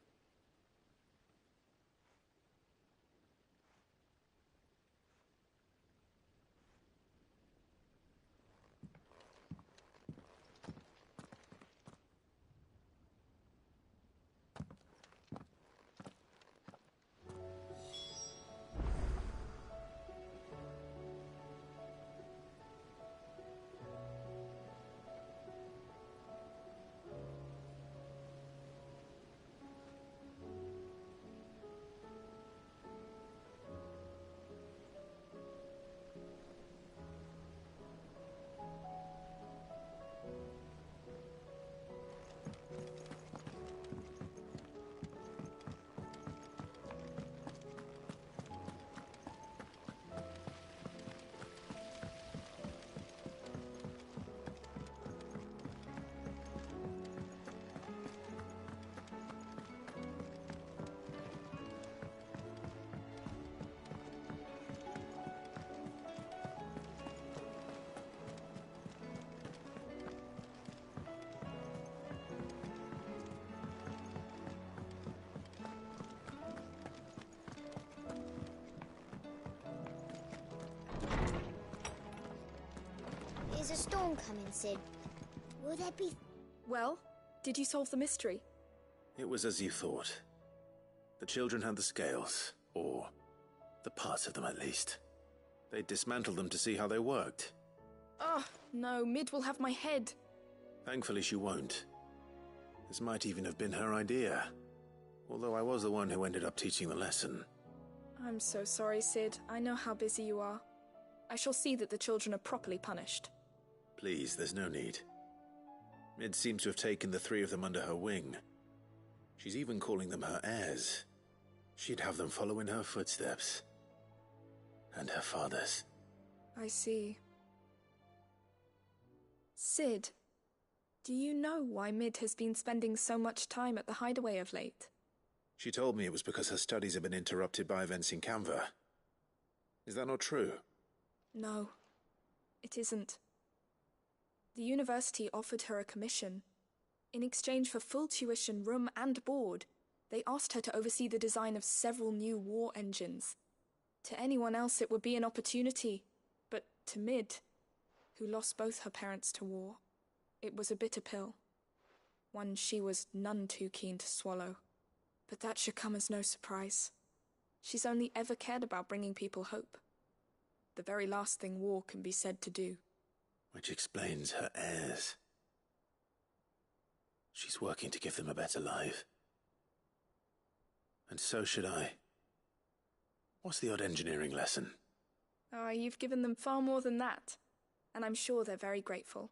Is a storm coming, Sid? Will there be... Well, did you solve the mystery? It was as you thought. The children had the scales, or the parts of them at least. They dismantled them to see how they worked. Oh, no, Mid will have my head. Thankfully she won't. This might even have been her idea. Although I was the one who ended up teaching the lesson. I'm so sorry, Sid. I know how busy you are. I shall see that the children are properly punished. Please, there's no need. Mid seems to have taken the three of them under her wing. She's even calling them her heirs. She'd have them follow in her footsteps. And her father's. I see. Sid, do you know why Mid has been spending so much time at the hideaway of late? She told me it was because her studies have been interrupted by events in Canva. Is that not true? No, it isn't. The university offered her a commission. In exchange for full tuition, room and board, they asked her to oversee the design of several new war engines. To anyone else it would be an opportunity, but to Mid, who lost both her parents to war, it was a bitter pill. One she was none too keen to swallow. But that should come as no surprise. She's only ever cared about bringing people hope. The very last thing war can be said to do. Which explains her heirs. She's working to give them a better life. And so should I. What's the odd engineering lesson? Ah, you've given them far more than that. And I'm sure they're very grateful.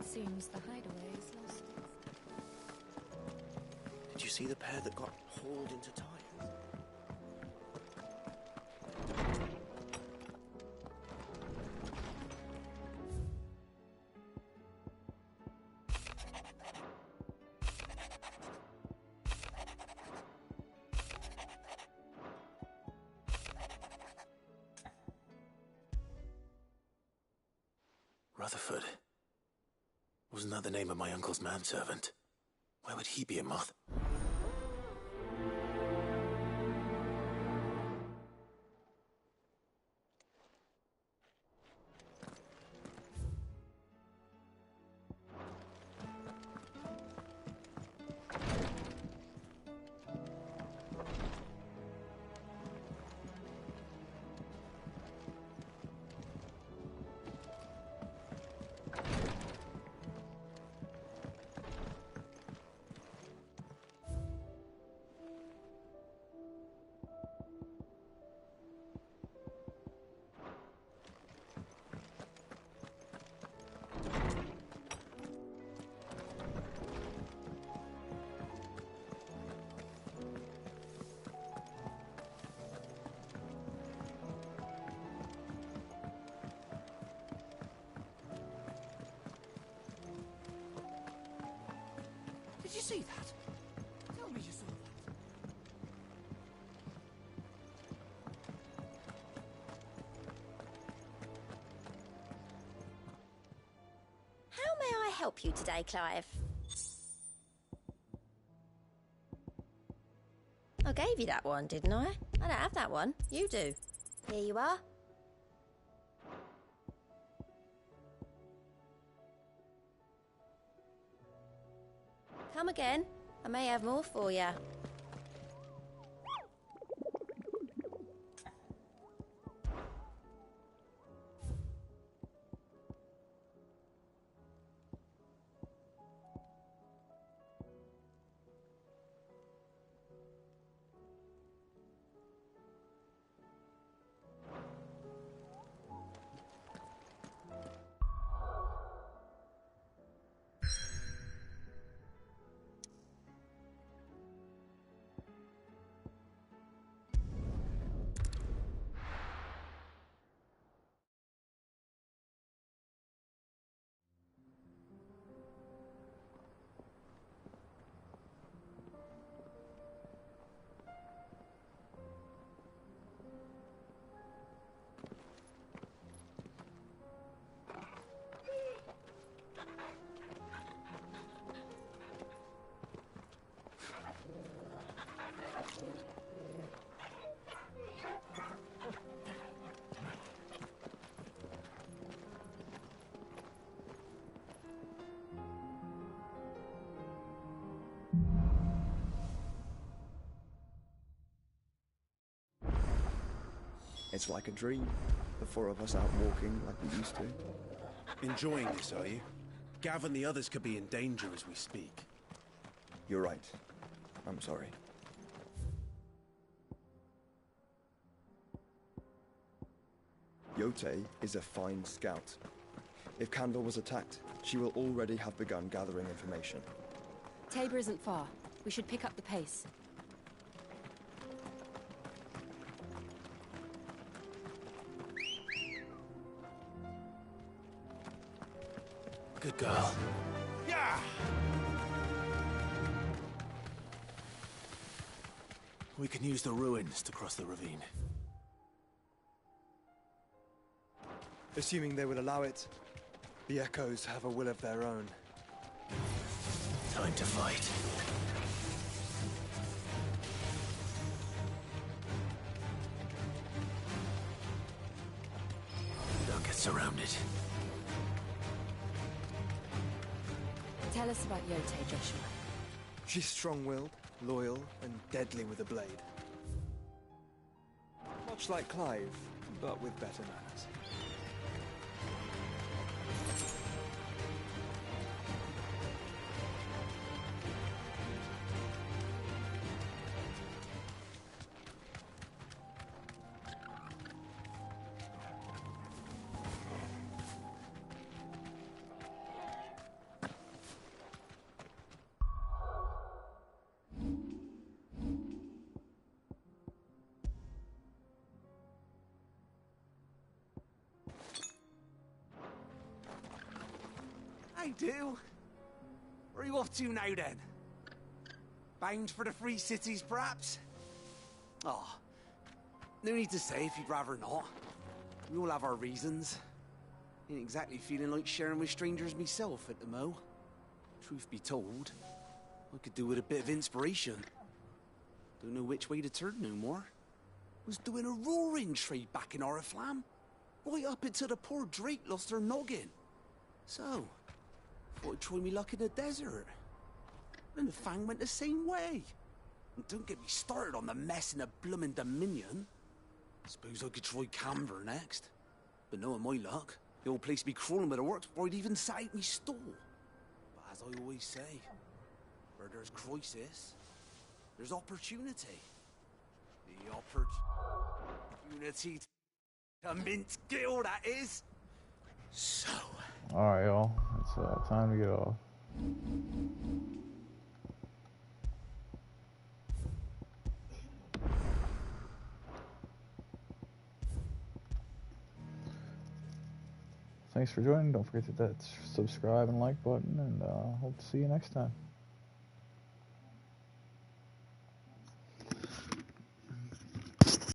Seems the hideaway is lost. Did you see the pair that got hauled into time? Rutherford. Wasn't that the name of my uncle's manservant? Why would he be a moth? Did you see that? Tell me you saw that. How may I help you today, Clive? I gave you that one, didn't I? I don't have that one. You do. Here you are. Come again. I may have more for you. It's like a dream. The four of us out walking like we used to. Enjoying this, are you? Gav and the others could be in danger as we speak. You're right. I'm sorry. Yote is a fine scout. If Candor was attacked, she will already have begun gathering information. Tabor isn't far. We should pick up the pace. Good girl. Yeah! We can use the ruins to cross the ravine. Assuming they will allow it, the Echoes have a will of their own. Time to fight. Don't get surrounded. Tell us about Yote, Joshua. She's strong-willed, loyal, and deadly with a blade. Much like Clive, but with better manners. I do. Where are you off to now, then? Bound for the Free Cities, perhaps? Oh, no need to say if you'd rather not. We all have our reasons. Ain't exactly feeling like sharing with strangers myself at the mo. Truth be told, I could do with a bit of inspiration. Don't know which way to turn no more. Was doing a roaring trade back in Oriflamme. Right up until the poor Drake lost her noggin. So, thought I'd try me luck in the desert. And the Fang went the same way. And don't get me started on the mess in the bloomin' Dominion. Suppose I could try Canver next. But knowing my luck, the old place be crawling with the works before I'd even sat out me stall. But as I always say, where there's crisis, there's opportunity. The opportunity to mint gill, that is. So... Alright, y'all. It's time to get off. Thanks for joining. Don't forget to hit that subscribe and like button, and hope to see you next time.